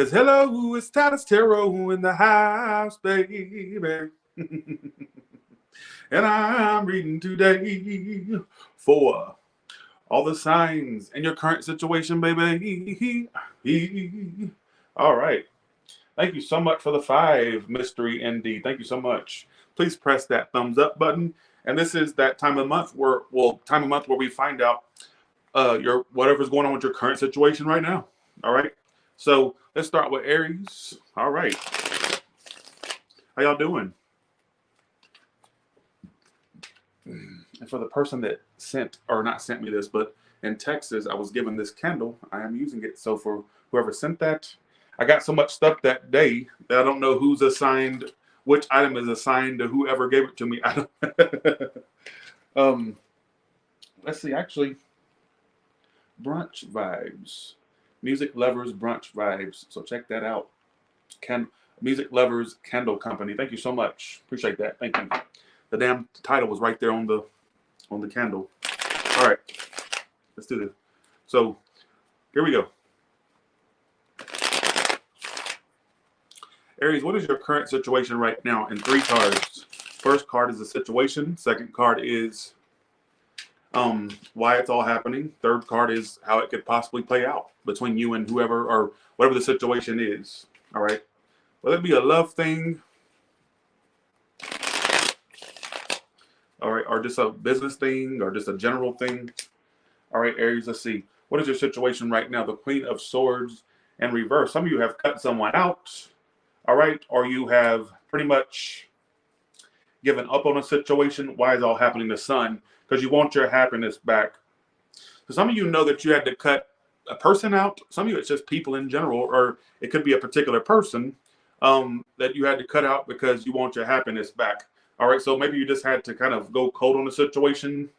Because hello, it's Titus Tarot in the house, baby. And I'm reading today for all the signs in your current situation, baby. All right. Thank you so much for the 5, Mystery ND. Thank you so much. Please press that thumbs up button. And this is that time of month where we find out your whatever's going on with your current situation right now. All right. So let's start with Aries. All right. How y'all doing? And for the person that sent me this, but in Texas, I was given this candle. I am using it. So for whoever sent that, I got so much stuff that day that I don't know who's assigned, which item is assigned to whoever gave it to me. I don't. Let's see. Actually, brunch vibes, music lovers brunch vibes. So check that out. Music lovers candle company. Thank you so much. Appreciate that. Thank you. The damn title was right there on the candle. All right, let's do this. So here we go. Aries, what is your current situation right now in 3 cards? First card is the situation. Second card is why it's all happening. Third card is how it could possibly play out between you and whoever or whatever the situation is. All right. Will it be a love thing? All right. Or just a business thing or just a general thing? All right, Aries, let's see. What is your situation right now? The Queen of Swords in reverse. Some of you have cut someone out. All right. Or you have pretty much given up on a situation. Why is all happening? The Sun. Because you want your happiness back. So some of you know that you had to cut a person out. Some of you, it's just people in general, or it could be a particular person that you had to cut out because you want your happiness back. All right, so maybe you just had to kind of go cold on the situation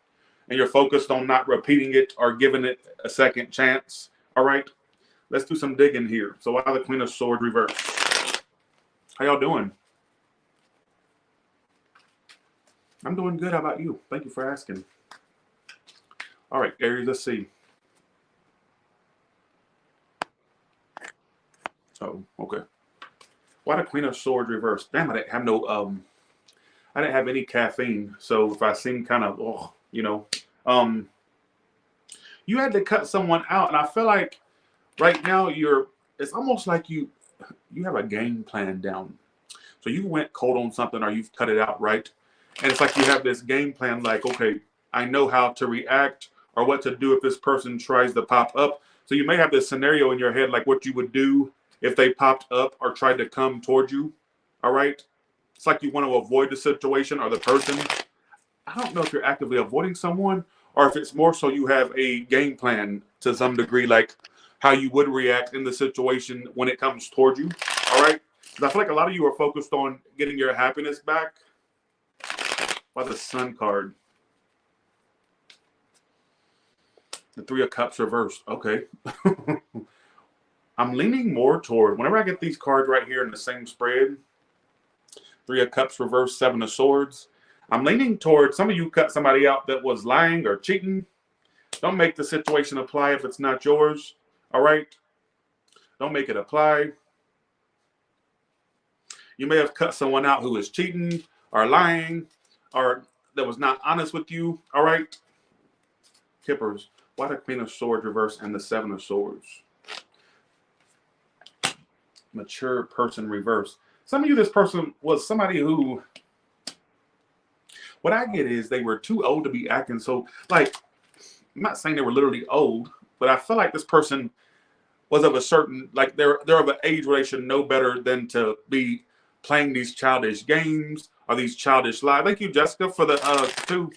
and you're focused on not repeating it or giving it a second chance. All right, let's do some digging here. So why the Queen of Swords reverse? How y'all doing? I'm doing good. How about you? Thank you for asking. All right, Aries, let's see. Oh, okay. Why the Queen of Swords reversed? Damn, I didn't have no I didn't have any caffeine. So if I seem kind of you had to cut someone out, and I feel like right now it's almost like you have a game plan down. So you went cold on something or you've cut it out, right? And it's like you have this game plan like, okay, I know how to react or what to do if this person tries to pop up. So you may have this scenario in your head like what you would do if they popped up or tried to come towards you. All right? It's like you want to avoid the situation or the person. I don't know if you're actively avoiding someone or if it's more so you have a game plan to some degree, like how you would react in the situation when it comes towards you. All right? Because I feel like a lot of you are focused on getting your happiness back. By the Sun card. The 3 of Cups reversed. Okay. I'm leaning more toward, whenever I get these cards right here in the same spread, 3 of Cups reversed, 7 of Swords, I'm leaning toward some of you cut somebody out that was lying or cheating. Don't make the situation apply if it's not yours. All right? Don't make it apply. You may have cut someone out who is cheating or lying or that was not honest with you. All right? Kippers. Why the Queen of Swords reverse and the 7 of Swords? Mature person reverse. Some of you, this person was somebody who, what I get is they were too old to be acting so, like, I'm not saying they were literally old, but I feel like this person was of a certain, like they're of an age where they should know better than to be playing these childish games or these childish lies. Thank you, Jessica, for the 2.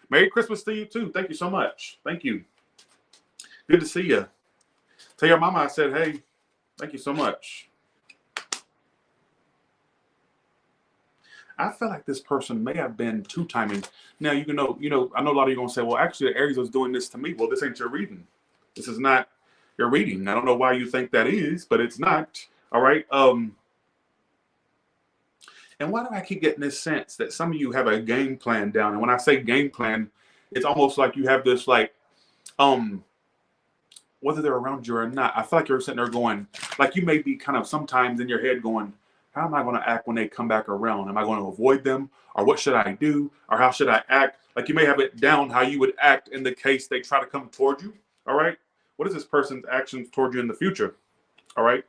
Merry Christmas to you too. Thank you so much. Thank you. Good to see you. Tell your mama I said, hey, thank you so much. I feel like this person may have been two-timing. Now, I know a lot of you are going to say, well, actually, the Aries was doing this to me. Well, this ain't your reading. This is not your reading. I don't know why you think that is, but it's not. All right. And why do I keep getting this sense that some of you have a game plan down? And when I say game plan, it's almost like you have this like whether they're around you or not, I feel like you're sitting there going, like you may be kind of sometimes in your head going, how am I going to act when they come back around? Am I going to avoid them? Or what should I do? Or how should I act? Like you may have it down how you would act in the case they try to come toward you. All right. What is this person's actions toward you in the future? All right.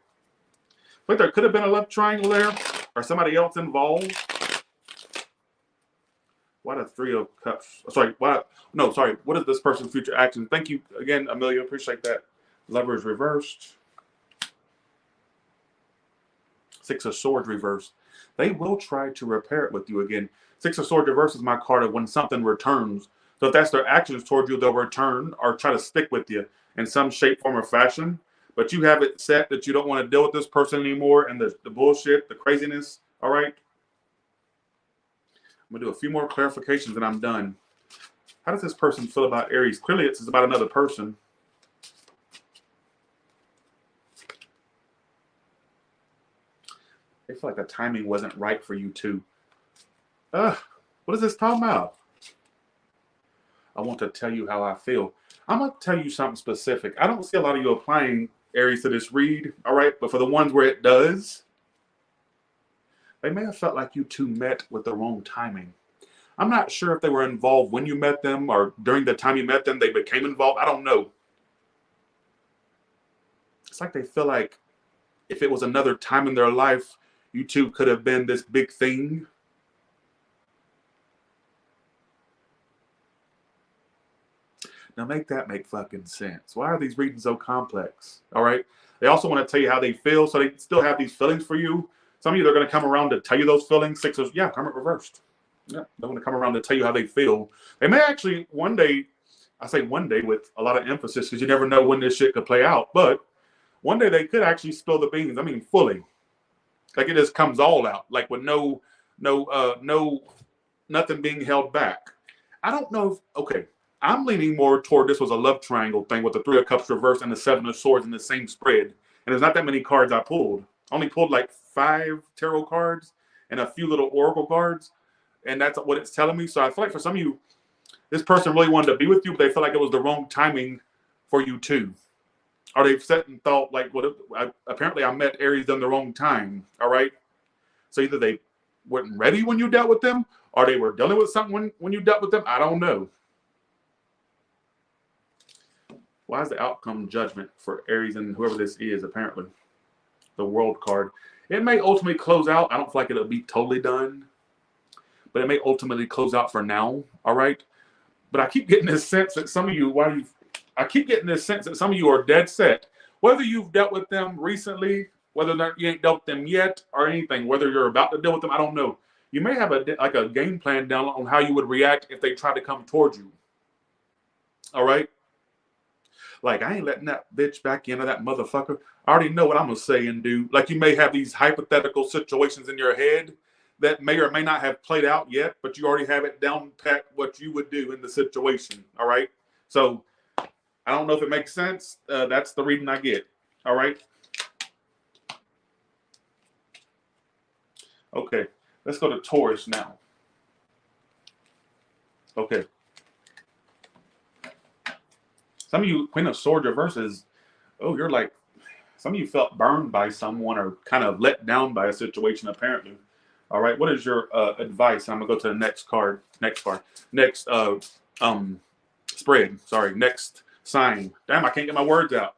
But there could have been a love triangle there or somebody else involved. Why the Three of Cups? Sorry, why? No, sorry. What is this person's future action? Thank you again, Amelia. Appreciate that. Lovers reversed. Six of Swords reversed. They will try to repair it with you again. Six of Swords reversed is my card of when something returns. So if that's their actions toward you, they'll return or try to stick with you in some shape, form, or fashion. But you have it set that you don't want to deal with this person anymore and the bullshit, the craziness. All right. I'm going to do a few more clarifications and I'm done. How does this person feel about Aries? Clearly, it's about another person. They feel like the timing wasn't right for you two. What is this talking about? I want to tell you how I feel. I'm going to tell you something specific. I don't see a lot of you applying Aries to this read, all right? But for the ones where it does, they may have felt like you two met with the wrong timing. I'm not sure if they were involved when you met them or during the time you met them, they became involved. I don't know. It's like they feel like if it was another time in their life, you two could have been this big thing. Now make that make fucking sense. Why are these readings so complex? All right. They also want to tell you how they feel, so they still have these feelings for you. Some of you, they're going to come around to tell you those feelings. Sixes, yeah, karmic reversed. Yeah, they're going to come around to tell you how they feel. They may actually one day, I say one day with a lot of emphasis because you never know when this shit could play out, but one day they could actually spill the beans. I mean, fully. Like it just comes all out, like with nothing being held back. I don't know if, okay, I'm leaning more toward this was a love triangle thing with the Three of Cups reversed and the Seven of Swords in the same spread. And there's not that many cards I pulled. I only pulled like 5 tarot cards and a few little oracle cards. And that's what it's telling me. So I feel like for some of you, this person really wanted to be with you, but they feel like it was the wrong timing for you too. Or they've sat and thought like, well, apparently I met Aries in the wrong time. All right. So either they weren't ready when you dealt with them or they were dealing with something when you dealt with them. I don't know. Why is the outcome judgment for Aries and whoever this is, apparently? The World card. It may ultimately close out. I don't feel like it'll be totally done. But it may ultimately close out for now. All right. But I keep getting this sense that some of you, I keep getting this sense that some of you are dead set. Whether you've dealt with them recently, whether or not you ain't dealt with them yet or anything, whether you're about to deal with them, I don't know. You may have a game plan down on how you would react if they try to come towards you. All right. Like, I ain't letting that bitch back into that motherfucker. I already know what I'm going to say and do. Like, you may have these hypothetical situations in your head that may or may not have played out yet, but you already have it down pat what you would do in the situation. All right. So I don't know if it makes sense. That's the reading I get. All right. Okay. Let's go to Taurus now. Okay. Some of you, Queen of Swords reverses, oh, you're like, some of you felt burned by someone or kind of let down by a situation, apparently. All right, what is your advice? I'm going to go to the next card. Next spread. Sorry, next sign. Damn, I can't get my words out.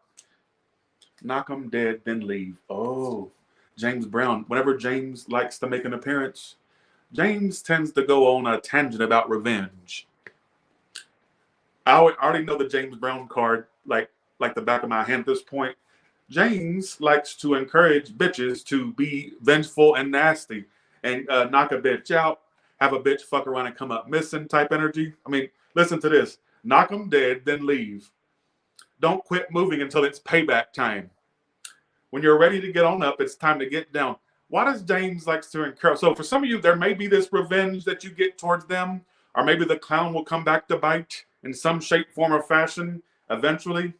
Knock 'em dead, then leave. Oh, James Brown. Whenever James likes to make an appearance, James tends to go on a tangent about revenge. I already know the James Brown card like the back of my hand at this point. James likes to encourage bitches to be vengeful and nasty and knock a bitch out, have a bitch fuck around and come up missing type energy. I mean, listen to this. Knock them dead, then leave. Don't quit moving until it's payback time. When you're ready to get on up, it's time to get down. Why does James likes to encourage? So for some of you, there may be this revenge that you get towards them, or maybe the clown will come back to bite in some shape, form, or fashion eventually.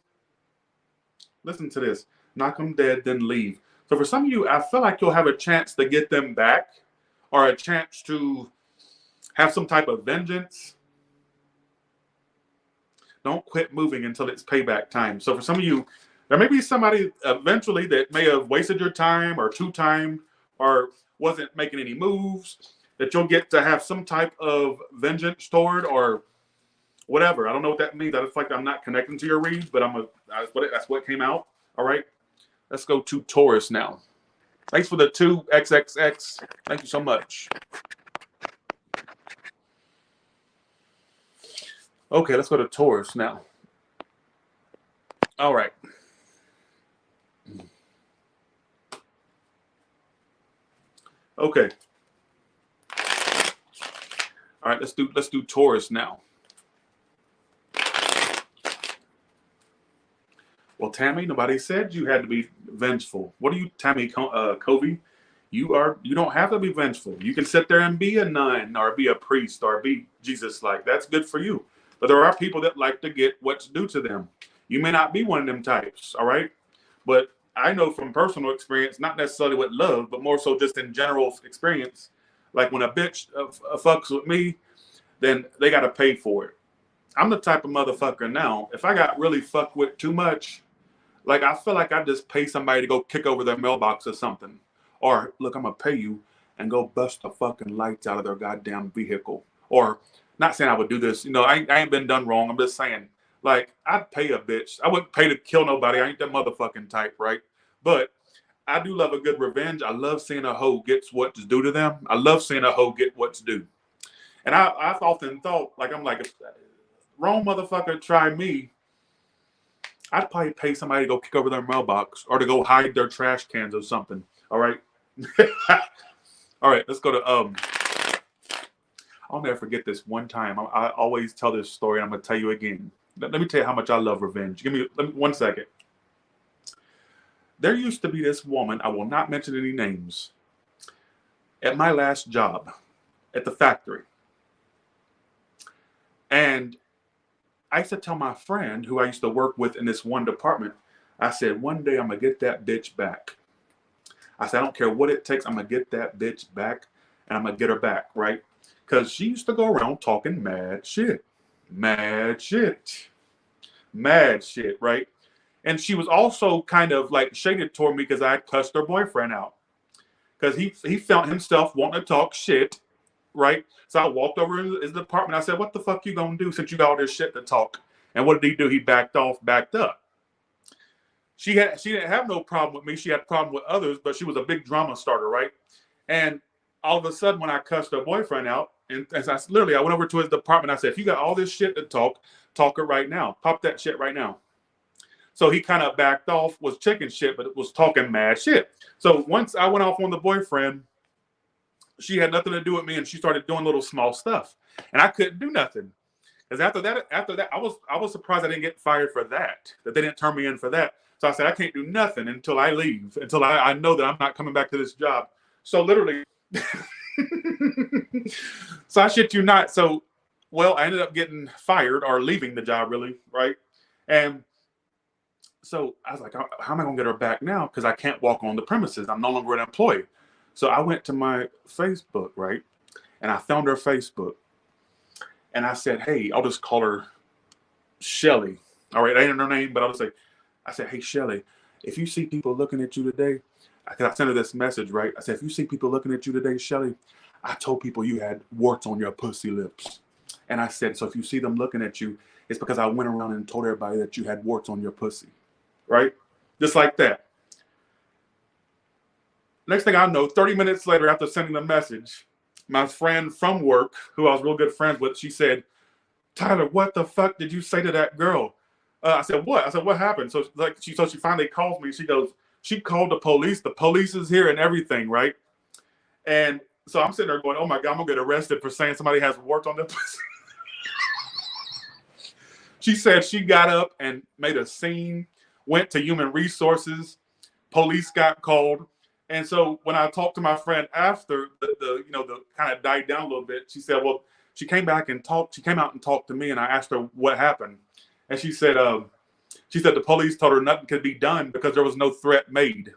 Listen to this. Knock them dead, then leave. So for some of you, I feel like you'll have a chance to get them back or a chance to have some type of vengeance. Don't quit moving until it's payback time. So for some of you, there may be somebody eventually that may have wasted your time or two-time or wasn't making any moves that you'll get to have some type of vengeance toward or whatever. I don't know what that means. I just like I'm not connecting to your reads, but that's what came out. All right. Let's go to Taurus now. Thanks for the 2XXX. Thank you so much. Okay, let's go to Taurus now. All right. Okay. All right, let's do Taurus now. Well, Tammy, nobody said you had to be vengeful. What are you, Tammy Covey? You don't have to be vengeful. You can sit there and be a nun or be a priest or be Jesus-like. That's good for you. But there are people that like to get what's due to them. You may not be one of them types, all right? But I know from personal experience, not necessarily with love, but more so just in general experience, like when a bitch fucks with me, then they got to pay for it. I'm the type of motherfucker now, if I got really fucked with too much, like I feel like I just pay somebody to go kick over their mailbox or something. Or, look, I'm going to pay you and go bust the fucking lights out of their goddamn vehicle. Or, not saying I would do this. You know, I ain't been done wrong. I'm just saying, like, I'd pay a bitch. I wouldn't pay to kill nobody. I ain't that motherfucking type, right? But I do love a good revenge. I love seeing a hoe gets what's due to them. I love seeing a hoe get what's due. And I've often thought, like, I'm like, if wrong motherfucker try me, I'd probably pay somebody to go kick over their mailbox or to go hide their trash cans or something. All right. All right. Let's go to, I'll never forget this one time. I always tell this story. I'm going to tell you again. Let me tell you how much I love revenge. Give me 1 second. There used to be this woman, I will not mention any names, at my last job at the factory. And I used to tell my friend who I used to work with in this one department, I said, one day I'm going to get that bitch back. I said, I don't care what it takes. I'm going to get that bitch back and I'm going to get her back, right? Because she used to go around talking mad shit, right? And she was also kind of like shaded toward me because I had cussed her boyfriend out. Because he felt himself wanting to talk shit, right? So I walked over in his department. I said, what the fuck you gonna do since you got all this shit to talk? And what did he do? He backed up. She didn't have no problem with me. She had a problem with others, but she was a big drama starter, right? And all of a sudden, when I cussed her boyfriend out, and I went over to his department. I said, if you got all this shit to talk it right now. Pop that shit right now. So he kind of backed off, was chicken shit, but it was talking mad shit. So once I went off on the boyfriend, she had nothing to do with me, and she started doing little small stuff, and I couldn't do nothing. Because after that, I was surprised I didn't get fired for that they didn't turn me in for that. So I said, I can't do nothing until I leave, until I know that I'm not coming back to this job. So literally, so I shit you not. So, well, I ended up getting fired or leaving the job, really, right? And so I was like, how am I going to get her back now? Because I can't walk on the premises. I'm no longer an employee. So I went to my Facebook, right? And I found her Facebook. And I said, hey, I'll just call her Shelly. All right, that ain't her name, but I'll just say, I said, hey, Shelly, if you see people looking at you today, I sent her this message, right? I said, if you see people looking at you today, Shelly, I told people you had warts on your pussy lips. And I said, so if you see them looking at you, it's because I went around and told everybody that you had warts on your pussy, right? Just like that. Next thing I know, 30 minutes later after sending the message, my friend from work, who I was real good friends with, she said, Tyler, what the fuck did you say to that girl? I said, what? I said, what happened? So she finally calls me. She goes, she called the police. The police is here and everything, right? And so I'm sitting there going, oh my God, I'm going to get arrested for saying somebody has warts on their pussy. She said she got up and made a scene, went to human resources. Police got called. And so when I talked to my friend after the kind of died down a little bit, she said, well, she came out and talked to me, and I asked her what happened. And she said the police told her nothing could be done because there was no threat made,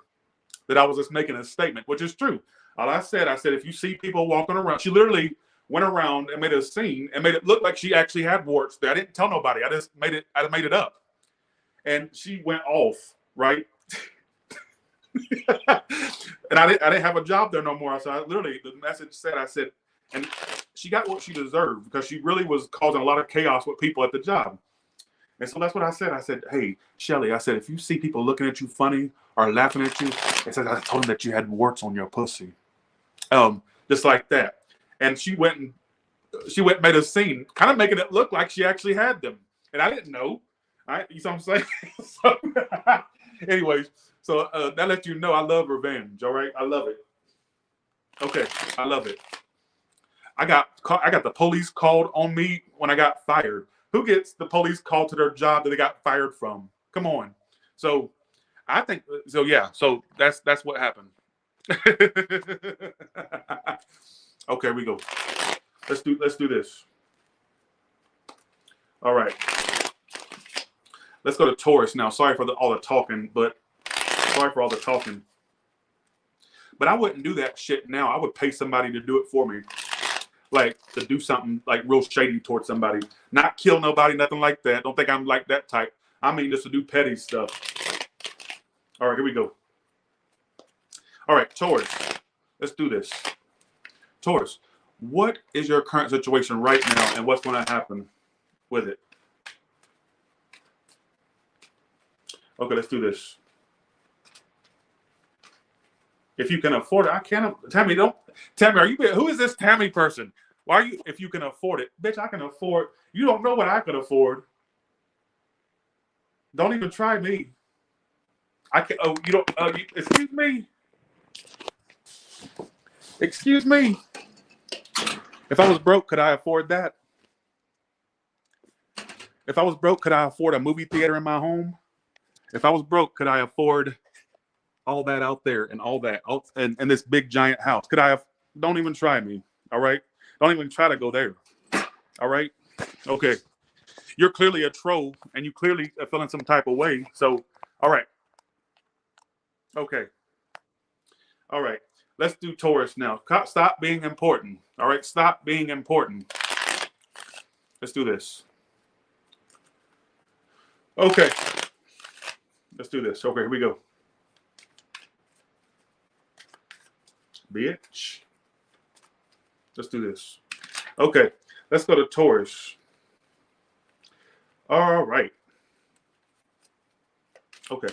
that I was just making a statement, which is true. All I said, if you see people walking around, she literally went around and made a scene and made it look like she actually had warts there. I didn't tell nobody. I made it up. And she went off, right? And I didn't have a job there no more. So I literally, the message said, I said, and she got what she deserved because she really was causing a lot of chaos with people at the job. And so that's what I said. I said, hey, Shelly, I said, if you see people looking at you funny or laughing at you, I said, I told them that you had warts on your pussy. Just like that. And she went and made a scene, kind of making it look like she actually had them. And I didn't know. You know what I'm saying? So, anyways, so that lets you know I love revenge, all right? I love it. Okay, I love it. I got the police called on me when I got fired. Who gets the police called to their job that they got fired from? Come on. So I think so. Yeah. So that's what happened. Okay, we go. Let's do this. All right. Let's go to Taurus now. Sorry for all the talking, but But I wouldn't do that shit now. I would pay somebody to do it for me. Like to do something like real shady towards somebody. Not kill nobody, nothing like that. Don't think I'm like that type. I mean just to do petty stuff. All right, here we go. All right, Taurus. Let's do this. Taurus, what is your current situation right now and what's going to happen with it? Okay, let's do this. If you can afford it, I can't. Tammy, who is this Tammy person? Why are you, if you can afford it? Bitch, I can afford. You don't know what I can afford. Don't even try me. I can, you don't, excuse me. Excuse me. If I was broke, could I afford that? If I was broke, could I afford a movie theater in my home? If I was broke, could I afford all that out there and all that and this big giant house? Could I have? Don't even try me. All right. Don't even try to go there. All right. Okay. You're clearly a troll and you clearly are feeling some type of way. So, all right. Okay. All right. Let's do Taurus now. Stop being important. All right. Stop being important. Let's do this. Okay. Let's do this. Okay. Here we go. Bitch. Let's do this. Okay, let's go to Taurus. All right. Okay,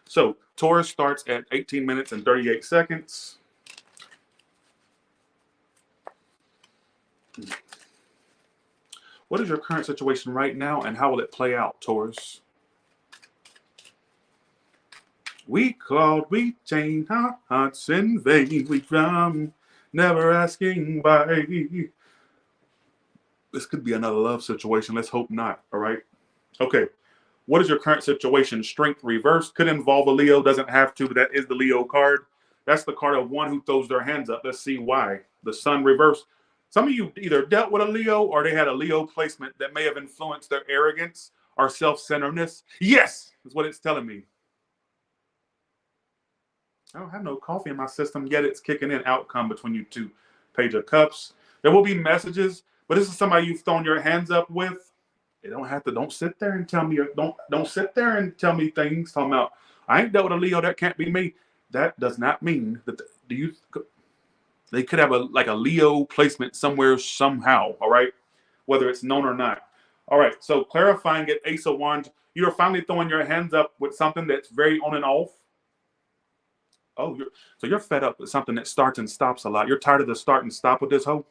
so Taurus starts at 18 minutes and 38 seconds. What is your current situation right now and how will it play out, Taurus? We clawed, we chained our hearts in vain. We drum, never asking why. This could be another love situation. Let's hope not. All right. Okay. What is your current situation? Strength reverse could involve a Leo. Doesn't have to, but that is the Leo card. That's the card of one who throws their hands up. Let's see why. The Sun reverse. Some of you either dealt with a Leo or they had a Leo placement that may have influenced their arrogance or self-centeredness. Yes, that's what it's telling me. I don't have no coffee in my system yet. It's kicking in. Outcome between you two. Page of Cups. There will be messages, but this is somebody you've thrown your hands up with. You don't have to. Don't sit there and tell me. Don't sit there and tell me things. Talking about I ain't dealt with a Leo. That can't be me. That does not mean that. They could have a Leo placement somewhere somehow. All right, whether it's known or not. All right. So clarifying it. Ace of Wands. You're finally throwing your hands up with something that's very on and off. Oh, you're fed up with something that starts and stops a lot. You're tired of the start and stop with this hoe?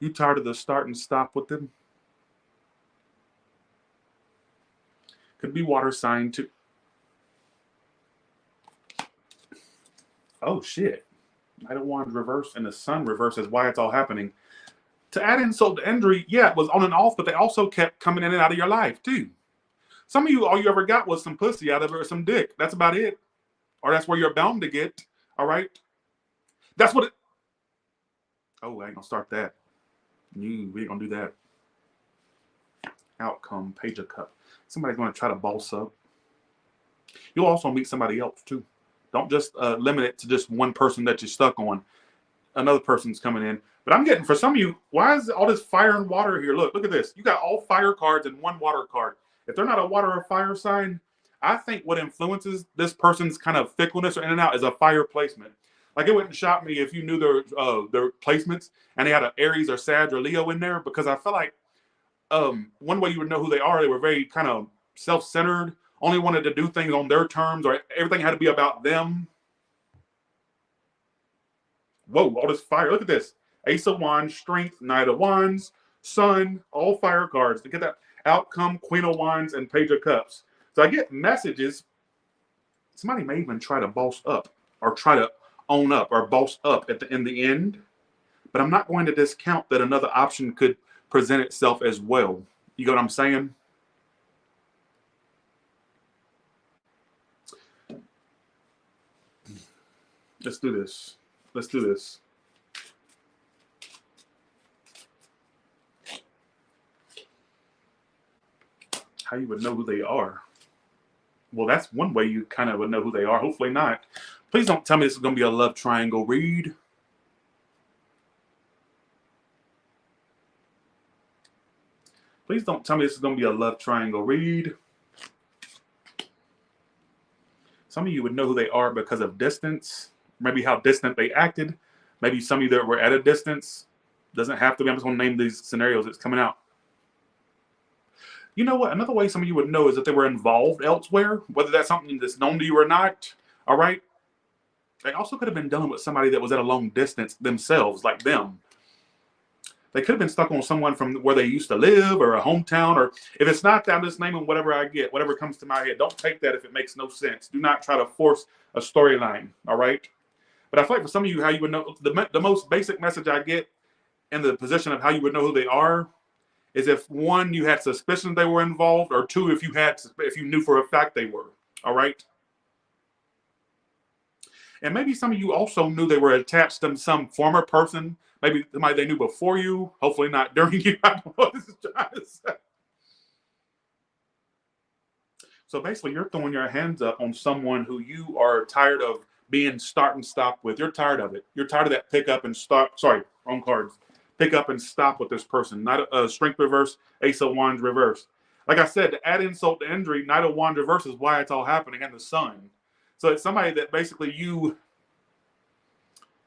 You tired of the start and stop with them? Could be water sign too. Oh, shit. Knight of Wands reverse and the Sun reverse is why it's all happening. To add insult to injury, yeah, it was on and off, but they also kept coming in and out of your life too. Some of you, all you ever got was some pussy out of it or some dick. That's about it. Or that's where you're bound to get. All right? That's what it... Oh, I ain't gonna start that. We ain't gonna do that. Outcome, Page of Cups. Somebody's gonna try to boss up. You'll also meet somebody else too. Don't just limit it to just one person that you're stuck on. Another person's coming in. But I'm getting, for some of you, why is all this fire and water here? Look at this. You got all fire cards and one water card. If they're not a water or fire sign, I think what influences this person's kind of fickleness or in and out is a fire placement. Like, it wouldn't shock me if you knew their placements and they had an Aries or Sag or Leo in there, because I feel like one way you would know who they are, they were very kind of self-centered, only wanted to do things on their terms, or everything had to be about them. Whoa, all this fire. Look at this. Ace of Wands, Strength, Knight of Wands, Sun, all fire cards. To get that outcome, Queen of Wands, and Page of Cups. So I get messages. Somebody may even try to boss up or try to own up or boss up in the end. But I'm not going to discount that another option could present itself as well. You get what I'm saying? Let's do this. Let's do this. How you would know who they are? Well, that's one way you kind of would know who they are. Hopefully not. Please don't tell me this is going to be a love triangle read. Please don't tell me this is going to be a love triangle read. Some of you would know who they are because of distance. Maybe how distant they acted. Maybe some of you that were at a distance. Doesn't have to be. I'm just going to name these scenarios that's coming out. You know what? Another way some of you would know is that they were involved elsewhere, whether that's something that's known to you or not. All right? They also could have been dealing with somebody that was at a long distance themselves, like them. They could have been stuck on someone from where they used to live or a hometown. Or if it's not that, I'm just naming whatever I get, whatever comes to my head. Don't take that if it makes no sense. Do not try to force a storyline. All right? But I feel like for some of you, how you would know, the most basic message I get in the position of how you would know who they are is if, one, you had suspicion they were involved, or two, if you knew for a fact they were. All right? And maybe some of you also knew they were attached to some former person, maybe somebody they knew before you, hopefully not during you. I don't know what this is trying to say. So basically, you're throwing your hands up on someone who you are tired of being start and stop with. You're tired of it. You're tired of that pick up and stop. Sorry, wrong cards. Pick up and stop with this person. Not a Strength reverse, Ace of Wands reverse. Like I said, to add insult to injury, Knight of Wands reverse is why it's all happening, and the Sun. So it's somebody that basically you,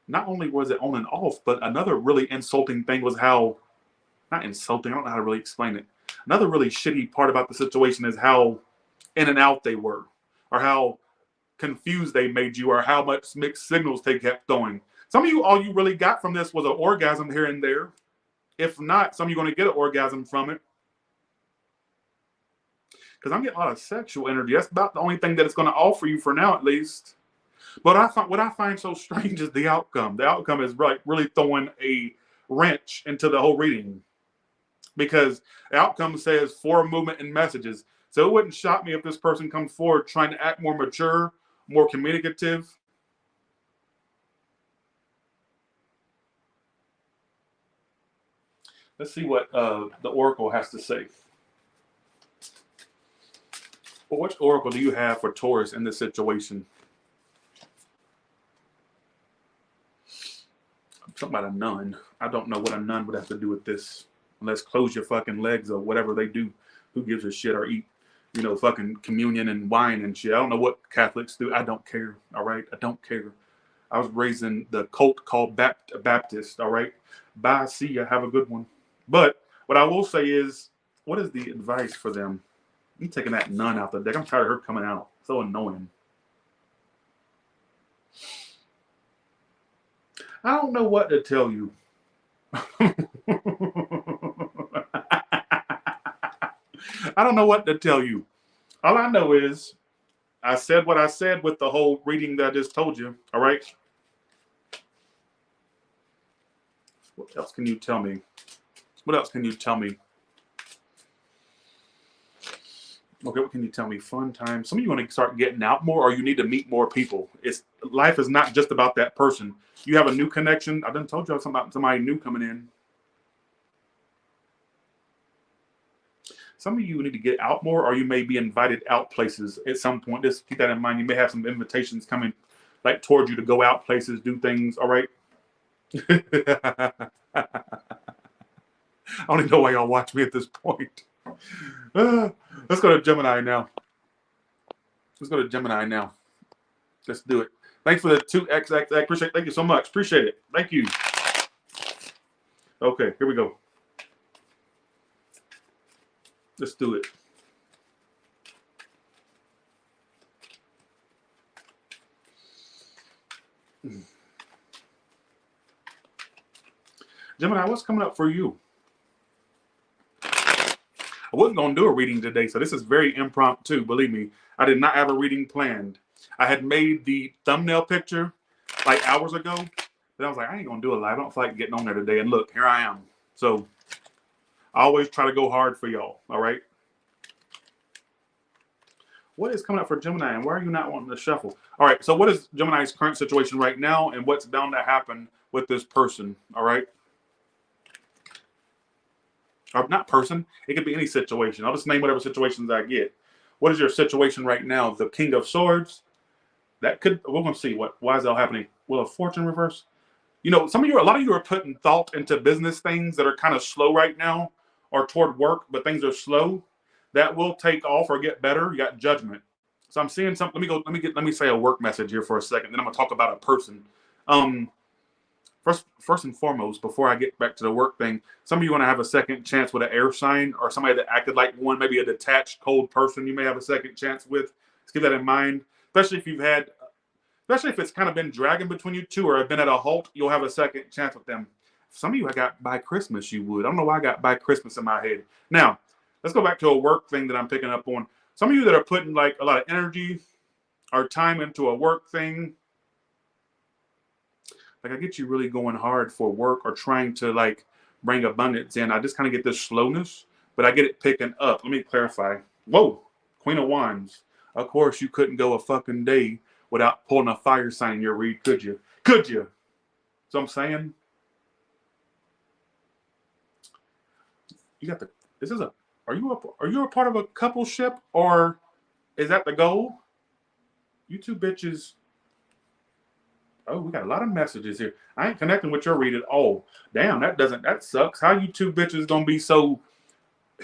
not only was it on and off, but another really insulting thing was how, not insulting, I don't know how to really explain it. Another really shitty part about the situation is how in and out they were, or how confused they made you, or how much mixed signals they kept throwing. Some of you, all you really got from this was an orgasm here and there. If not, some of you are going to get an orgasm from it. Because I'm getting a lot of sexual energy. That's about the only thing that it's going to offer you for now, at least. But what I find so strange is the outcome. The outcome is really throwing a wrench into the whole reading. Because the outcome says forward movement and messages. So it wouldn't shock me if this person comes forward trying to act more mature, more communicative. Let's see what the Oracle has to say. Well, which Oracle do you have for Taurus in this situation? Something about a nun. I don't know what a nun would have to do with this. Unless close your fucking legs or whatever they do. Who gives a shit? Or eat, fucking communion and wine and shit. I don't know what Catholics do. I don't care. All right? I don't care. I was raised in the cult called Baptist. All right? Bye. See ya. Have a good one. But what I will say is, what is the advice for them? I'm taking that nun out the deck. I'm tired of her coming out. So annoying. I don't know what to tell you. I don't know what to tell you. All I know is I said what I said with the whole reading that I just told you. All right? What else can you tell me? What else can you tell me? Okay, what can you tell me? Fun time. Some of you want to start getting out more, or you need to meet more people. Life is not just about that person. You have a new connection. I done told you something about somebody new coming in. Some of you need to get out more, or you may be invited out places at some point. Just keep that in mind. You may have some invitations coming like towards you to go out places, do things. All right. I don't even know why y'all watch me at this point. Let's go to Gemini now. Let's go to Gemini now. Let's do it. Thanks for the 2XX. Appreciate. Thank you so much. Appreciate it. Thank you. Okay, here we go. Let's do it. Gemini, what's coming up for you? I wasn't going to do a reading today, so this is very impromptu. Believe me, I did not have a reading planned. I had made the thumbnail picture like hours ago. Then I was like, I ain't going to do a live. I don't feel like getting on there today. And look, here I am. So I always try to go hard for y'all. All right. What is coming up for Gemini, and why are you not wanting to shuffle? All right. So what is Gemini's current situation right now, and what's bound to happen with this person? All right. Or not person. It could be any situation. I'll just name whatever situations I get. What is your situation right now? The King of Swords. That could, we're going to see why is that happening? Will a fortune reverse? You know, a lot of you are putting thought into business things that are kind of slow right now, or toward work, but things are slow. That will take off or get better. You got Judgment. So I'm seeing something. Let me say a work message here for a second. Then I'm going to talk about a person. First and foremost, before I get back to the work thing, some of you want to have a second chance with an air sign or somebody that acted like one, maybe a detached, cold person you may have a second chance with. Just keep that in mind, especially if it's kind of been dragging between you two or have been at a halt, you'll have a second chance with them. Some of you I got by Christmas, you would. I don't know why I got by Christmas in my head. Now, let's go back to a work thing that I'm picking up on. Some of you that are putting like a lot of energy or time into a work thing, like I get you really going hard for work or trying to like bring abundance in. I just kind of get this slowness, but I get it picking up. Let me clarify. Whoa, Queen of Wands. Of course, you couldn't go a fucking day without pulling a fire sign in your read, could you? Could you? So I'm saying, you got are you a part of a coupleship, or is that the goal? You two bitches. Oh, we got a lot of messages here. I ain't connecting with your read at all. Damn, that sucks. How you two bitches gonna be so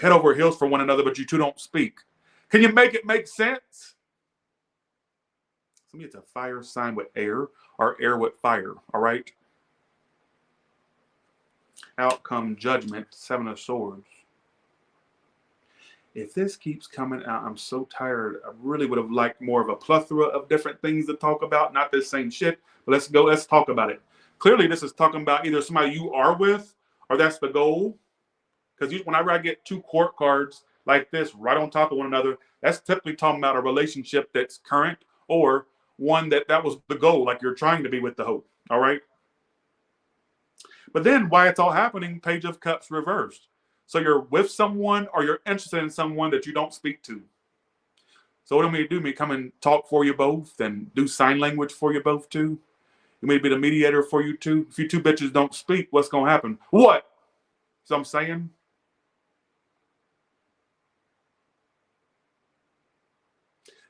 head over heels for one another, but you two don't speak? Can you make it make sense? Some of you, it's a fire sign with air or air with fire, all right? Outcome, Judgment, Seven of Swords. If this keeps coming out, I'm so tired. I really would have liked more of a plethora of different things to talk about, not this same shit. But let's talk about it. Clearly, this is talking about either somebody you are with, or that's the goal. Because whenever I get two court cards like this right on top of one another, that's typically talking about a relationship that's current, or one that was the goal, like you're trying to be with the hope. All right. But then why it's all happening, Page of Cups reversed. So you're with someone, or you're interested in someone that you don't speak to. So what do you do? Me come and talk for you both and do sign language for you both too? You may be the mediator for you too. If you two bitches don't speak, what's going to happen? What? So I'm saying,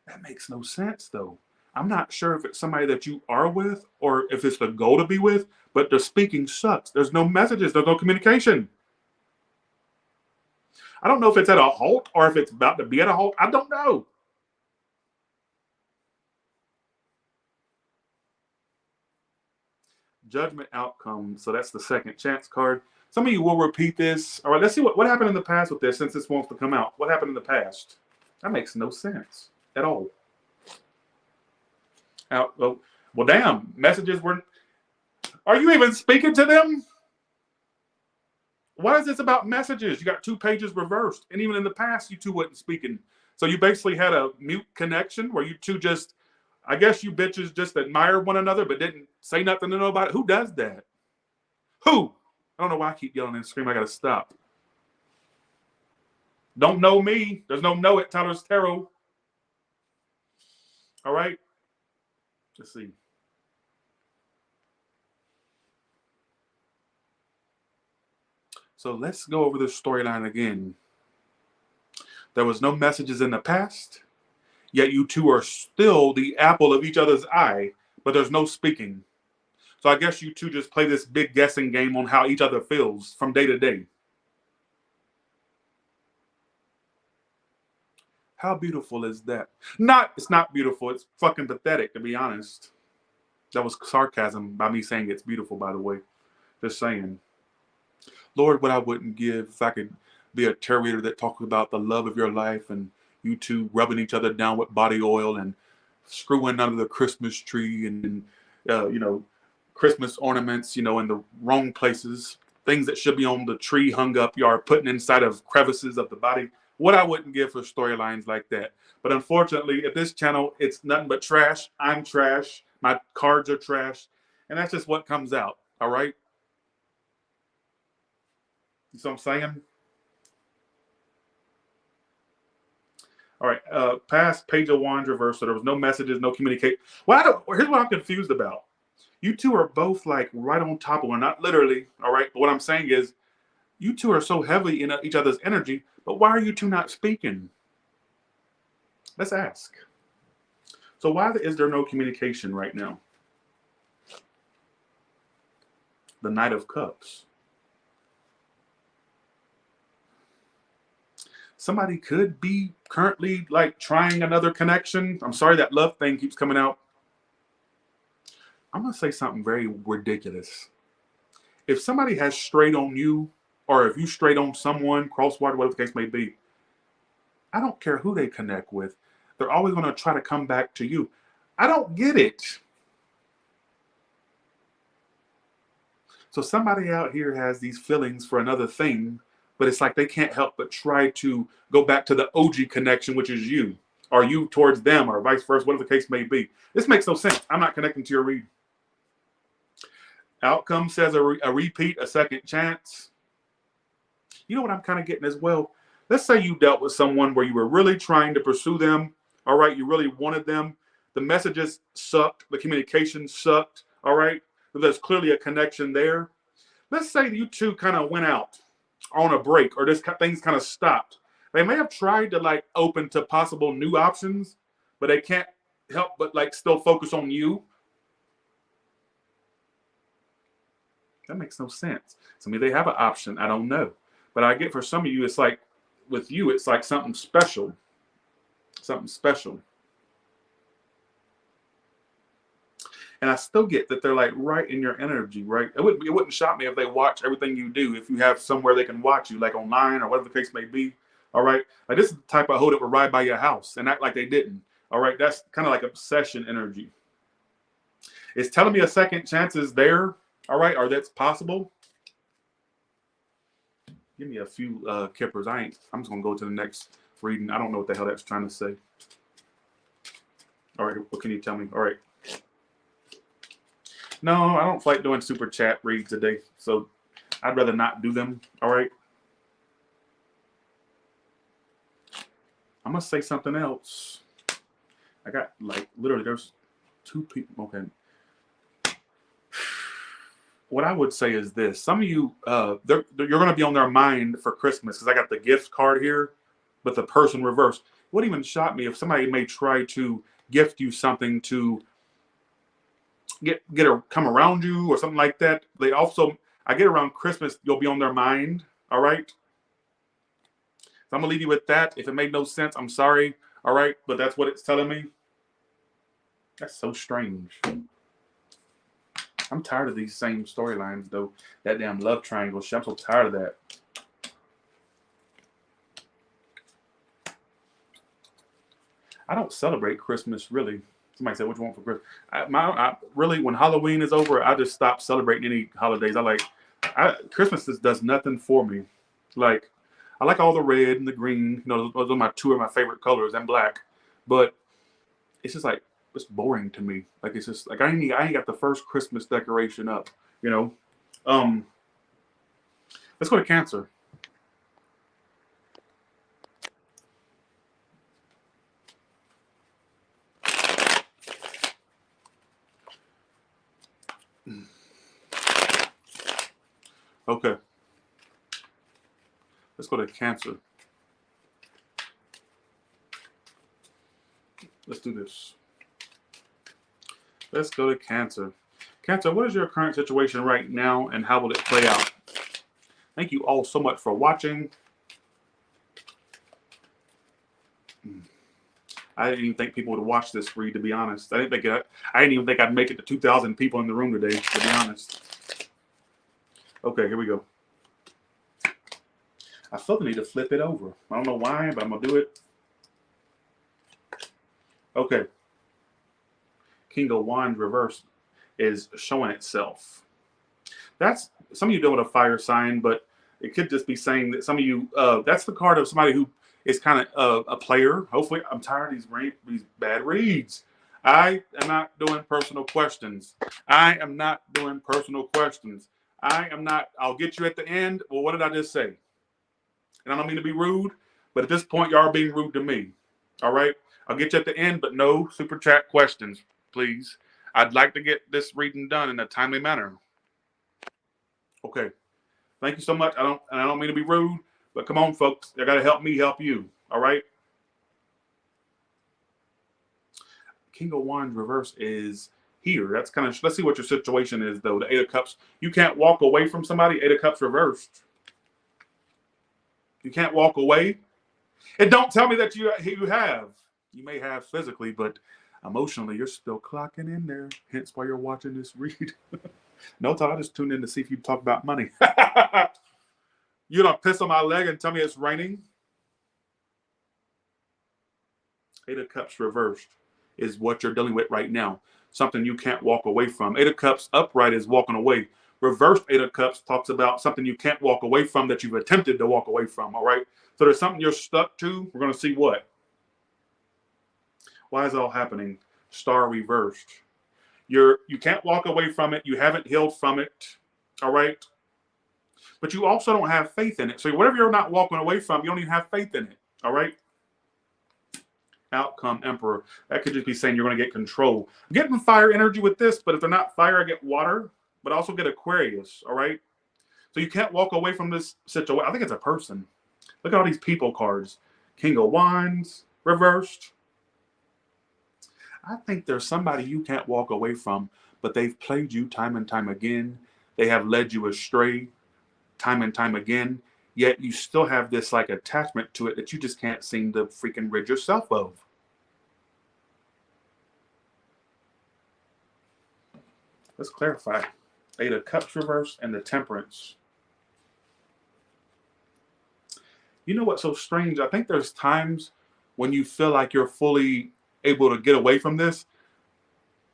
that makes no sense though. I'm not sure if it's somebody that you are with or if it's the goal to be with, but the speaking sucks. There's no messages. There's no communication. I don't know if it's at a halt or if it's about to be at a halt. I don't know. Judgment, outcome. So that's the second chance card. Some of you will repeat this. All right, let's see what happened in the past with this, since this wants to come out. What happened in the past? That makes no sense at all. Well, damn. Messages were. Are you even speaking to them? Why is this about messages? You got two pages reversed. And even in the past, you two wasn't speaking. So you basically had a mute connection where you two just, I guess you bitches just admire one another, but didn't say nothing to nobody. Who does that? Who? I don't know why I keep yelling and screaming. I got to stop. Don't know me. There's no know it. Tyler's tarot. All right. Let's see. So let's go over this storyline again. There was no messages in the past, yet you two are still the apple of each other's eye. but there's no speaking. So I guess you two just play this big guessing game on how each other feels from day to day. How beautiful is that? It's not beautiful. It's fucking pathetic, to be honest. That was sarcasm by me saying it's beautiful, by the way. Just saying. Lord, what I wouldn't give if I could be a narrator that talks about the love of your life and you two rubbing each other down with body oil and screwing under the Christmas tree and Christmas ornaments, in the wrong places. Things that should be on the tree hung up, you are putting inside of crevices of the body. What I wouldn't give for storylines like that. But unfortunately, at this channel, it's nothing but trash. I'm trash. My cards are trash. And that's just what comes out. All right? You see what I'm saying? All right. Past page of wands reverse. So there was no messages, no communicate. Well, here's what I'm confused about. You two are both like right on top of one. Not literally. All right. But what I'm saying is you two are so heavy in each other's energy. But why are you two not speaking? Let's ask. So why is there no communication right now? The Knight of Cups. Somebody could be currently like trying another connection. I'm sorry that love thing keeps coming out. I'm going to say something very ridiculous. If somebody has strayed on you, or if you strayed on someone, crosswise, whatever the case may be, I don't care who they connect with. They're always going to try to come back to you. I don't get it. So somebody out here has these feelings for another thing, but it's like they can't help but try to go back to the OG connection, which is you, or you towards them, or vice versa, whatever the case may be. This makes no sense. I'm not connecting to your read. Outcome says a repeat, a second chance. You know what I'm kind of getting as well? Let's say you dealt with someone where you were really trying to pursue them. All right, you really wanted them. The messages sucked. The communication sucked. All right, there's clearly a connection there. Let's say you two kind of went out on a break, or this things kind of stopped. They may have tried to like open to possible new options, but they can't help but like still focus on you. That makes no sense. So maybe they have an option. I don't know. But I get for some of you, it's like with you, it's like something special. Something special. And I still get that they're like right in your energy, right? It wouldn't shock me if they watch everything you do, if you have somewhere they can watch you, like online or whatever the case may be. All right. Like this is the type of hoe that would ride by your house and act like they didn't. All right. That's kind of like obsession energy. It's telling me a second chance is there. All right. Or that's possible. Give me a few kippers. I'm just going to go to the next reading. I don't know what the hell that's trying to say. All right. What can you tell me? All right. No, I don't like doing super chat reads today. So I'd rather not do them. All right. I'm going to say something else. I got like literally there's two people. Okay. What I would say is this. Some of you, you're going to be on their mind for Christmas because I got the gift card here, but the person reversed. It wouldn't even shock me if somebody may try to gift you something to come around you or something like that. They also, I get around Christmas, you'll be on their mind. All right. So I'm going to leave you with that. If it made no sense, I'm sorry. All right. But that's what it's telling me. That's so strange. I'm tired of these same storylines, though. That damn love triangle shit. I'm so tired of that. I don't celebrate Christmas, really. Somebody said, what you want for Christmas? Really, when Halloween is over, I just stop celebrating any holidays. Christmas does nothing for me. Like, I like all the red and the green. Those are two of my favorite colors, and black. But it's just like, it's boring to me. Like, it's just like I ain't got the first Christmas decoration up. Let's go to Cancer. Okay. Let's go to Cancer. Let's do this. Let's go to Cancer. Cancer, what is your current situation right now and how will it play out? Thank you all so much for watching. I didn't even think people would watch this read, to be honest. I didn't even think I'd make it to 2,000 people in the room today, to be honest. Okay, here we go. I feel the need to flip it over. I don't know why, but I'm going to do it. Okay. King of Wands reverse is showing itself. That's some of you deal with a fire sign, but it could just be saying that some of you, that's the card of somebody who is kind of a player. Hopefully, I'm tired of these bad reads. I am not doing personal questions. I am not doing personal questions. I am not, I'll get you at the end. Well, what did I just say? And I don't mean to be rude, but at this point, y'all are being rude to me. All right? I'll get you at the end, but no super chat questions, please. I'd like to get this reading done in a timely manner. Okay. Thank you so much. I don't mean to be rude, but come on, folks. You got to help me help you. All right? King of Wands reverse is here. That's kind of, let's see what your situation is, though. The Eight of Cups. You can't walk away from somebody. Eight of Cups reversed. You can't walk away. And don't tell me that you have. You may have physically, but emotionally, you're still clocking in there. Hence why you're watching this read. No, I just tuned in to see if you talk about money. You don't piss on my leg and tell me it's raining. Eight of Cups reversed is what you're dealing with right now. Something you can't walk away from. Eight of Cups upright is walking away. Reversed Eight of Cups talks about something you can't walk away from that you've attempted to walk away from, all right? So there's something you're stuck to. We're going to see what. Why is it all happening? Star reversed. You can't walk away from it. You haven't healed from it, all right? But you also don't have faith in it. So whatever you're not walking away from, you don't even have faith in it, all right? Outcome Emperor. That could just be saying you're going to get control. I'm getting fire energy with this, but if they're not fire, I get water. But I also get Aquarius, all right? So you can't walk away from this situation. I think it's a person. Look at all these people cards. King of Wands, reversed. I think there's somebody you can't walk away from, but they've played you time and time again. They have led you astray time and time again, yet you still have this like attachment to it that you just can't seem to freaking rid yourself of. Let's clarify. Eight of Cups reversed and the Temperance. You know what's so strange? I think there's times when you feel like you're fully able to get away from this.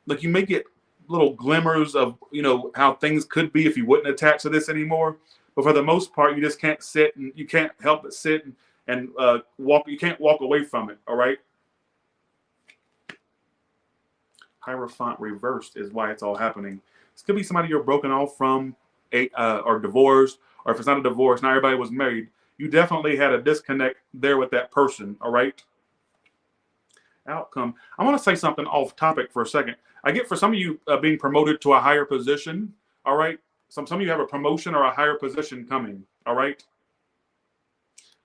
Like you may get little glimmers of, you know, how things could be if you wouldn't attach to this anymore. But for the most part, you just can't sit and you can't help but sit and walk. You can't walk away from it. All right. Hierophant reversed is why it's all happening. This could be somebody you're broken off from, or divorced, or if it's not a divorce, not everybody was married. You definitely had a disconnect there with that person. All right. Outcome. I want to say something off topic for a second. I get for some of you being promoted to a higher position. All right. Some of you have a promotion or a higher position coming. All right.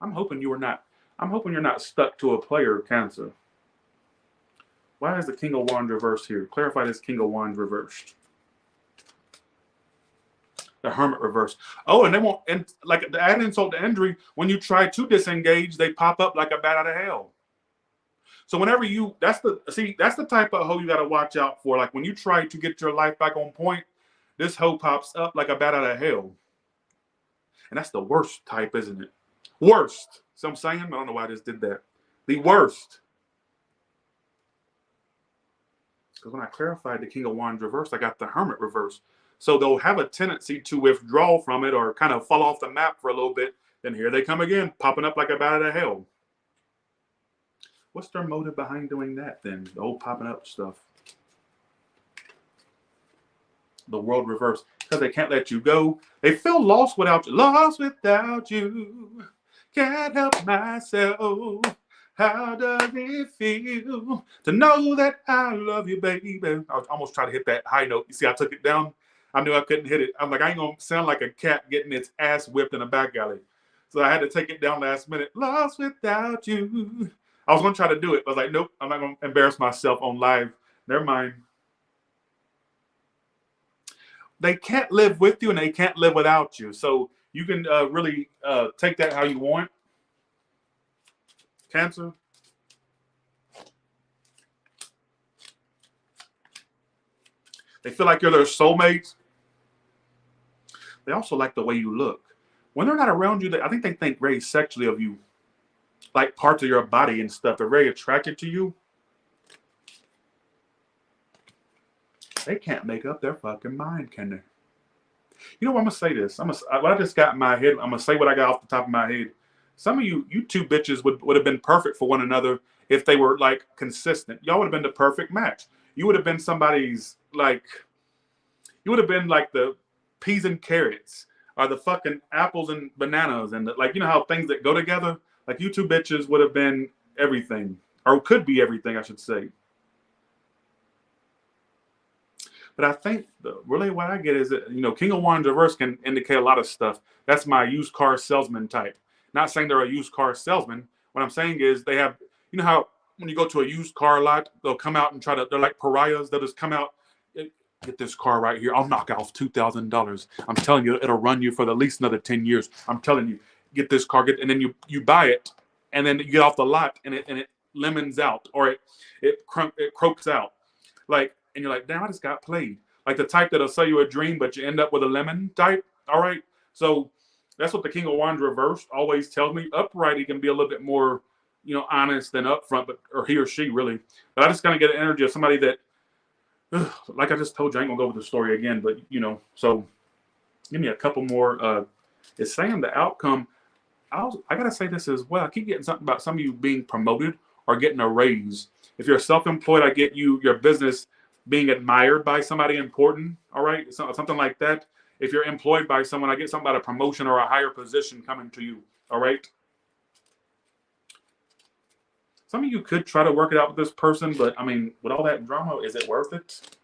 I'm hoping you're not stuck to a player, Cancer. Why is the King of Wands reversed here? Clarify this King of Wands reversed. The Hermit reversed. Oh, and they won't, and like the add insult to injury, when you try to disengage, they pop up like a bat out of hell. So whenever that's the type of hoe you got to watch out for. Like when you try to get your life back on point, this hoe pops up like a bat out of hell. And that's the worst type, isn't it? Worst. So I'm saying, I don't know why I just did that. The worst. Because when I clarified the King of Wands reverse, I got the Hermit reverse. So they'll have a tendency to withdraw from it or kind of fall off the map for a little bit. Then here they come again, popping up like a bat out of hell. What's their motive behind doing that then? The old popping up stuff. The World reverse. Because they can't let you go. They feel lost without you. Lost without you. Can't help myself. How does it feel to know that I love you, baby? I was almost trying to hit that high note. You see, I took it down. I knew I couldn't hit it. I'm like, I ain't going to sound like a cat getting its ass whipped in a back alley. So I had to take it down last minute. Lost without you. I was going to try to do it. I was like, nope, I'm not going to embarrass myself on live. Never mind. they can't live with you and they can't live without you. So you can really take that how you want. Cancer. They feel like you're their soulmates. They also like the way you look. When they're not around you, I think they think very sexually of you, like parts of your body and stuff. They're very attracted to you. They can't make up their fucking mind, can they? You know what? I'm gonna say this. What I just got in my head. I'm gonna say what I got off the top of my head. Some of you two bitches would have been perfect for one another if they were like consistent. Y'all would have been the perfect match. You would have been somebody's like. You would have been like the peas and carrots, or the fucking apples and bananas, and like, you know how things that go together. Like, you two bitches would have been everything, or could be everything, I should say. But I think really what I get is that, you know, King of Wands reverse can indicate a lot of stuff. That's my used car salesman type. Not saying they're a used car salesman. What I'm saying is they have, you know how when you go to a used car lot, they'll come out and they're like pariahs. They'll just come out, get this car right here. I'll knock off $2,000. I'm telling you, it'll run you for at least another 10 years. I'm telling you, get this car, and then you buy it, and then you get off the lot, and it lemons out, or it croaks out. Like, and you're like, damn, I just got played. Like the type that'll sell you a dream, but you end up with a lemon type. All right. So that's what the King of Wands reversed always tells me. Upright, he can be a little bit more, you know, honest than upfront, or he or she really. But I just kind of get an energy of somebody that, like I just told you, I ain't gonna go over the story again, but you know, so give me a couple more. It's saying the outcome. I gotta say this as well. I keep getting something about some of you being promoted or getting a raise. If you're self-employed, I get your business being admired by somebody important, all right? Something like that. If you're employed by someone, I get something about a promotion or a higher position coming to you, all right? Some of you could try to work it out with this person, but, I mean, with all that drama, is it worth it?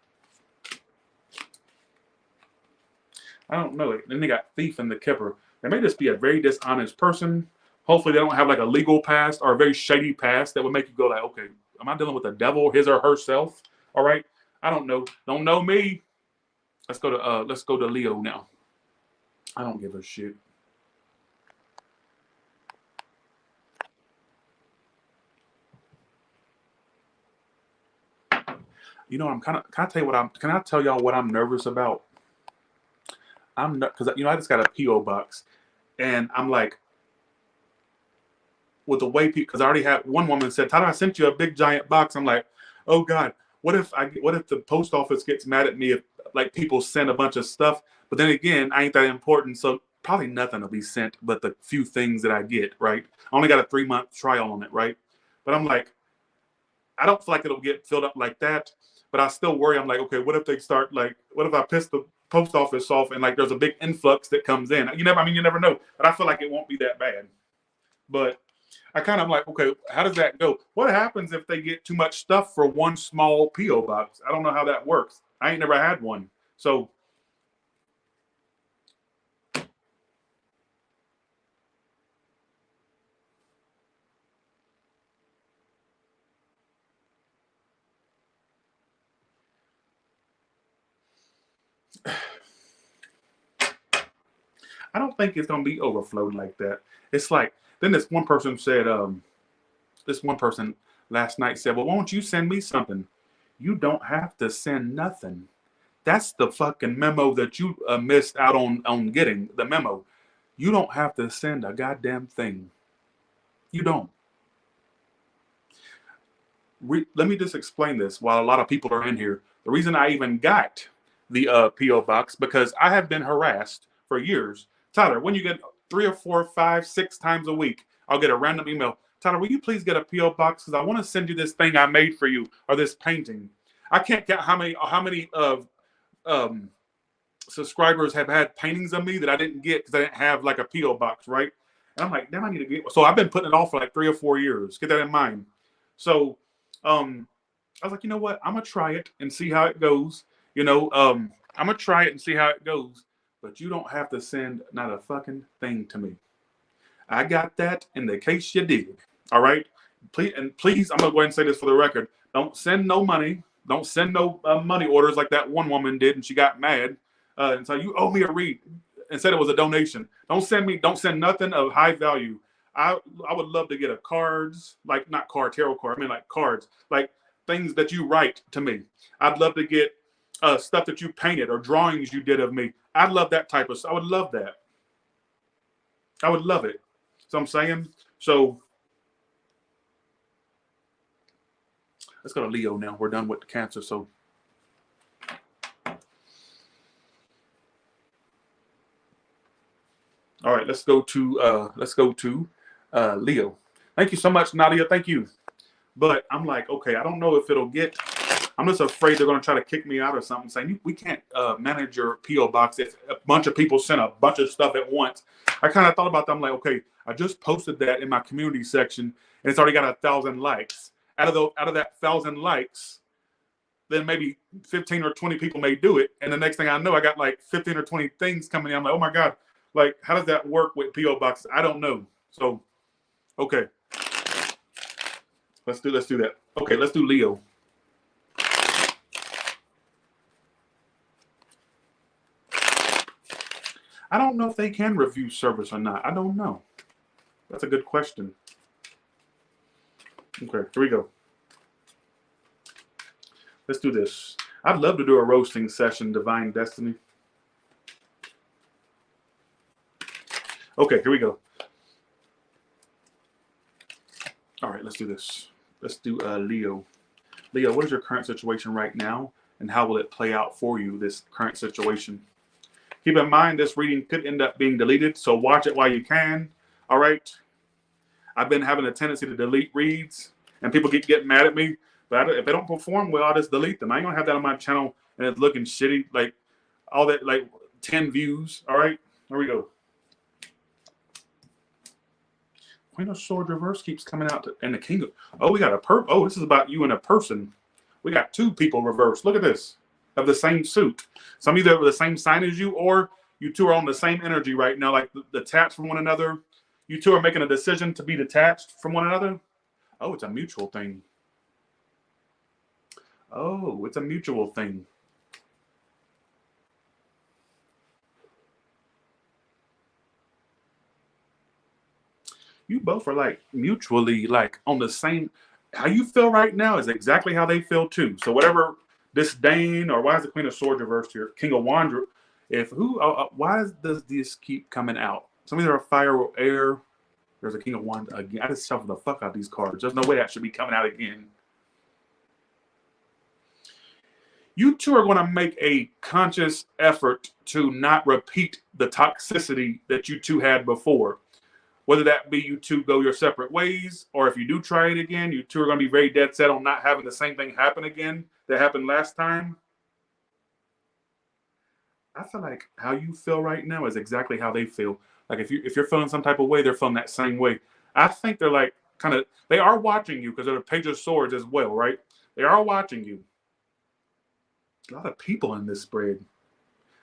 I don't know. Then they got thief and the kipper. They may just be a very dishonest person. Hopefully they don't have, like, a legal past or a very shady past that would make you go like, okay, am I dealing with the devil, his or herself? All right? I don't know. Don't know me. Let's go to Leo now. I don't give a shit. You know, can I tell y'all what I'm nervous about? I'm not, because, you know, I just got a P.O. box, and I'm like, with the way people, because I already had one woman said, Tyler, I sent you a big giant box. I'm like, oh God, what if the post office gets mad at me if like people send a bunch of stuff? But then again, I ain't that important, so probably nothing will be sent but the few things that I get, right? I only got a 3-month trial on it, right? But I'm like, I don't feel like it'll get filled up like that, but I still worry. I'm like, okay, what if they start like, what if I piss the post office off and like there's a big influx that comes in? You never know. But I feel like it won't be that bad. But I kind of like, okay, how does that go? What happens if they get too much stuff for one small P.O. box? I don't know how that works. I ain't never had one. So I don't think it's going to be overflowed like that. It's like, then this one person last night said, well, won't you send me something? You don't have to send nothing. That's the fucking memo that you missed out on getting, the memo. You don't have to send a goddamn thing. You don't. Let me just explain this while a lot of people are in here. The reason I even got the P.O. box, because I have been harassed for years. Tyler, when you get 3 or 4, 5, 6 times a week, I'll get a random email. Tyler, will you please get a P.O. box? Because I want to send you this thing I made for you, or this painting. I can't count how many subscribers have had paintings of me that I didn't get because I didn't have like a P.O. box, right? And I'm like, damn, I need to get one. So I've been putting it off for like 3 or 4 years. Get that in mind. So I was like, you know what? I'm going to try it and see how it goes. You know, I'm going to try it and see how it goes. But you don't have to send not a fucking thing to me. I got that in the case you did. All right? Please, I'm going to go ahead and say this for the record. Don't send no money. Don't send no money orders like that one woman did, and she got mad. And so you owe me a read and said it was a donation. Don't send nothing of high value. I would love to get a cards, like not tarot card. I mean like cards, like things that you write to me. I'd love to get stuff that you painted or drawings you did of me. I'd love that type of stuff. I would love that. I would love it. So I'm saying, so let's go to Leo now. We're done with the Cancer. So all right, let's go to Leo. Thank you so much, Nadia. Thank you. But I'm like, okay, I don't know if it'll get. I'm just afraid they're going to try to kick me out or something, saying we can't manage your PO box if a bunch of people send a bunch of stuff at once. I kind of thought about that. I'm like, okay, I just posted that in my community section, and it's already got 1,000 likes. Out of that 1,000 likes, then maybe 15 or 20 people may do it, and the next thing I know, I got like 15 or 20 things coming in. I'm like, oh my god, like how does that work with PO boxes? I don't know. So, okay, let's do that. Okay, let's do Leo. I don't know if they can review service or not. I don't know. That's a good question. Okay, here we go. Let's do this. I'd love to do a roasting session, Divine Destiny. Okay, here we go. All right, let's do this. Let's do Leo. Leo, what is your current situation right now, and how will it play out for you, this current situation? Keep in mind, this reading could end up being deleted, so watch it while you can. All right. I've been having a tendency to delete reads, and people get mad at me. But if they don't perform well, I'll just delete them. I ain't gonna have that on my channel and it's looking shitty, like all that, like 10 views. All right, here we go. Queen of Swords reverse keeps coming out, and the King of. Oh, we got oh, this is about you and a person. We got 2 people reversed. Look at this. Of the same suit. Some either the same sign as you, or you 2 are on the same energy right now, like detached from one another. You 2 are making a decision to be detached from one another. Oh, it's a mutual thing. Oh, it's a mutual thing. You both are like mutually like on the same. How you feel right now is exactly how they feel too. So whatever disdain, or why is the Queen of Swords reversed here? King of Wands. Why does this keep coming out? Some of them are fire or air. There's a King of Wands again. I just shuffled the fuck out these cards. There's no way that should be coming out again. You 2 are going to make a conscious effort to not repeat the toxicity that you 2 had before. Whether that be you 2 go your separate ways, or if you do try it again, you 2 are going to be very dead set on not having the same thing happen again that happened last time. I feel like how you feel right now is exactly how they feel. Like if you're feeling some type of way, they're feeling that same way. I think they're like they are watching you because they're the Page of Swords as well, right? They are watching you. A lot of people in this spread.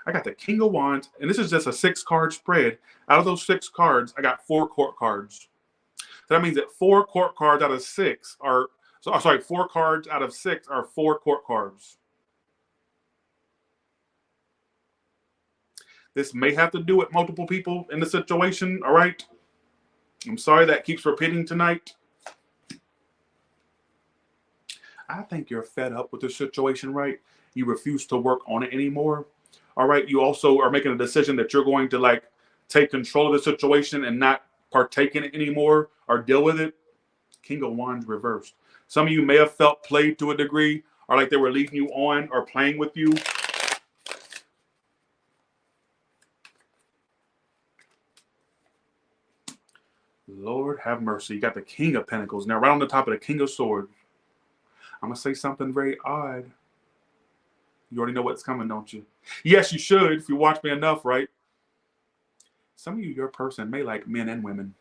I got the King of Wands, and this is just a 6-card spread. Out of those 6 cards, I got 4 court cards. So that means that 4 court cards out of 6 are, 4 cards out of 6 are 4 court cards. This may have to do with multiple people in the situation, all right? I'm sorry that keeps repeating tonight. I think you're fed up with the situation, right? You refuse to work on it anymore. All right. You also are making a decision that you're going to like take control of the situation and not partake in it anymore or deal with it. King of Wands reversed. Some of you may have felt played to a degree, or like they were leading you on or playing with you. Lord have mercy. You got the King of Pentacles. Now, right on the top of the King of Swords. I'm going to say something very odd. You already know what's coming, don't you? Yes, you should if you watch me enough, right? Some of you, your person, may like men and women.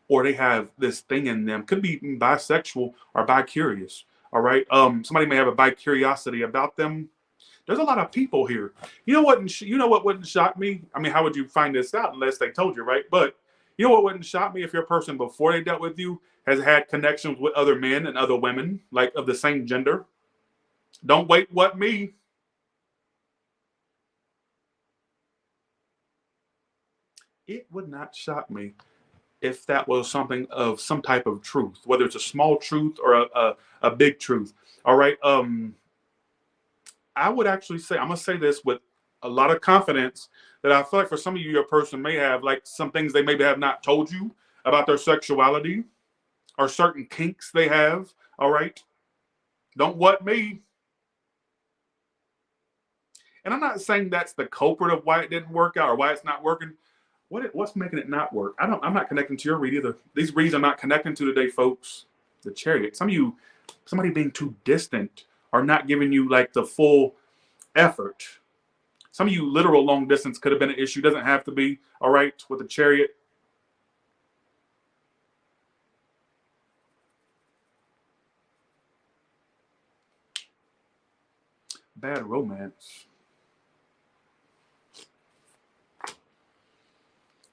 Or they have this thing in them. Could be bisexual or bi-curious. All right? Somebody may have a bi-curiosity about them. There's a lot of people here. You know what wouldn't shock me? I mean, how would you find this out unless they told you, right? But you know what wouldn't shock me? If your person, before they dealt with you, has had connections with other men and other women, like of the same gender. Don't wait, what me? it would not shock me if that was something of some type of truth, whether it's a small truth or a big truth. All right. I would actually say, I'm gonna say this with a lot of confidence, that I feel like for some of you, your person may have like some things they maybe have not told you about their sexuality or certain kinks they have. All right. Don't what me. And I'm not saying that's the culprit of why it didn't work out or why it's not working. What's making it not work? I'm not connecting to your read either. These reads I'm not connecting to today, folks. The Chariot. Some of you, somebody being too distant or not giving you like the full effort. Some of you, literal long distance could have been an issue. Doesn't have to be. All right, with the Chariot. Bad romance.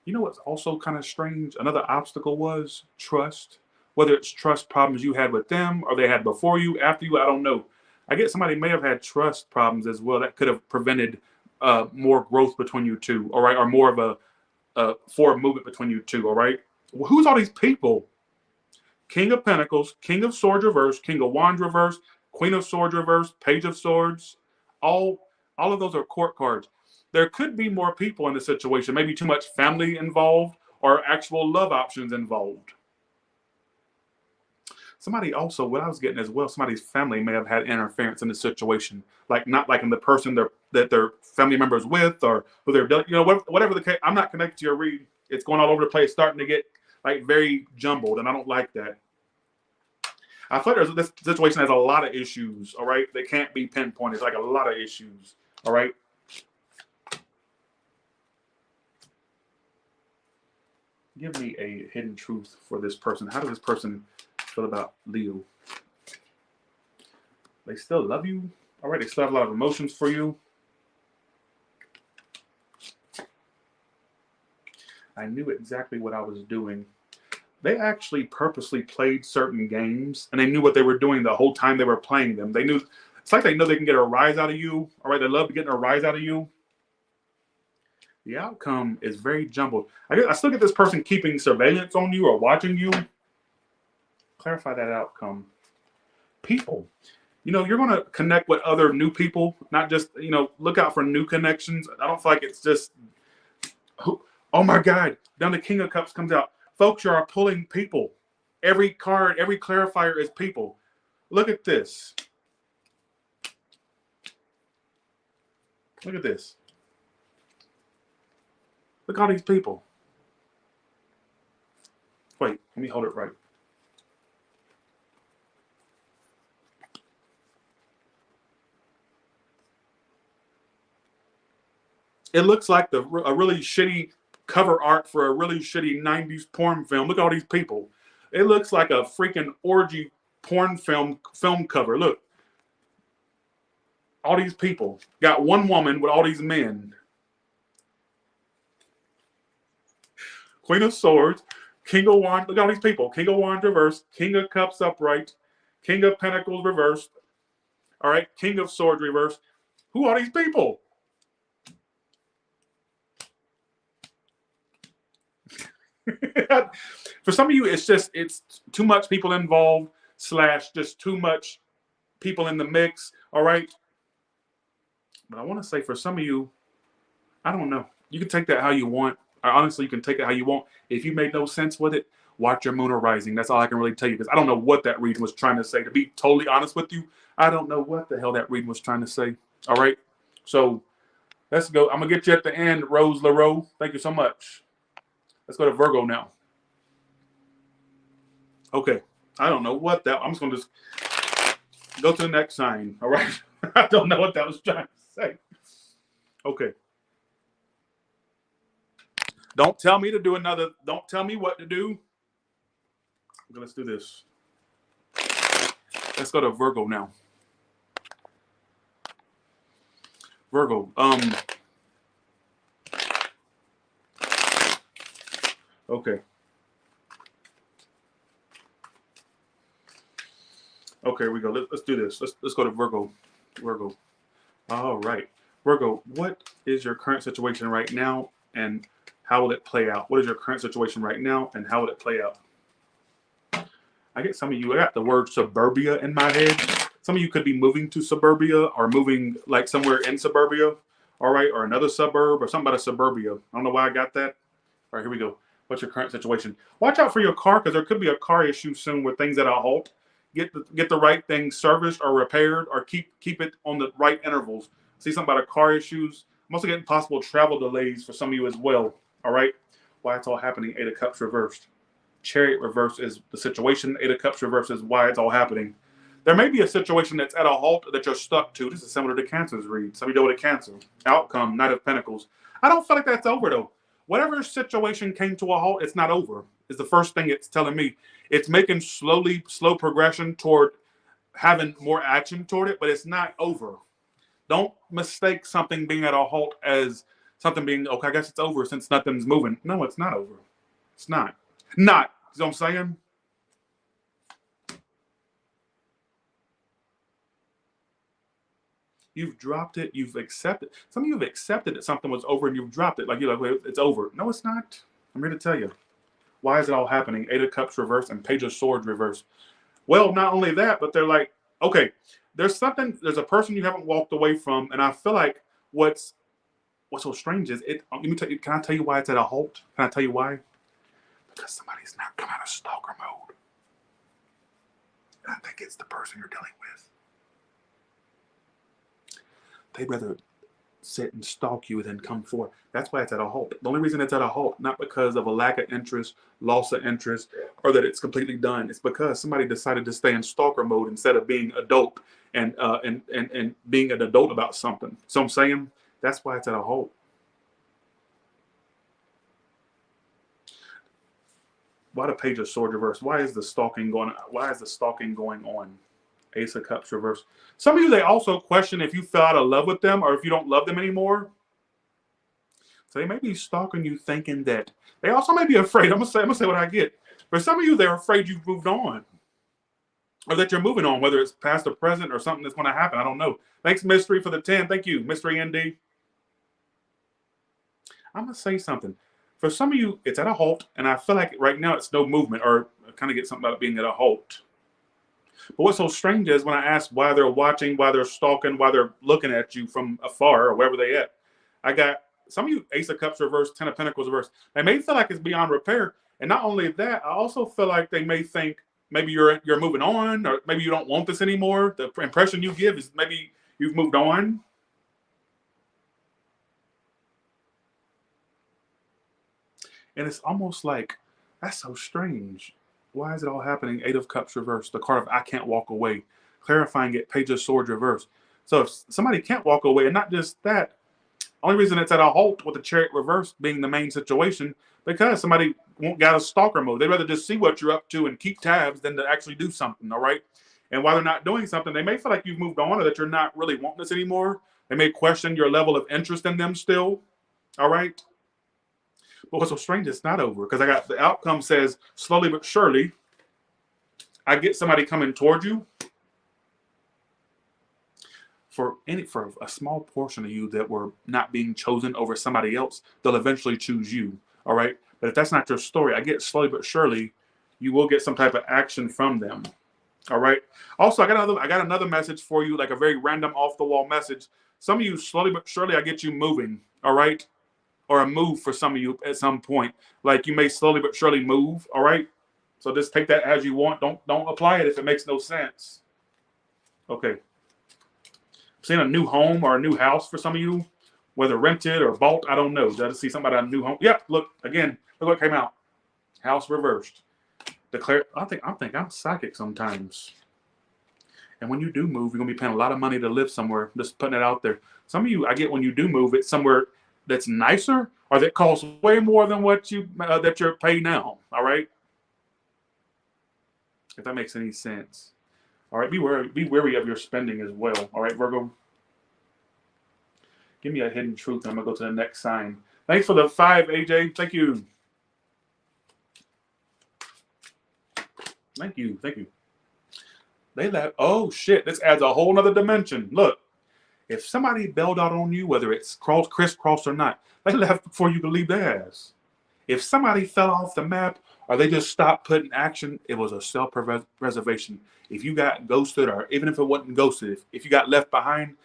You know what's also kind of strange? Another obstacle was trust. Whether it's trust problems you had with them or they had before you, after you, I don't know. I guess somebody may have had trust problems as well that could have prevented more growth between you two, all right, or more of a forward movement between you two, all right? Well, who's all these people? King of Pentacles, King of Swords reverse, King of Wands reverse, Queen of Swords reverse, Page of Swords. All all of those are court cards. There could be more people in the situation, maybe too much family involved or actual love options involved. Somebody also, what I was getting as well, somebody's family may have had interference in the situation, like not like in the person that their family members with or who they're, whatever the case. I'm not connected to your read. It's going all over the place, starting to get like very jumbled, and I don't like that. I feel like this situation has a lot of issues. All right, they can't be pinpointed. It's like a lot of issues. All right. Give me a hidden truth for this person. How does this person feel about Leo? They still love you. All right, they still have a lot of emotions for you. I knew exactly what I was doing. They actually purposely played certain games, and they knew what they were doing the whole time they were playing them. They knew, it's like they know they can get a rise out of you. All right, they love getting a rise out of you. The outcome is very jumbled. I still get this person keeping surveillance on you or watching you. Clarify that outcome. People. You're going to connect with other new people, not just, look out for new connections. I don't feel like it's just, oh my God, then the King of Cups comes out. Folks, you are pulling people. Every card, every clarifier is people. Look at this. Look at this. Look at all these people. Wait, let me hold it right. It looks like a really shitty cover art for a really shitty 90s porn film. Look at all these people. It looks like a freaking orgy porn film cover. Look. All these people. Got one woman with all these men. Queen of Swords, King of Wands. Look at all these people. King of Wands reversed, King of Cups upright, King of Pentacles reversed. All right, King of Swords reversed. Who are these people? For some of you, it's too much people involved / just too much people in the mix. All right. But I want to say for some of you, I don't know. You can take that how you want. Honestly, you can take it how you want. If you made no sense with it, watch your moon or rising. That's all I can really tell you, because I don't know what that reading was trying to say. To be totally honest with you, I don't know what the hell that reading was trying to say. All right. So let's go. I'm going to get you at the end, Rose LaRoe. Thank you so much. Let's go to Virgo now. Okay. I don't know what that. I'm just going to go to the next sign. All right. I don't know what that was trying to say. Okay. Don't tell me to do another. Don't tell me what to do. Okay, let's do this. Let's go to Virgo now. Virgo. Okay. Okay, here we go. Let's do this. Let's go to Virgo. Virgo. All right. Virgo, what is your current situation right now? And How will it play out? What is your current situation right now, and how will it play out? I get some of you, I got the word suburbia in my head. Some of you could be moving to suburbia or moving like somewhere in suburbia, all right, or another suburb or something about a suburbia. I don't know why I got that. All right, here we go. What's your current situation? Watch out for your car, because there could be a car issue soon with things at a halt. Get the right thing serviced or repaired, or keep it on the right intervals. See something about a car issues. I'm also getting possible travel delays for some of you as well. All right, why it's all happening. 8 of Cups reversed. Chariot reverse is the situation. 8 of Cups reverse is why it's all happening. There may be a situation that's at a halt that you're stuck to. This is similar to Cancer's read. Some of you know what a Cancer. Outcome, Knight of Pentacles. I don't feel like that's over though. Whatever situation came to a halt, it's not over. Is the first thing it's telling me. It's making slow progression toward having more action toward it, but it's not over. Don't mistake something being at a halt as something being, okay, I guess it's over since nothing's moving. No, it's not over. It's not. Not. You know what I'm saying? You've dropped it. You've accepted. Some of you have accepted that something was over and you've dropped it. Like you're like, wait, it's over. No, it's not. I'm here to tell you. Why is it all happening? 8 of Cups reverse and Page of Swords reverse. Well, not only that, but they're like, okay, there's a person you haven't walked away from, and I feel like what's so strange is it. Let me tell you. Can I tell you why it's at a halt? Can I tell you why? Because somebody's not come out of stalker mode, and I think it's the person you're dealing with. They'd rather sit and stalk you than come forward. That's why it's at a halt. The only reason it's at a halt, not because of a lack of interest, loss of interest, or that it's completely done. It's because somebody decided to stay in stalker mode instead of being adult and being an adult about something. So I'm saying that's why it's at a halt. Why the Page of Swords reverse? Why is the stalking going on? Ace of Cups reverse. Some of you, they also question if you fell out of love with them or if you don't love them anymore. So they may be stalking you thinking that. They also may be afraid. I'm gonna say what I get. For some of you, they're afraid you've moved on. Or that you're moving on, whether it's past or present or something that's going to happen. I don't know. Thanks, Mystery, for the 10. Thank you, Mystery ND. I'm going to say something. For some of you, it's at a halt, and I feel like right now it's no movement, or I kind of get something about it being at a halt. But what's so strange is when I ask why they're watching, why they're stalking, why they're looking at you from afar or wherever they at, I got some of you, Ace of Cups reverse, 10 of Pentacles reverse. They may feel like it's beyond repair. And not only that, I also feel like they may think maybe you're moving on, or maybe you don't want this anymore. The impression you give is maybe you've moved on. And it's almost like, that's so strange. Why is it all happening? 8 of Cups reverse, the card of I can't walk away. Clarifying it, Page of Swords reverse. So if somebody can't walk away, and not just that, only reason it's at a halt with the Chariot reverse being the main situation, because somebody won't get a stalker mode. They'd rather just see what you're up to and keep tabs than to actually do something, all right? And while they're not doing something, they may feel like you've moved on or that you're not really wanting this anymore. They may question your level of interest in them still, all right? But what's so strange, it's not over, because I got the outcome says slowly but surely, I get somebody coming toward you. For a small portion of you that were not being chosen over somebody else, they'll eventually choose you. All right. But if that's not your story, I get slowly but surely, you will get some type of action from them. All right. Also, I got another message for you, like a very random off the wall message. Some of you, slowly but surely, I get you moving. All right. Or a move for some of you at some point. Like you may slowly but surely move. All right. So just take that as you want. Don't apply it if it makes no sense. Okay. Seeing a new home or a new house for some of you, whether rented or bought, I don't know. Did I see somebody about a new home? Yep, look again. Look what came out. House reversed. Declare. I think I'm psychic sometimes. And when you do move, you're gonna be paying a lot of money to live somewhere. Just putting it out there. Some of you, I get when you do move, it's somewhere that's nicer or that costs way more than what you that you're paid now. All right. If that makes any sense. All right, be wary of your spending as well. All right, Virgo. Give me a hidden truth, and I'm gonna go to the next sign. Thanks for the 5, AJ. Thank you. Thank you. Thank you. They left. Oh shit! This adds a whole nother dimension. Look, if somebody bailed out on you, whether it's crisscrossed or not, they left before you could leave their ass. If somebody fell off the map or they just stopped putting action, it was a self-preservation. If you got ghosted, or even if it wasn't ghosted, if you got left behind,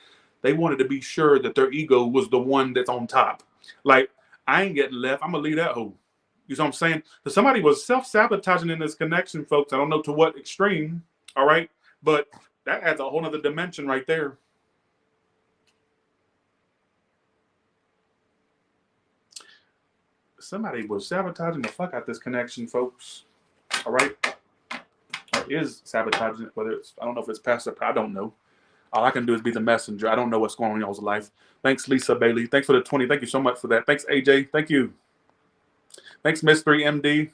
they wanted to be sure that their ego was the one that's on top. Like, I ain't getting left. I'm going to leave that hoe. You know what I'm saying? So somebody was self-sabotaging in this connection, folks. I don't know to what extreme, all right? But that adds a whole other dimension right there. Somebody was sabotaging the fuck out this connection, folks. All right? Or is sabotaging it, whether it's, I don't know if it's passive, I don't know. All I can do is be the messenger. I don't know what's going on in y'all's life. Thanks, Lisa Bailey. Thanks for the 20. Thank you so much for that. Thanks, AJ. Thank you. Thanks, Miss 3MD.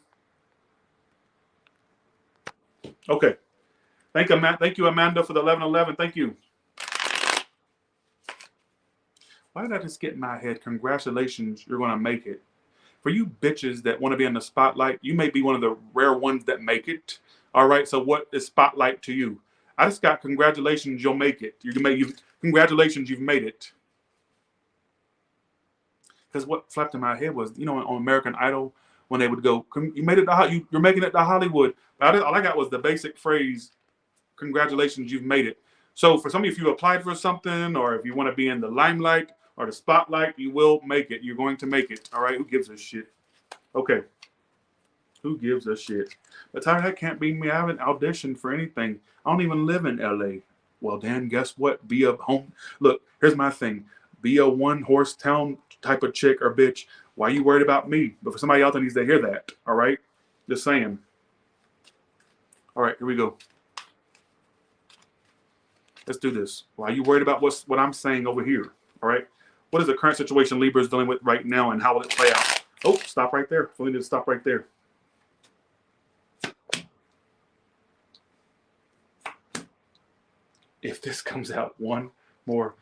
Okay. Thank you, Amanda, for the 1111. Thank you. Why did I just get in my head? Congratulations, you're going to make it. For you bitches that want to be in the spotlight, you may be one of the rare ones that make it. All right, so what is spotlight to you? I just got congratulations, you'll make it. Congratulations, you've made it. Because what flapped in my head was, you know, on American Idol, when they would go, you made it to, you're making it to Hollywood. All I got was the basic phrase, congratulations, you've made it. So for some of you, if you applied for something, or if you want to be in the limelight or the spotlight, you will make it. You're going to make it. All right, who gives a shit? Okay. Who gives a shit? But Tyler, that can't be me. I haven't auditioned for anything. I don't even live in LA. Well, Dan, guess what? Be a home. Look, here's my thing. Be a one-horse town type of chick or bitch. Why are you worried about me? But for somebody else that needs to hear that, all right? Just saying. All right, here we go. Let's do this. Why are you worried about what I'm saying over here? All right? What is the current situation Libra is dealing with right now, and how will it play out? Oh, stop right there. We need to stop right there. If this comes out one more,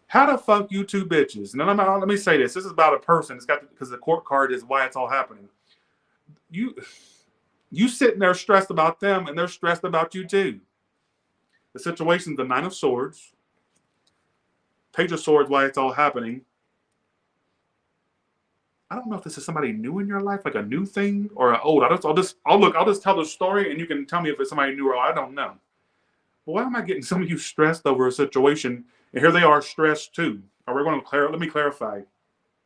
how the fuck you two bitches? No, let me say this. This is about a person. It's got because the court card is why it's all happening. You sitting there stressed about them, and they're stressed about you too. The situation's the Nine of Swords, Page of Swords. Why it's all happening. I don't know if this is somebody new in your life, like a new thing, or an old. I'll just tell the story, and you can tell me if it's somebody new or I don't know. But why am I getting some of you stressed over a situation? And here they are stressed too. Let me clarify.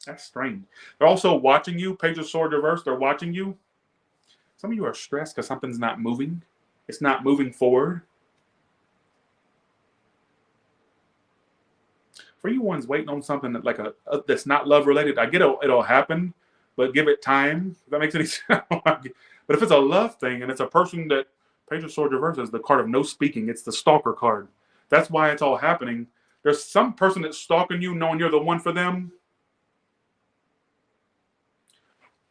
That's strange. They're also watching you. Page of Swords reverse. They're watching you. Some of you are stressed because something's not moving. It's not moving forward. For you ones waiting on something that that's not love related, I get it'll happen, but give it time. If that makes any sense. But if it's a love thing and it's a person that Page of Swords reverse is the card of no speaking. It's the stalker card. That's why it's all happening. There's some person that's stalking you, knowing you're the one for them.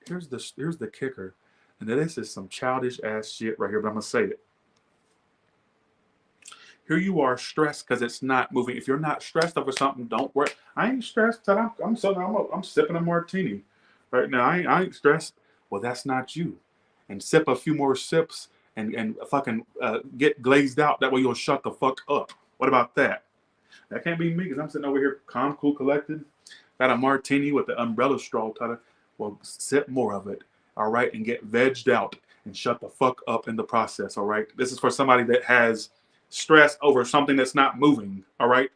Here's the kicker, and this is some childish ass shit right here, but I'm gonna say it. Here you are stressed because it's not moving. If you're not stressed over something, don't worry. I ain't stressed. I'm sipping a martini right now. I ain't stressed. Well, that's not you. And sip a few more sips and fucking get glazed out. That way you'll shut the fuck up. What about that? That can't be me because I'm sitting over here calm, cool, collected. Got a martini with the umbrella straw, Tyler. Well, sip more of it, all right, and get vegged out and shut the fuck up in the process, all right? This is for somebody that has stress over something that's not moving, all right?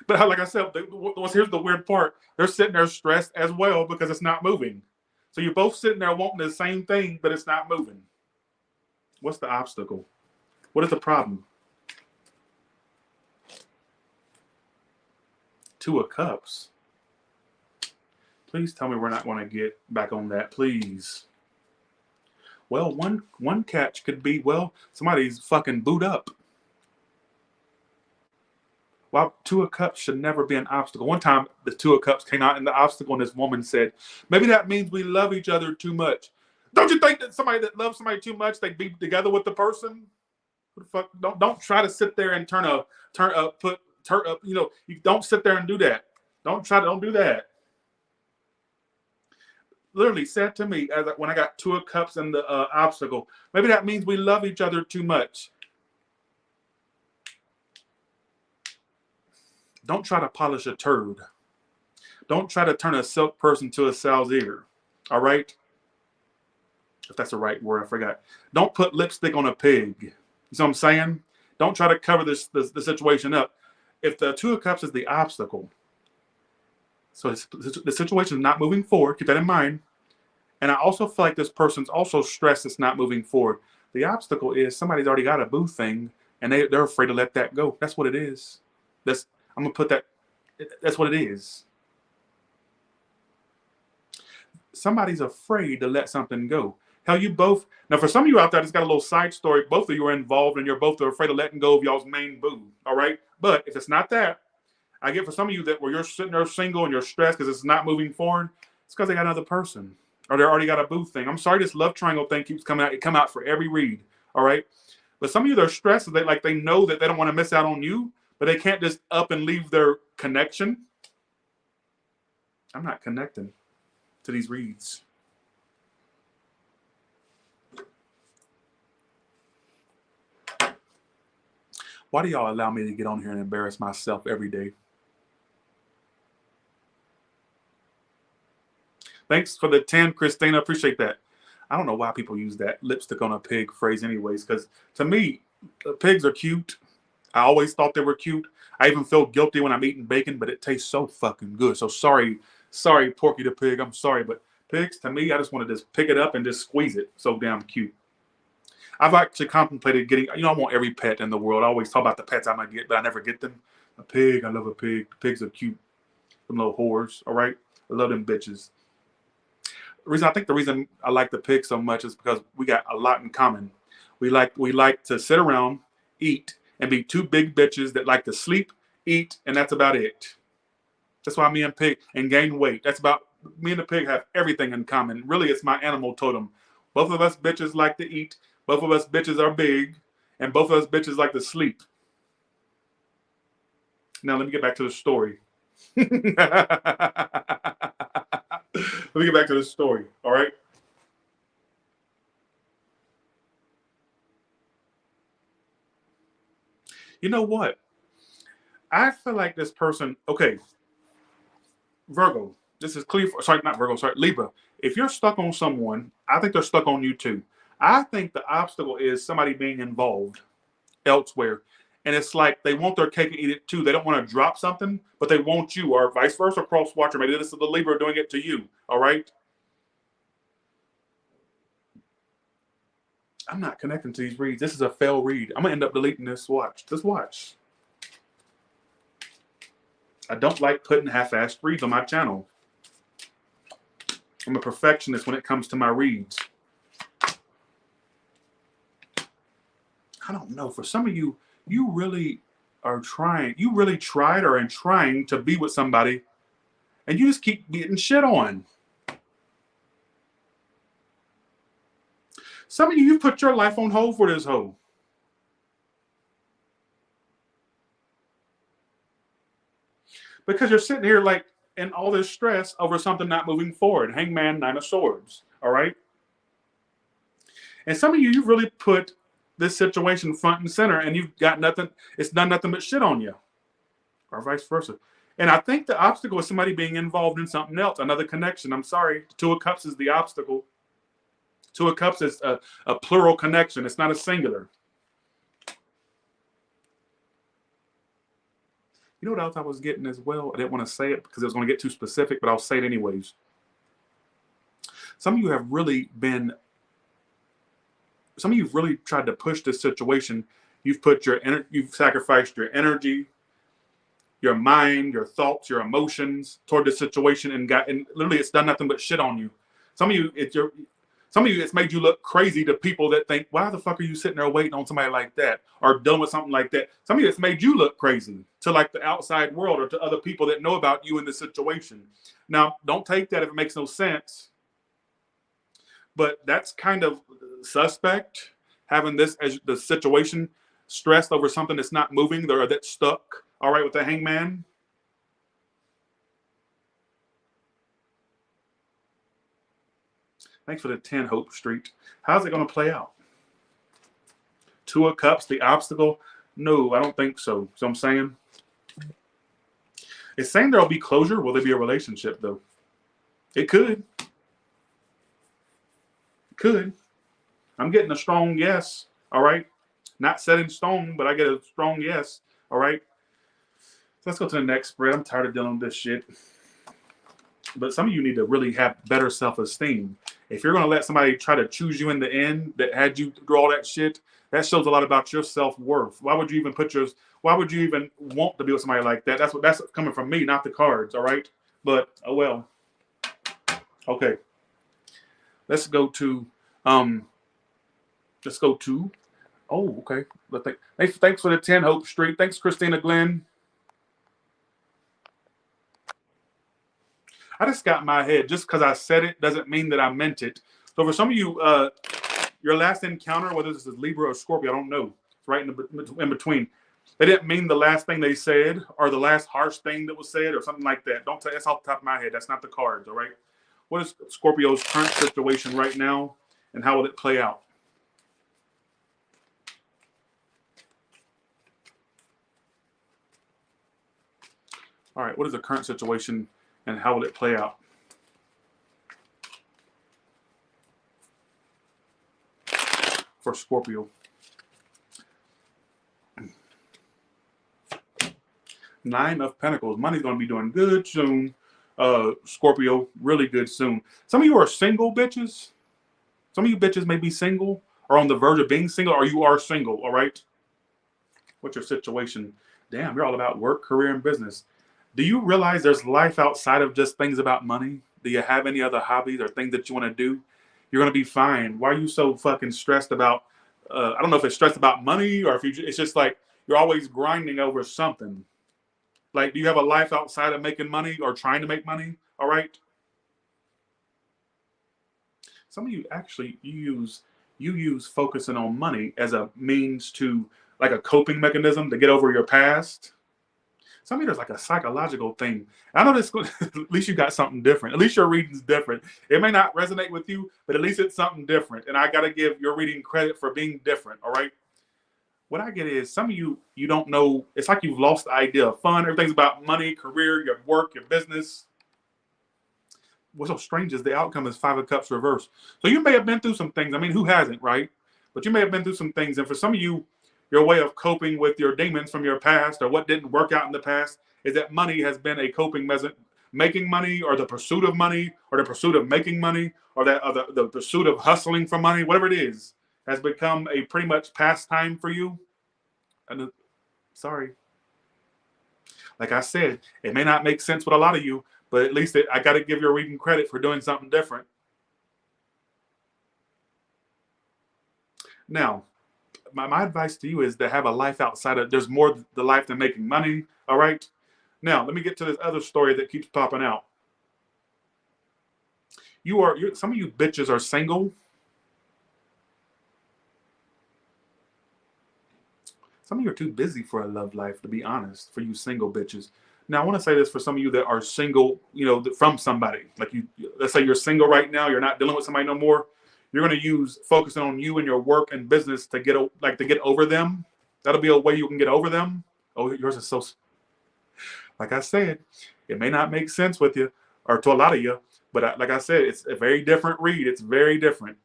But like I said, here's the weird part. They're sitting there stressed as well because it's not moving. So you're both sitting there wanting the same thing, but it's not moving. What's the obstacle? What is the problem? Two of Cups. Please tell me we're not going to get back on that, please. Well, one catch could be, well, somebody's fucking booed up. Well, Two of Cups should never be an obstacle. One time, the Two of Cups came out in the obstacle, and this woman said, maybe that means we love each other too much. Don't you think that somebody that loves somebody too much, they'd be together with the person? What the fuck? Don't try to sit there and you don't sit there and do that. Don't do that. Literally said to me when I got Two of Cups and the obstacle, maybe that means we love each other too much. Don't try to polish a turd. Don't try to turn a silk person to a sow's ear. All right? If that's the right word, I forgot. Don't put lipstick on a pig. You see what I'm saying? Don't try to cover the situation up. If the Two of Cups is the obstacle, so the situation is not moving forward, keep that in mind. And I also feel like this person's also stressed it's not moving forward. The obstacle is somebody's already got a boo thing and they're afraid to let that go. That's what it is. I'm gonna put that, that's what it is. Somebody's afraid to let something go. Hell, you both, now for some of you out there, it's got a little side story. Both of you are involved and you're both afraid of letting go of y'all's main boo. All right. But if it's not that, I get for some of you that where you're sitting there single and you're stressed because it's not moving forward, it's because they got another person or they already got a boo thing. I'm sorry, this love triangle thing keeps coming out. It come out for every read. All right. But some of you, they're stressed. They know that they don't want to miss out on you, but they can't just up and leave their connection. I'm not connecting to these reads. Why do y'all allow me to get on here and embarrass myself every day? Thanks for the 10, Christina. Appreciate that. I don't know why people use that lipstick on a pig phrase anyways, because to me, pigs are cute. I always thought they were cute. I even feel guilty when I'm eating bacon, but it tastes so fucking good. So sorry, Porky the pig. I'm sorry, but pigs, to me, I just want to just pick it up and just squeeze it. So damn cute. I've actually contemplated getting, I want every pet in the world. I always talk about the pets I might get, but I never get them. A pig, I love a pig. Pigs are cute. Them little whores, all right? I love them bitches. The reason I like the pig so much is because we got a lot in common. We like to sit around, eat, and be two big bitches that like to sleep, eat, and that's about it. That's why me and pig and gain weight. That's about me and the pig have everything in common. Really, it's my animal totem. Both of us bitches like to eat. Both of us bitches are big, and both of us bitches like to sleep. Now let me get back to the story. Let me get back to the story. All right. You know what? I feel like this person, okay, Virgo, this is clear. Sorry, not Virgo, sorry, Libra. If you're stuck on someone, I think they're stuck on you too. I think the obstacle is somebody being involved elsewhere. And it's like they want their cake and eat it too. They don't want to drop something, but they want you, or vice versa, cross watcher. Maybe this is the Libra doing it to you. All right. I'm not connecting to these reads. This is a fail read. I'm gonna end up deleting this. Watch. Just watch. I don't like putting half-assed reads on my channel. I'm a perfectionist when it comes to my reads. I don't know. For some of you, you really are trying. You really tried or are trying to be with somebody, and you just keep getting shit on. Some of you put your life on hold for this hoe. Because you're sitting here like in all this stress over something not moving forward. Hangman, 9 of Swords. All right. And some of you, you've really put this situation front and center, and you've got nothing. It's done nothing but shit on you, or vice versa. And I think the obstacle is somebody being involved in something else, another connection. I'm sorry. Two of Cups is the obstacle. Two of Cups is a plural connection. It's not a singular. You know what else I was getting as well? I didn't want to say it because it was going to get too specific, but I'll say it anyways. Some of you have really tried to push this situation. You've sacrificed your energy, your mind, your thoughts, your emotions toward this situation, and literally it's done nothing but shit on you. Some of you, it's made you look crazy to people that think, why the fuck are you sitting there waiting on somebody like that or dealing with something like that? Some of you, it's made you look crazy to like the outside world or to other people that know about you in this situation. Now, don't take that if it makes no sense, but that's kind of suspect, having this as the situation stressed over something that's not moving or that's stuck. All right, with the Hangman. Thanks for the 10, Hope Street. How's it going to play out? Two of Cups, the obstacle? No, I don't think so. So I'm saying It's saying there'll be closure. Will there be a relationship though? It could. Could. I'm getting a strong yes. All right. Not set in stone, but I get a strong yes. All right. So let's go to the next spread. I'm tired of dealing with this shit. But some of you need to really have better self-esteem. If you're going to let somebody try to choose you in the end that had you through all that shit, that shows a lot about your self-worth. Why would you even why would you even want to be with somebody like that? That's coming from me, not the cards, all right? But oh well. Okay. Let's go to oh, okay. Thanks for the 10 Hope Street. Thanks, Christina Glenn. I just got in my head. Just because I said it doesn't mean that I meant it. So for some of you, your last encounter, whether this is Libra or Scorpio, I don't know. It's right in between. They didn't mean the last thing they said or the last harsh thing that was said or something like that. Don't say that's off the top of my head. That's not the cards, all right? What is Scorpio's current situation right now, and how will it play out? All right, what is the current situation, and how will it play out? For Scorpio. Nine of Pentacles. Money's going to be doing good soon. Scorpio, really good soon. Some of you are single bitches. Some of you bitches may be single or on the verge of being single, or you are single, all right? What's your situation? Damn, you're all about work, career, and business. Do you realize there's life outside of just things about money? Do you have any other hobbies or things that you want to do? You're going to be fine. Why are you so fucking stressed about, I don't know if it's stressed about money or if it's just like you're always grinding over something. Like, do you have a life outside of making money or trying to make money? All right. Some of you actually, you use focusing on money as a means to, like a coping mechanism to get over your past. Some of you, there's like a psychological thing. I know this, at least you got something different. At least your reading's different. It may not resonate with you, but at least it's something different. And I got to give your reading credit for being different. All right. What I get is some of you don't know. It's like you've lost the idea of fun. Everything's about money, career, your work, your business. What's so strange is the outcome is 5 of Cups reversed. So you may have been through some things. I mean, who hasn't, right? But you may have been through some things. And for some of you, your way of coping with your demons from your past or what didn't work out in the past is that money has been a coping method. Making money or the pursuit of money or the pursuit of making money or the pursuit of hustling for money, whatever it is, has become a pretty much pastime for you. And sorry. Like I said, it may not make sense with a lot of you, but at least I got to give your reading credit for doing something different. Now, my advice to you is to have a life outside of, there's more to life than making money. All right. Now, let me get to this other story that keeps popping out. Some of you bitches are single. Some of you are too busy for a love life, to be honest, for you single bitches. Now, I want to say this for some of you that are single, from somebody. Like let's say you're single right now, you're not dealing with somebody no more. You're going to use focusing on you and your work and business to get over them. That'll be a way you can get over them. Oh, yours is so, like I said, it may not make sense with you or to a lot of you, but like I said, it's a very different read. It's very different.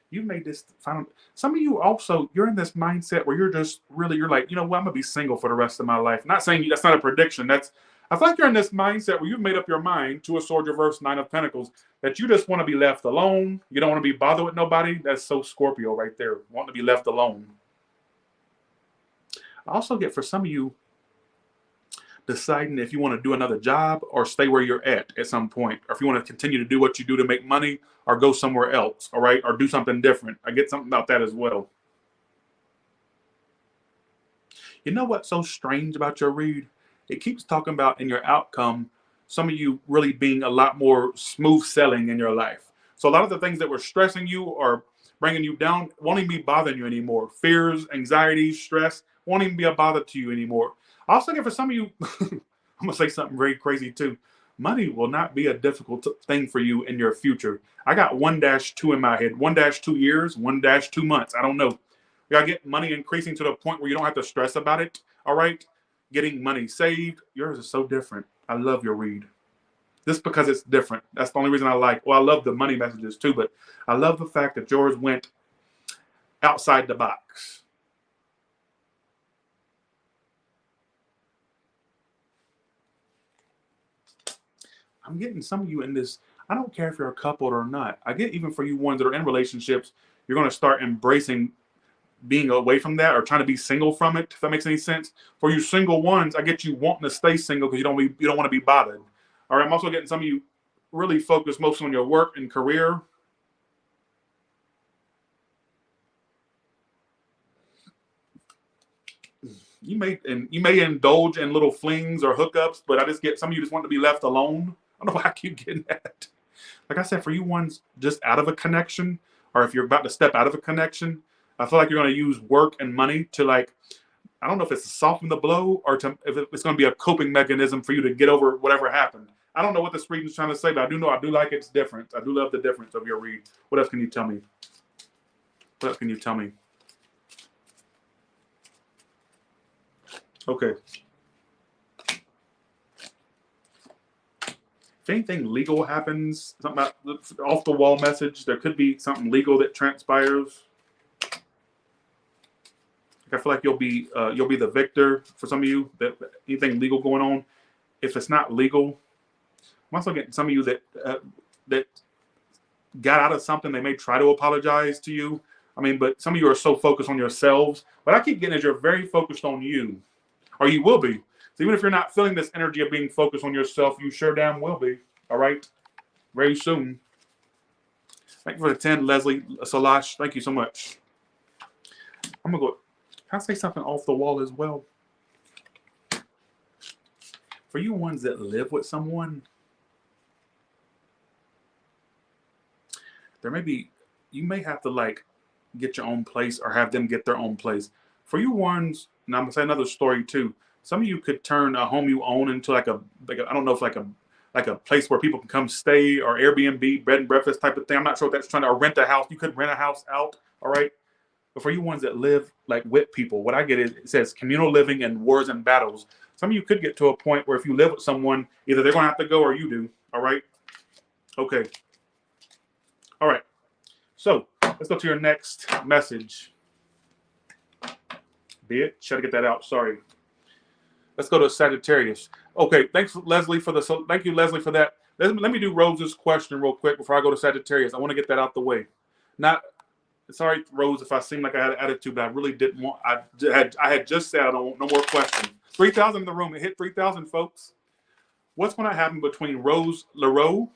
You made this final. Some of you also, you're in this mindset where you're like, I'm going to be single for the rest of my life. Not saying that's not a prediction. I feel like you're in this mindset where you've made up your mind, 2 of Swords reverse, 9 of Pentacles, that you just want to be left alone. You don't want to be bothered with nobody. That's so Scorpio right there. Want to be left alone. I also get for some of you deciding if you want to do another job or stay where you're at some point, or if you want to continue to do what you do to make money or go somewhere else, all right, or do something different. I get something about that as well. You know what's so strange about your read? It keeps talking about in your outcome, some of you really being a lot more smooth sailing in your life. So a lot of the things that were stressing you or bringing you down won't even be bothering you anymore. Fears, anxiety, stress won't even be a bother to you anymore. I also get for some of you, I'm going to say something very crazy too. Money will not be a difficult thing for you in your future. I got 1-2 in my head. 1-2 years, 1-2 months. I don't know. You gotta get money increasing to the point where you don't have to stress about it. All right, getting money saved. Yours is so different. I love your read. Just because it's different. That's the only reason I like. Well, I love the money messages too, but I love the fact that yours went outside the box. I'm getting some of you in this. I don't care if you're a couple or not. I get even for you ones that are in relationships, you're going to start embracing being away from that or trying to be single from it, if that makes any sense. For you single ones, I get you wanting to stay single because you don't want to be bothered. All right, I'm also getting some of you really focused mostly on your work and career. You may indulge in little flings or hookups, but I just get some of you just want to be left alone. I don't know why I keep getting that. Like I said, for you ones just out of a connection, or if you're about to step out of a connection, I feel like you're going to use work and money to, like, I don't know if it's to soften the blow or if it's going to be a coping mechanism for you to get over whatever happened. I don't know what this reading is trying to say, but I do know I do like it's different. I do love the difference of your read. What else can you tell me? What else can you tell me? Okay. If anything legal happens, something off the wall message, there could be something legal that transpires. I feel like you'll be the victor for some of you. That anything legal going on, if it's not legal, I'm also getting some of you that got out of something. They may try to apologize to you. I mean, but some of you are so focused on yourselves. What I keep getting is you're very focused on you, or you will be. So even if you're not feeling this energy of being focused on yourself, you sure damn will be. All right, very soon. Thank you for the 10, Leslie Salash. Thank you so much. I'm gonna go. Can I say something off the wall as well? For you ones that live with someone, you may have to like get your own place or have them get their own place. For you ones, and I'm gonna say another story too. Some of you could turn a home you own into like a I don't know if like a place where people can come stay or Airbnb, bed and breakfast type of thing. I'm not sure if that's trying to rent a house. You could rent a house out, all right? But for you ones that live like with people, what I get is it says communal living and wars and battles. Some of you could get to a point where if you live with someone, either they're gonna have to go or you do, all right? Okay. All right. So let's go to your next message. Bitch, gotta get that out. Sorry. Let's go to Sagittarius. Okay, thank you, Leslie, for that. Let me do Rose's question real quick before I go to Sagittarius. I want to get that out the way. Not sorry, Rose, if I seemed like I had an attitude, but I really didn't want. I had just said I don't want no more questions. 3,000 in the room. It hit 3,000, folks. What's going to happen between Rose Leroux?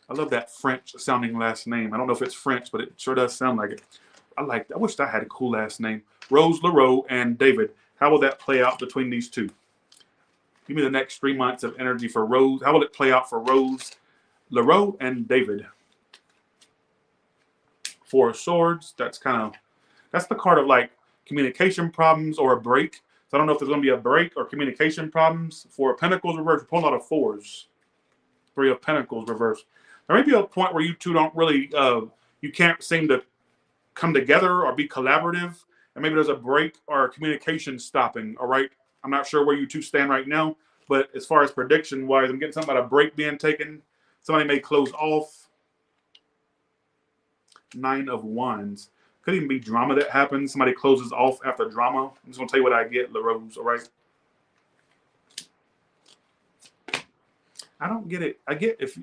I love that French sounding last name. I don't know if it's French, but it sure does sound like it. I wish I had a cool last name. Rose Leroux and David. How will that play out between these two? Give me the next 3 months of energy for Rose. How will it play out for Rose Leroux and David? Four of Swords. That's the card of like communication problems or a break. So I don't know if there's going to be a break or communication problems. Four of Pentacles reverse. We're pulling out of fours. Three of Pentacles reverse. There may be a point where you two don't really, you can't seem to come together or be collaborative. And maybe there's a break or a communication stopping. All right. I'm not sure where you two stand right now. But as far as prediction wise, I'm getting something about a break being taken. Somebody may close off. 9 of Wands. Could even be drama that happens. Somebody closes off after drama. I'm just going to tell you what I get, LaRose, all right? I don't get it. I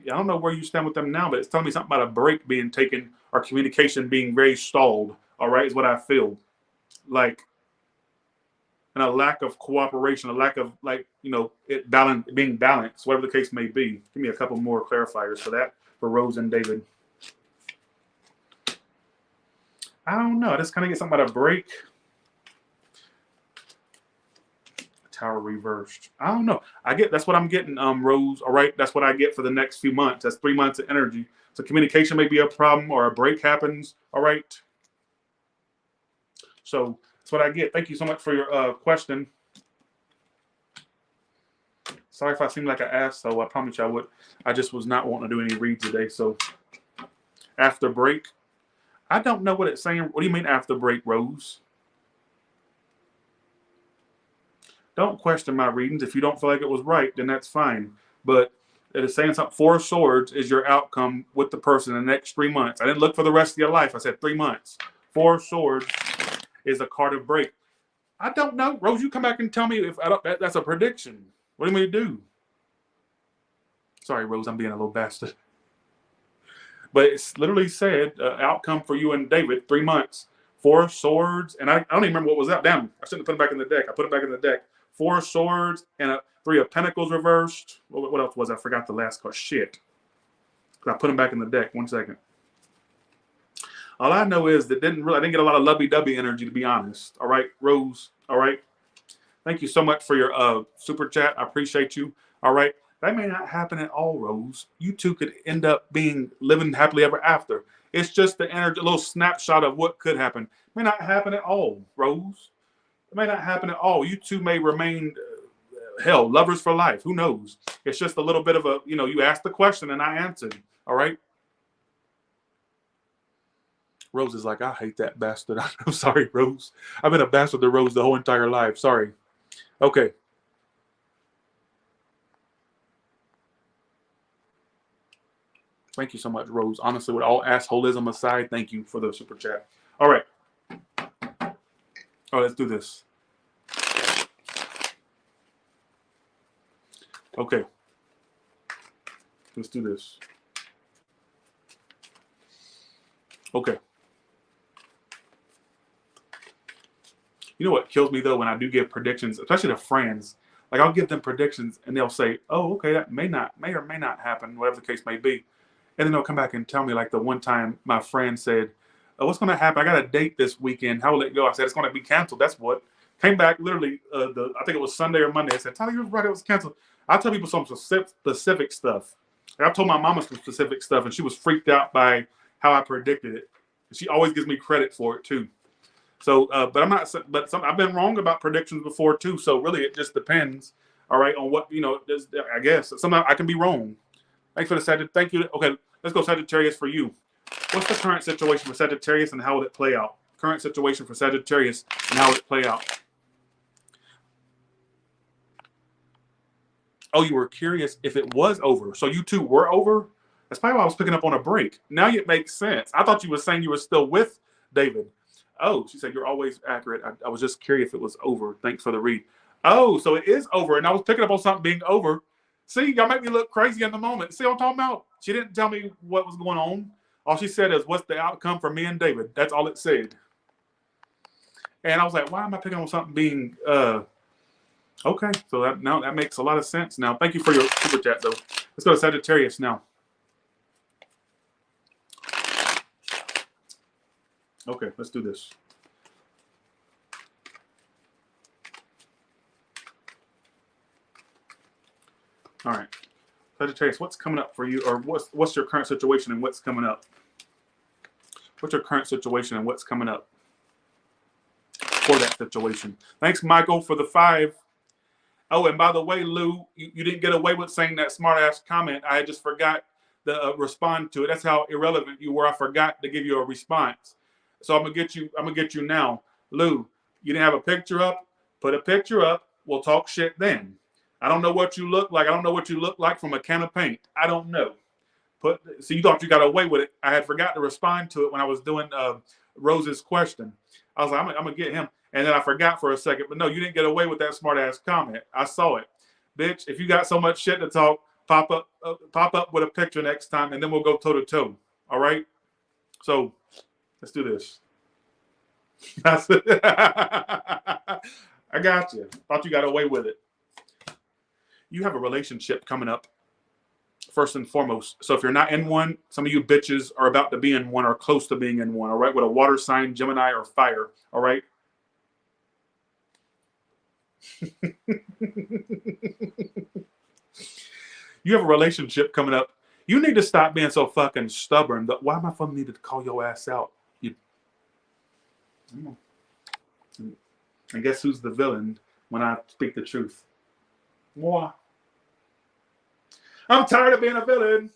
don't know where you stand with them now, but it's telling me something about a break being taken or communication being very stalled, all right, is what I feel. Like, and a lack of cooperation, a lack of, like, being balanced, whatever the case may be. Give me a couple more clarifiers for that, for Rose and David. I don't know. I just kind of get something about a break. Tower reversed. I don't know. That's what I'm getting, Rose. All right. That's what I get for the next few months. That's 3 months of energy. So communication may be a problem or a break happens. All right. So that's what I get. Thank you so much for your question. Sorry if I seem like an ass, so I promise you I would. I just was not wanting to do any reads today. So after break, I don't know what it's saying. What do you mean after break, Rose? Don't question my readings. If you don't feel like it was right, then that's fine. But it is saying something. 4 swords is your outcome with the person in the next 3 months. I didn't look for the rest of your life. I said 3 months. 4 swords is a card of break. I don't know. Rose, you come back and tell me if I don't, that's a prediction. What do you mean to do? Sorry, Rose, I'm being a little bastard. But it's literally said outcome for you and David, 3 months. 4 swords, and I don't even remember what was out. Damn, I shouldn't have put it back in the deck. I put it back in the deck. 4 swords and 3 of pentacles reversed. What else was I forgot the last card? Shit. I put them back in the deck. 1 second. All I know is that I didn't get a lot of lovey-dovey energy, to be honest. All right, Rose. All right. Thank you so much for your super chat. I appreciate you. All right. That may not happen at all, Rose. You two could end up living happily ever after. It's just the energy, a little snapshot of what could happen. It may not happen at all, Rose. It may not happen at all. You two may remain, lovers for life. Who knows? It's just a little bit of you asked the question and I answered. All right. Rose is like, I hate that bastard. I'm sorry, Rose. I've been a bastard to Rose the whole entire life. Sorry. Okay. Thank you so much, Rose. Honestly, with all assholism aside, thank you for the super chat. All right. Oh, let's do this. Okay. Let's do this. Okay. You know what kills me, though, when I do give predictions, especially to friends. Like, I'll give them predictions, and they'll say, oh, okay, that may or may not happen, whatever the case may be. And then they'll come back and tell me, like the one time my friend said, oh, what's going to happen? I got a date this weekend. How will it go? I said, it's going to be canceled. That's what. Came back literally, I think it was Sunday or Monday. I said, Tyler, you was right. It was canceled. I tell people some specific stuff. Like, I told my mama some specific stuff, and she was freaked out by how I predicted it. She always gives me credit for it, too. So, but I'm not. But I've been wrong about predictions before too. So really, it just depends. All right, on what I guess sometimes I can be wrong. Thanks for the Sagittarius. Thank you. Okay, let's go Sagittarius for you. What's the current situation for Sagittarius and how will it play out? Current situation for Sagittarius and how will it play out? Oh, you were curious if it was over. So you two were over. That's probably why I was picking up on a break. Now it makes sense. I thought you were saying you were still with David. Oh, she said, you're always accurate. I was just curious if it was over. Thanks for the read. Oh, so it is over. And I was picking up on something being over. See, y'all make me look crazy in the moment. See what I'm talking about? She didn't tell me what was going on. All she said is, what's the outcome for me and David? That's all it said. And I was like, why am I picking on something being, okay. So that makes a lot of sense now. Thank you for your super chat, though. Let's go to Sagittarius now. Okay, let's do this. All right, Sagittarius, what's coming up for you, or what's your current situation and what's coming up? What's your current situation and what's coming up for that situation? Thanks, Michael, for the 5. Oh, and by the way, Lou, you didn't get away with saying that smart-ass comment. I just forgot to respond to it. That's how irrelevant you were. I forgot to give you a response. So I'm gonna get you now. Lou, you didn't have a picture up? Put a picture up. We'll talk shit then. I don't know what you look like. I don't know what you look like from a can of paint. I don't know. So you thought you got away with it. I had forgot to respond to it when I was doing Rose's question. I was like, I'm gonna get him. And then I forgot for a second. But no, you didn't get away with that smart ass comment. I saw it. Bitch, if you got so much shit to talk, pop up with a picture next time, and then we'll go toe to toe. All right? So let's do this. I got you. Thought you got away with it. You have a relationship coming up, first and foremost. So if you're not in one, some of you bitches are about to be in one or close to being in one, all right? With a water sign, Gemini, or fire, all right? You have a relationship coming up. You need to stop being so fucking stubborn. Why am I fun needed to call your ass out? And guess who's the villain when I speak the truth? Moi. I'm tired of being a villain.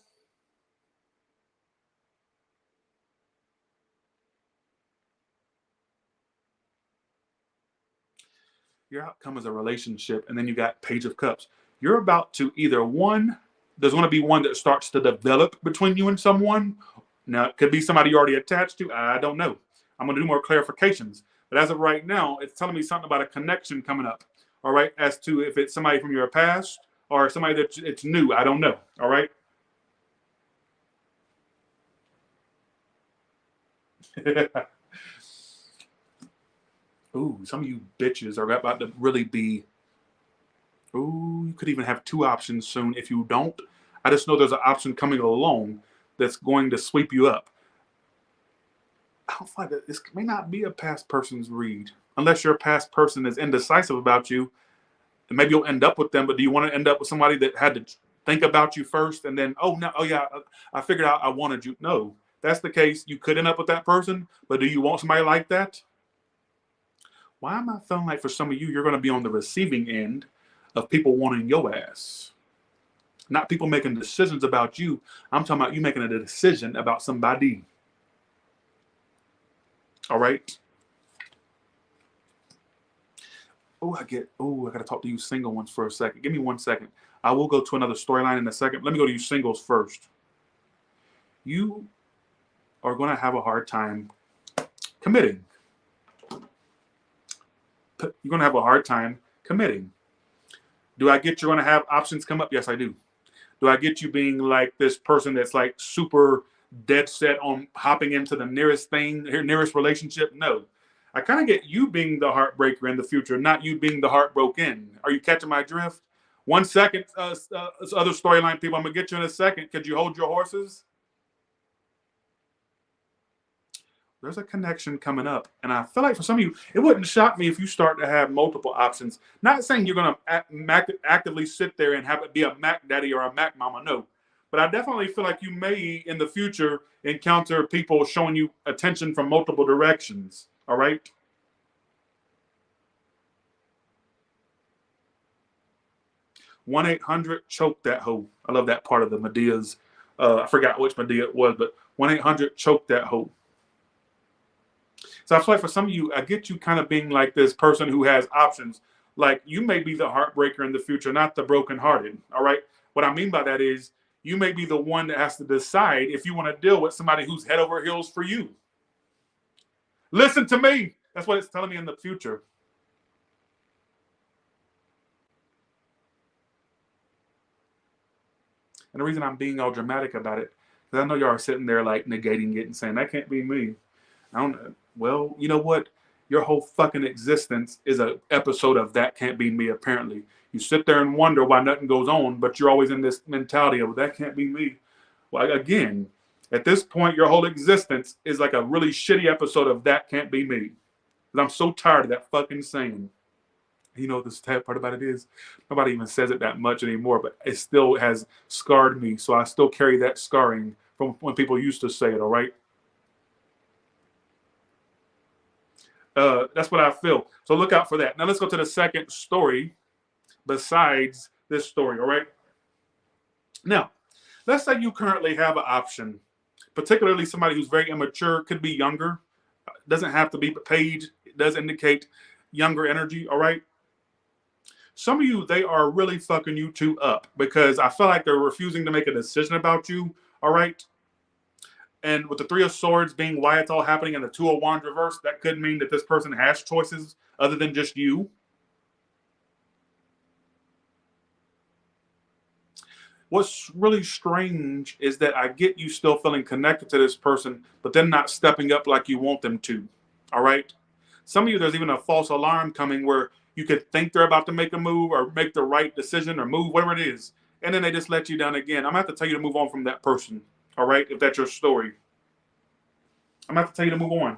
your outcome is a relationship, and then you got Page of Cups. You're about to either one, there's going to be one that starts to develop between you and someone. Now, it could be somebody you're already attached to. I don't know. I'm going to do more clarifications. But as of right now, it's telling me something about a connection coming up. All right. As to if it's somebody from your past or somebody that it's new. I don't know. All right. Ooh, some of you bitches are about to really be. Ooh, you could even have two options soon. If you don't, I just know there's an option coming along that's going to sweep you up. I don't find that this may not be a past person's read, unless your past person is indecisive about you. And maybe you'll end up with them, but do you want to end up with somebody that had to think about you first and then, oh no, oh yeah, I figured out I wanted you? No, that's the case. You could end up with that person, but do you want somebody like that? Why am I feeling like for some of you, you're going to be on the receiving end of people wanting your ass? Not people making decisions about you. I'm talking about you making a decision about somebody. All right. Oh, I got to talk to you single ones for a second. Give me 1 second. I will go to another storyline in a second. Let me go to you singles first. You are going to have a hard time committing. You're going to have a hard time committing. Do I get you're going to have options come up? Yes, I do. Do I get you being like this person that's like super dead set on hopping into the nearest thing, nearest relationship? No. I kind of get you being the heartbreaker in the future, not you being the heartbroken. Are you catching my drift? 1 second, other storyline people. I'm going to get you in a second. Could you hold your horses? There's a connection coming up. And I feel like for some of you, it wouldn't shock me if you start to have multiple options. Not saying you're going to actively sit there and have it be a Mac daddy or a Mac mama. No. But I definitely feel like you may in the future encounter people showing you attention from multiple directions. All right. 1-800-choke that hoe. I love that part of the Medea's. I forgot which Medea it was, but 1-800-choke that hoe. So I feel like for some of you, I get you kind of being like this person who has options. Like you may be the heartbreaker in the future, not the brokenhearted. All right. What I mean by that is you may be the one that has to decide if you want to deal with somebody who's head over heels for you. Listen to me. That's what it's telling me in the future. And the reason I'm being all dramatic about it, because I know y'all are sitting there like negating it and saying, that can't be me. I don't know. Well, you know what? Your whole fucking existence is an episode of That Can't Be Me, apparently. You sit there and wonder why nothing goes on, but you're always in this mentality of, that can't be me. Well, again, at this point, your whole existence is like a really shitty episode of That Can't Be Me. And I'm so tired of that fucking saying. You know, the sad part about it is nobody even says it that much anymore, but it still has scarred me. So I still carry that scarring from when people used to say it, all right? That's what I feel. So look out for that. Now let's go to the second story besides this story, all right? Now, let's say you currently have an option, particularly somebody who's very immature, could be younger, doesn't have to be, but Paige does indicate younger energy, all right? Some of you, they are really fucking you two up because I feel like they're refusing to make a decision about you, all right? And with the Three of Swords being why it's all happening and the Two of Wands reverse, that could mean that this person has choices other than just you. What's really strange is that I get you still feeling connected to this person, but then not stepping up like you want them to, all right? Some of you, there's even a false alarm coming where you could think they're about to make a move or make the right decision or move, whatever it is, and then they just let you down again. I'm going to have to tell you to move on from that person, all right, if that's your story. I'm going to have to tell you to move on.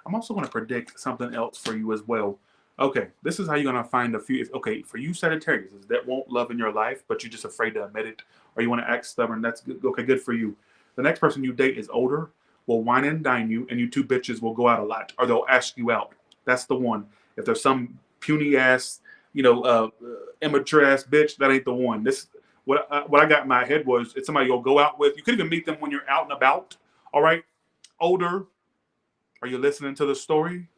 I'm also going to predict something else for you as well. Okay, this is how you're going to find a few. Okay, for you Sagittarius that won't love in your life, but you're just afraid to admit it, or you want to act stubborn, that's good. Okay, good for you. The next person you date is older, will wine and dine you, and you two bitches will go out a lot, or they'll ask you out. That's the one. If there's some puny ass, immature ass bitch, that ain't the one. This what I got in my head was it's somebody you'll go out with. You could even meet them when you're out and about. All right, older. Are you listening to the story?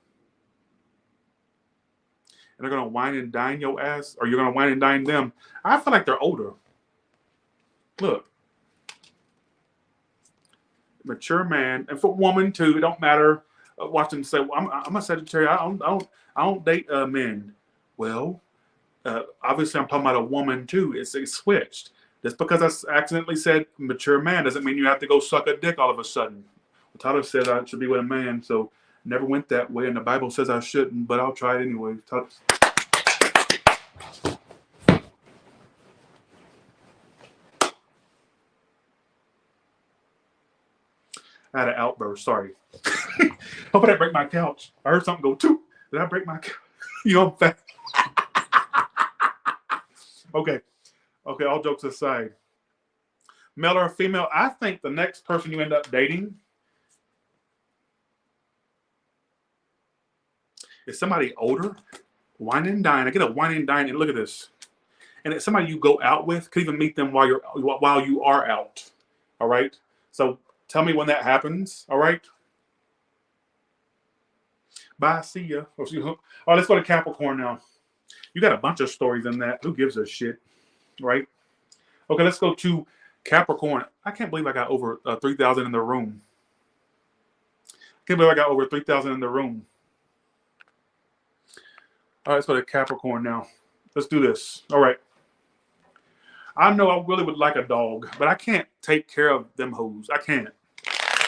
And they're gonna wine and dine your ass, or you're gonna wine and dine them. I feel like they're older. Look, mature man, and for woman too. It don't matter. Watch them say, well, I'm a Sagittarius. I don't date men." Well, obviously, I'm talking about a woman too. It's switched. Just because I accidentally said mature man doesn't mean you have to go suck a dick all of a sudden. Well, Tyler said I should be with a man, so never went that way, and the Bible says I shouldn't, but I'll try it anyway. I had an outburst. Sorry. Hope I didn't break my couch. I heard something go toot. Did I break my couch? You know, I'm fat. Okay. All jokes aside. Male or female, I think the next person you end up dating is somebody older. Wine and dine. I get a wine and dine, and look at this. And it's somebody you go out with. Could even meet them while you are out. All right. So tell me when that happens. All right. Bye. See ya. All right, let's go to Capricorn now. You got a bunch of stories in that. Who gives a shit? Right? Okay, let's go to Capricorn. I can't believe I got over 3,000 in the room. Can't believe I got over 3,000 in the room. All right, let's go to Capricorn now. Let's do this. All right. I know I really would like a dog, but I can't take care of them hoes. I can't.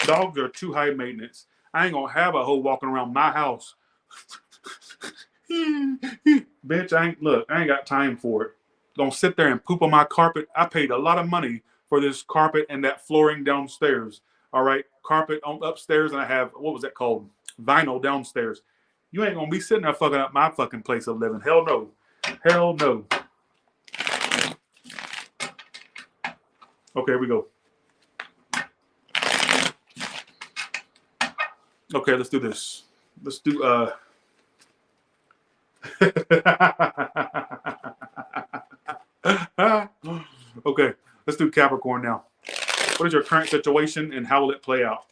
Dogs are too high maintenance. I ain't gonna have a hoe walking around my house. Bitch, I ain't got time for it. Gonna sit there and poop on my carpet. I paid a lot of money for this carpet and that flooring downstairs. All right, carpet on upstairs, and I have, what was that called? Vinyl downstairs. You ain't gonna be sitting there fucking up my fucking place of living. Hell no. Hell no. Okay, here we go. Okay, let's do this. Let's do okay, let's do Capricorn now. What is your current situation and how will it play out?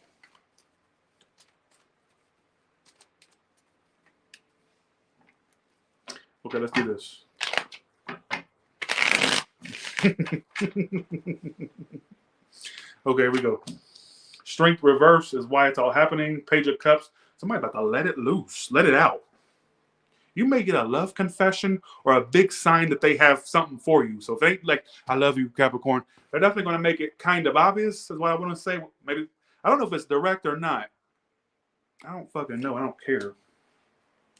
Okay, let's do this. Okay, here we go. Strength reverse is why it's all happening. Page of Cups. Somebody about to let it loose. Let it out. You may get a love confession or a big sign that they have something for you. So if they ain't like, I love you, Capricorn, they're definitely going to make it kind of obvious, is what I want to say. Maybe, I don't know if it's direct or not. I don't fucking know. I don't care.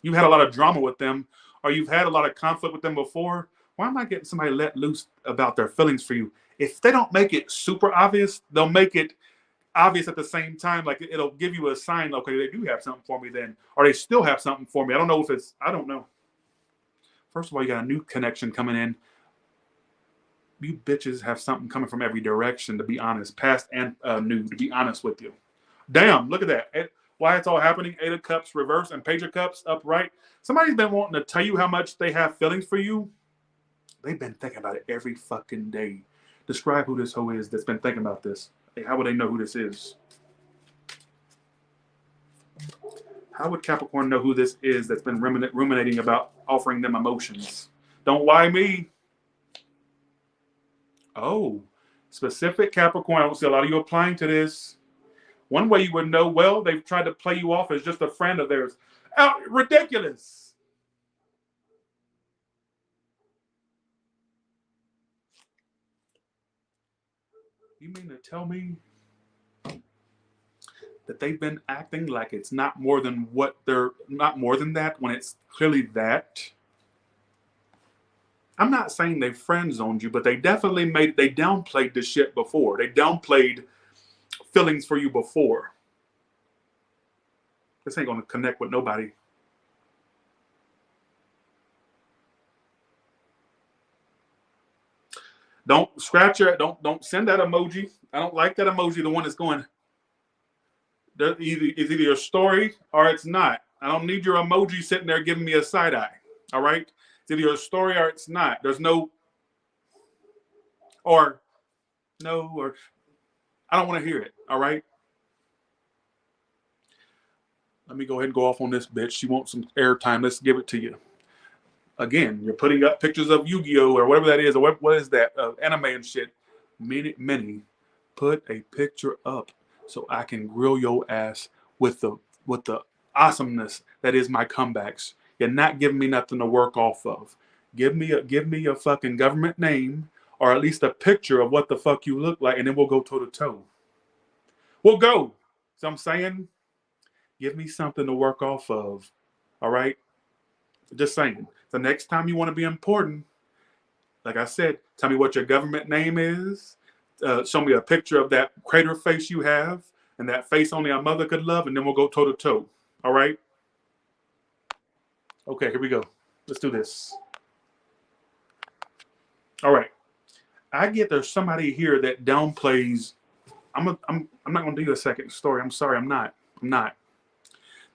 You've had a lot of drama with them, or you've had a lot of conflict with them before. Why am I getting somebody let loose about their feelings for you? If they don't make it super obvious, they'll make it obvious at the same time. Like it'll give you a sign, okay, they do have something for me then, or they still have something for me. I don't know if it's, I don't know. First of all, you got a new connection coming in. You bitches have something coming from every direction, to be honest, past and new, to be honest with you. Damn, look at that. Why it's all happening. 8 of Cups reverse and Page of Cups upright. Somebody's been wanting to tell you how much they have feelings for you. They've been thinking about it every fucking day. Describe who this hoe is that's been thinking about this. Hey, how would they know who this is? How would Capricorn know who this is that's been ruminating about offering them emotions? Don't lie me. Oh, specific Capricorn. I don't see a lot of you applying to this. One way you would know, well, they've tried to play you off as just a friend of theirs. Ridiculous. You mean to tell me that they've been acting like it's not more than what they're, not more than that, when it's clearly that? I'm not saying they friend zoned you, but they definitely they downplayed the shit before. They downplayed feelings for you before. This ain't gonna connect with nobody. Don't scratch your, don't send that emoji. I don't like that emoji, the one that's going, it's either your story or it's not. I don't need your emoji sitting there giving me a side eye. All right? It's either your story or it's not. There's no, or no, or I don't want to hear it. All right. Let me go ahead and go off on this bitch. She wants some airtime. Let's give it to you. Again, you're putting up pictures of Yu-Gi-Oh or whatever that is, or what is that? Anime and shit. Mini, put a picture up so I can grill your ass with the awesomeness that is my comebacks. You're not giving me nothing to work off of. Give me a fucking government name or at least a picture of what the fuck you look like, and then we'll go toe to toe. We'll go. So I'm saying, give me something to work off of. All right. Just saying. The next time you want to be important, like I said, tell me what your government name is. Show me a picture of that crater face you have and that face only a mother could love, and then we'll go toe to toe. All right? Okay, here we go. Let's do this. All right. I get there's somebody here that downplays. I'm not going to do a second story. I'm sorry. I'm not.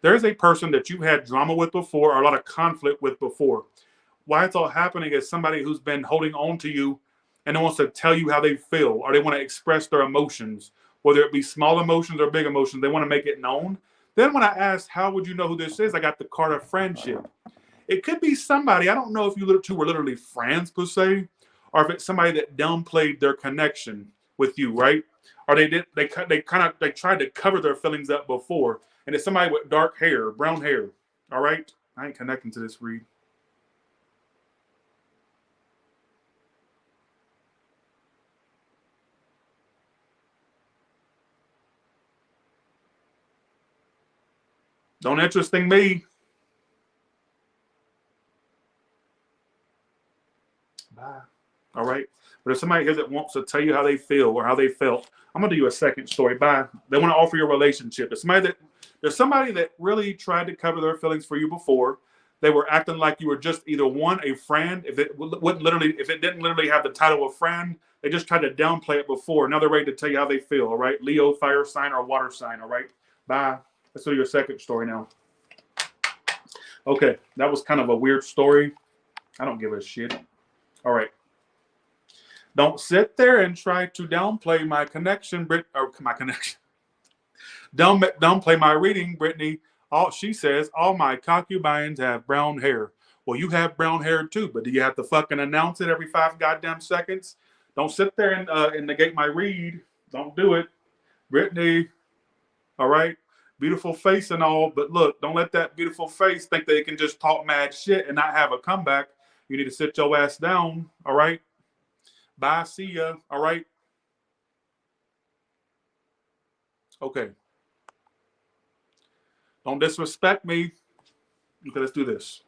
There is a person that you've had drama with before or a lot of conflict with before. Why it's all happening is somebody who's been holding on to you and wants to tell you how they feel or they want to express their emotions, whether it be small emotions or big emotions. They want to make it known. Then when I asked, how would you know who this is? I got the card of friendship. It could be somebody. I don't know if you two were literally friends per se, or if it's somebody that downplayed their connection with you, right? Or they tried to cover their feelings up before, and it's somebody with dark hair, brown hair. All right, I ain't connecting to this read. Don't interesting me. Bye. All right. But if somebody here that wants to tell you how they feel or how they felt, I'm gonna do you a second story. Bye. They want to offer you a relationship. There's somebody that really tried to cover their feelings for you before. They were acting like you were just either one, a friend. If it didn't literally have the title of friend, they just tried to downplay it before. Now they're ready to tell you how they feel. All right. Leo, fire sign, or water sign. All right. Bye. Let's do your second story now. Okay, that was kind of a weird story. I don't give a shit. All right. Don't sit there and try to downplay my connection, my connection. Don't downplay my reading, Brittany. She says, all my concubines have brown hair. Well, you have brown hair too, but do you have to fucking announce it every 5 goddamn seconds? Don't sit there and negate my read. Don't do it, Brittany. All right. Beautiful face and all, but look, don't let that beautiful face think they can just talk mad shit and not have a comeback. You need to sit your ass down. All right. Bye. See ya. All right. Okay. Don't disrespect me. Okay, let's do this.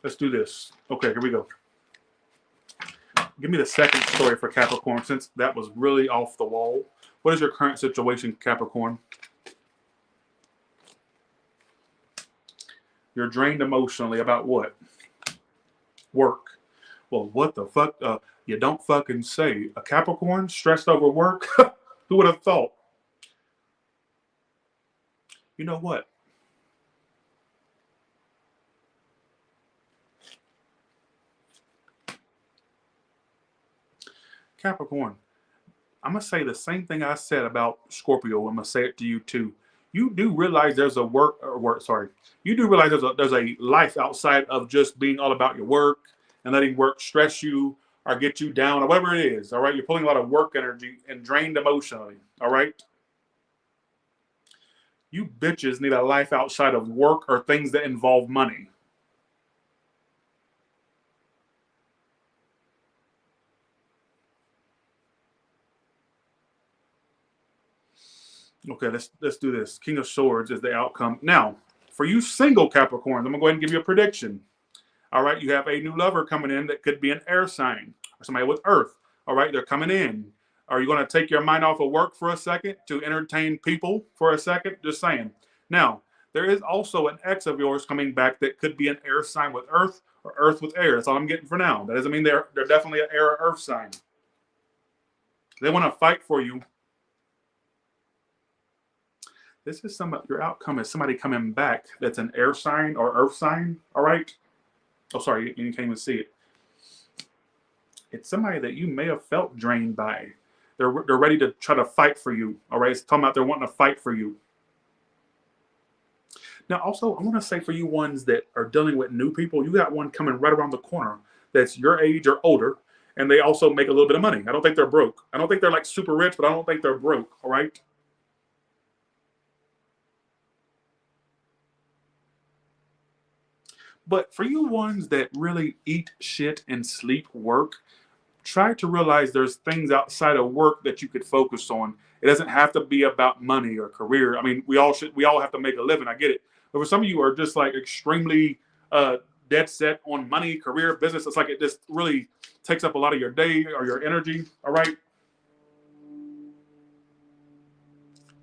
Let's do this. Okay, here we go. Give me the second story for Capricorn, since that was really off the wall. What is your current situation, Capricorn? You're drained emotionally about what? Work. Well, what the fuck? You don't fucking say. A Capricorn stressed over work? Who would have thought? You know what? Capricorn, I'm going to say the same thing I said about Scorpio. I'm going to say it to you too. You do realize there's a you do realize there's a life outside of just being all about your work and letting work stress you or get you down or whatever it is. All right. You're pulling a lot of work energy and drained emotionally. All right. You bitches need a life outside of work or things that involve money. Okay, let's do this. King of Swords is the outcome. Now, for you single Capricorns, I'm gonna go ahead and give you a prediction. All right, you have a new lover coming in that could be an air sign or somebody with Earth. All right, they're coming in. Are you gonna take your mind off of work for a second to entertain people for a second? Just saying. Now, there is also an ex of yours coming back that could be an air sign with Earth or Earth with air. That's all I'm getting for now. That doesn't mean they're definitely an air or Earth sign. They want to fight for you. This is your outcome is somebody coming back that's an air sign or earth sign. All right. Oh, sorry, you can't even see it. It's somebody that you may have felt drained by. They're ready to try to fight for you. All right, it's talking about they're wanting to fight for you. Now, also, I want to say for you ones that are dealing with new people, you got one coming right around the corner that's your age or older, and they also make a little bit of money. I don't think they're broke. I don't think they're like super rich, but I don't think they're broke. All right. But for you ones that really eat shit and sleep work, try to realize there's things outside of work that you could focus on. It doesn't have to be about money or career. I mean, we all have to make a living. I get it. But for some of you are just like extremely uh, dead set on money, career, business. It's like it just really takes up a lot of your day or your energy. All right.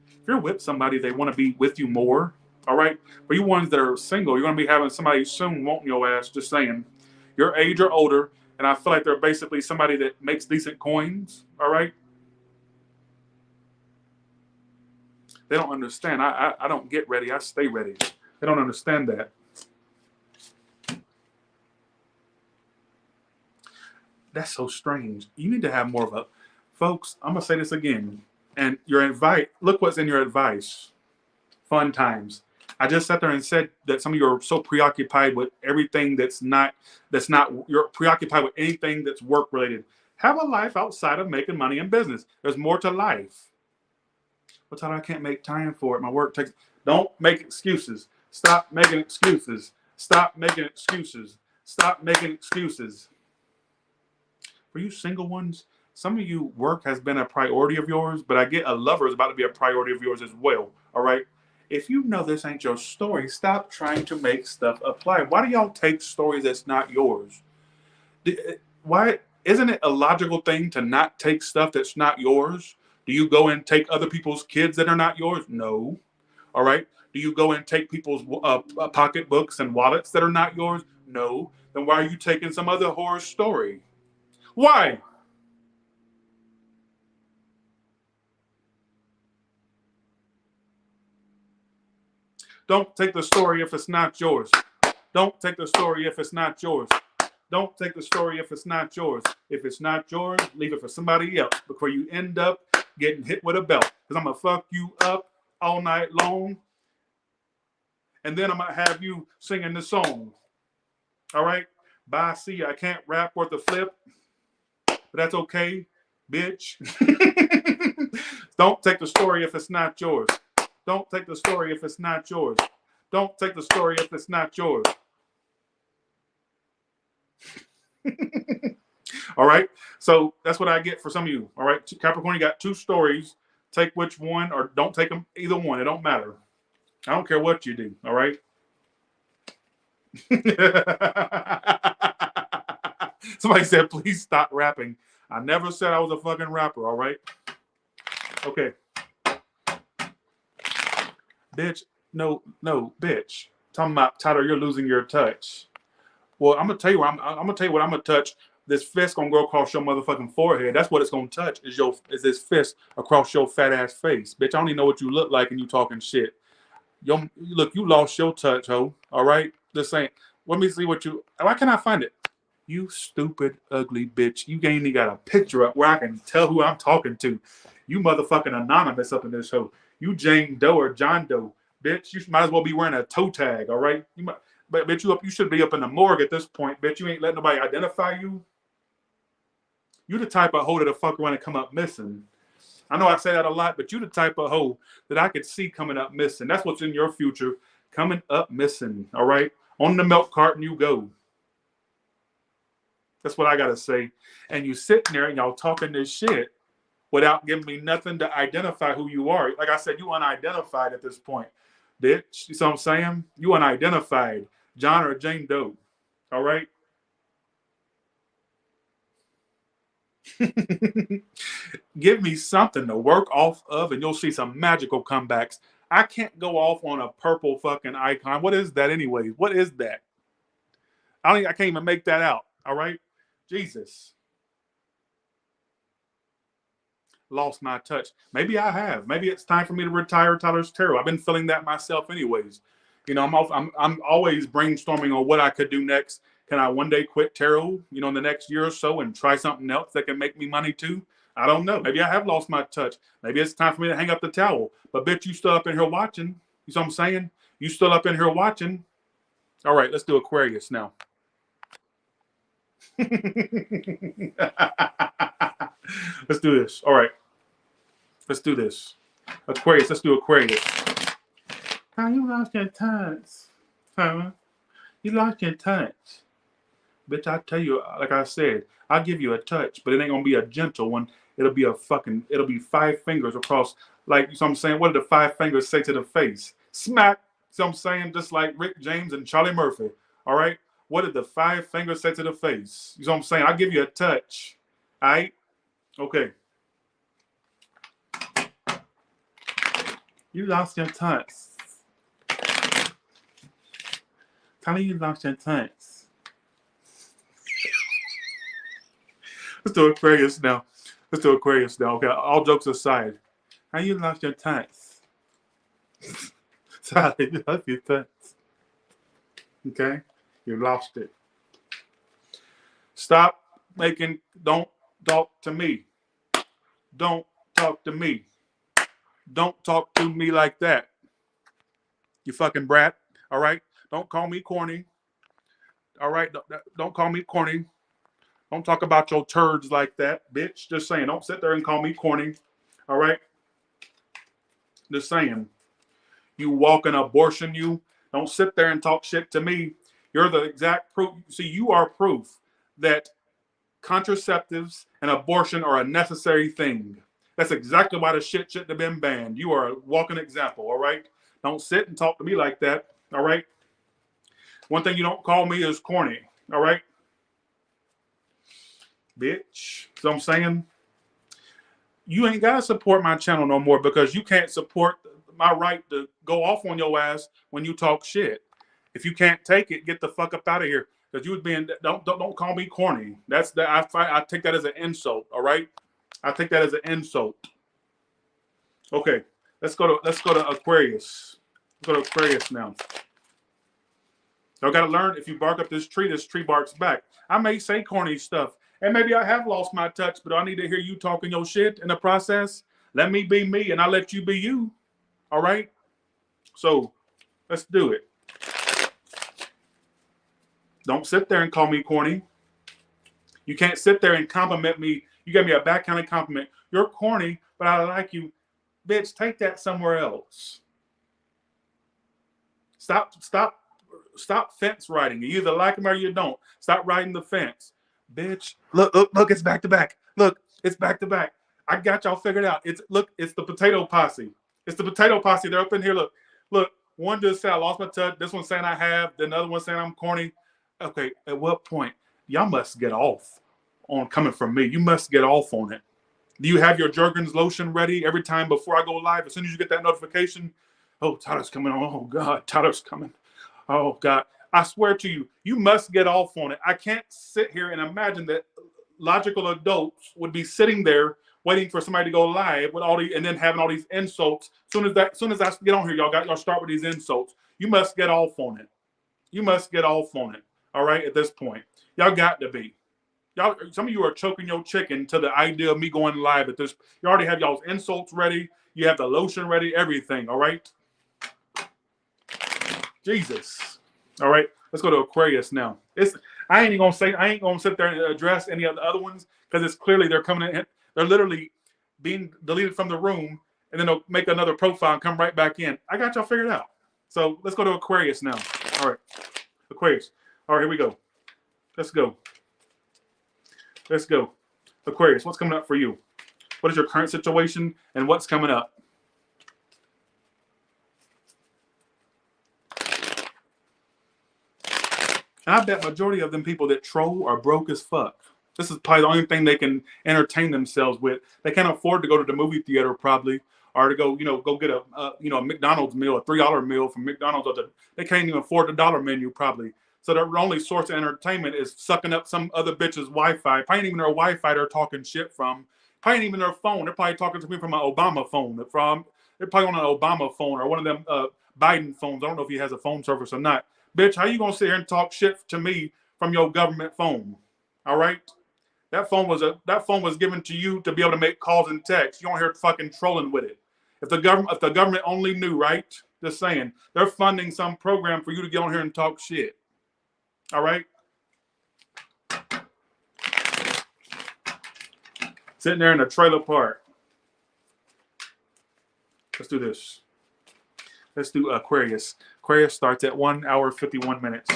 If you're with somebody, they want to be with you more. All right. For you ones that are single, you're going to be having somebody soon wanting your ass. Just saying, your age or older, and I feel like they're basically somebody that makes decent coins. All right. They don't understand. I don't get ready. I stay ready. They don't understand that. That's so strange. You need to have more of a, folks. I'm gonna say this again. And your advice. Look what's in your advice. Fun times. I just sat there and said that some of you are so preoccupied with everything that's not. You're preoccupied with anything that's work related. Have a life outside of making money in business. There's more to life. What's that? I can't make time for it. My work takes. Don't make excuses. Stop making excuses. Stop making excuses. Stop making excuses. For you single ones, some of you work has been a priority of yours, but I get a lover is about to be a priority of yours as well. All right. If you know this ain't your story, stop trying to make stuff apply. Why do y'all take stories that's not yours? Why isn't it a logical thing to not take stuff that's not yours? Do you go and take other people's kids that are not yours? No. All right. Do you go and take people's pocketbooks and wallets that are not yours? No. Then why are you taking some other horror story? Why? Don't take the story if it's not yours. Don't take the story if it's not yours. Don't take the story if it's not yours. If it's not yours, leave it for somebody else before you end up getting hit with a belt. Because I'm going to fuck you up all night long. And then I'm going to have you singing the song. All right? Bye, see ya. I can't rap worth a flip. But that's okay, bitch. Don't take the story if it's not yours. Don't take the story if it's not yours. Don't take the story if it's not yours. All right. So that's what I get for some of you. All right. Capricorn, you got two stories. Take which one or don't take them, either one. It don't matter. I don't care what you do. All right. Somebody said, please stop rapping. I never said I was a fucking rapper. All right. Okay. Bitch. No, bitch. Talking about Tyler, you're losing your touch. Well, I'm gonna tell you what I'm gonna tell you what I'm gonna touch. This fist gonna go across your motherfucking forehead. That's what it's gonna touch. Is this fist across your fat ass face, bitch? I don't even know what you look like, and you talking shit. Look, you lost your touch, ho. All right, this ain't. Let me see what you. Why can't I find it? You stupid, ugly bitch. You ain't even got a picture up where I can tell who I'm talking to. You motherfucking anonymous up in this show. You Jane Doe or John Doe, bitch. You might as well be wearing a toe tag. All right, but bitch, you should be up in the morgue at this point, bitch. You ain't letting nobody identify you. You the type of hoe that the fuck around and come up missing. I know I say that a lot, but you the type of hoe that I could see coming up missing. That's what's in your future, coming up missing. All right, on the milk carton you go. That's what I gotta say. And you sitting there and y'all talking this shit without giving me nothing to identify who you are. Like I said, you unidentified at this point, bitch. You see what I'm saying? You unidentified, John or Jane Doe. All right. Give me something to work off of, and you'll see some magical comebacks. I can't go off on a purple fucking icon. What is that, anyway? What is that? I can't even make that out. All right, Jesus. Lost my touch. Maybe I have. Maybe it's time for me to retire Tyler's Tarot. I've been feeling that myself, anyways. You know, I'm always brainstorming on what I could do next, Can I one day quit tarot, in the next year or so and try something else that can make me money too? I don't know. Maybe I have lost my touch. Maybe it's time for me to hang up the towel. But bitch, you still up in here watching. You know what I'm saying? You still up in here watching. All right, let's do Aquarius now. Let's do this. All right. Let's do this. Aquarius, let's do Aquarius. How you lost your touch? Huh? You lost your touch. Bitch, I tell you, like I said, I'll give you a touch, but it ain't gonna be a gentle one. It'll be it'll be 5 fingers across, like, you know what I'm saying? What did the 5 fingers say to the face? Smack. You know what I'm saying? Just like Rick James and Charlie Murphy. All right? What did the 5 fingers say to the face? You know what I'm saying? I'll give you a touch. All right? Okay. You lost your touch. Tell me you lost your touch. Let's do Aquarius now. Okay, all jokes aside. How you lost your touch? Sorry, you lost your touch. Okay? You lost it. Stop making, don't talk to me. Don't talk to me. Don't talk to me like that. You fucking brat. All right? Don't call me corny. All right? Don't call me corny. Don't talk about your turds like that, bitch. Just saying. Don't sit there and call me corny. All right? Just saying. You walking abortion, you. Don't sit there and talk shit to me. You're the exact proof. See, you are proof that contraceptives and abortion are a necessary thing. That's exactly why the shit shouldn't have been banned. You are a walking example, all right? Don't sit and talk to me like that, all right? One thing you don't call me is corny, all right? Bitch. So I'm saying, you ain't got to support my channel no more because you can't support my right to go off on your ass when you talk shit. If you can't take it, get the fuck up out of here. Because you was being, don't call me corny. I take that as an insult, all right? I take that as an insult. Okay, let's go to Aquarius. Let's go to Aquarius now. Y'all got to learn, if you bark up this tree barks back. I may say corny stuff, and maybe I have lost my touch, but I need to hear you talking your shit in the process. Let me be me, and I'll let you be you. All right? So, let's do it. Don't sit there and call me corny. You can't sit there and compliment me. You gave me a backhanded compliment. You're corny, but I like you. Bitch, take that somewhere else. Stop fence riding. You either like them or you don't. Stop riding the fence. Bitch, look, it's back to back. Look, it's back to back. I got y'all figured out. It's the potato posse. It's the potato posse. They're up in here. Look. One just said I lost my touch. This one saying I have. Then another one saying I'm corny. Okay, at what point? Y'all must get off on coming from me. You must get off on it. Do you have your Jergens lotion ready every time before I go live? As soon as you get that notification, oh, Tyler's coming on. Oh, God, Tyler's coming. Oh, God. I swear to you, you must get off on it. I can't sit here and imagine that logical adults would be sitting there waiting for somebody to go live with and then having all these insults. Soon as I get on here, y'all start with these insults. You must get off on it. You must get off on it. All right, at this point. Y'all got to be. Y'all, some of you are choking your chicken to the idea of me going live at this. You already have y'all's insults ready. You have the lotion ready, everything, all right? Jesus. All right, let's go to Aquarius now. I ain't gonna sit there and address any of the other ones because it's clearly they're coming in. They're literally being deleted from the room, and then they'll make another profile and come right back in. I got y'all figured out. So let's go to Aquarius now. All right, Aquarius. All right, here we go. Let's go. Aquarius, what's coming up for you? What is your current situation and what's coming up? And I bet majority of them people that troll are broke as fuck. This is probably the only thing they can entertain themselves with. They can't afford to go to the movie theater probably, or to go get a McDonald's meal, a $3 meal from McDonald's. They can't even afford the dollar menu probably. So their only source of entertainment is sucking up some other bitch's Wi-Fi. Probably ain't even their Wi-Fi they're talking shit from. Probably ain't even their phone. They're probably talking to me from an Obama phone. They're probably on an Obama phone or one of them Biden phones. I don't know if he has a phone service or not. Bitch, how you gonna sit here and talk shit to me from your government phone. All right. That phone was given to you to be able to make calls and texts. You don't hear fucking trolling with it. If the government only knew, right? Just saying, they're funding some program for you to get on here and talk shit. All right. Sitting there in a trailer park. Let's do this. Let's do Aquarius. Aquarius starts at 1 hour 51 minutes.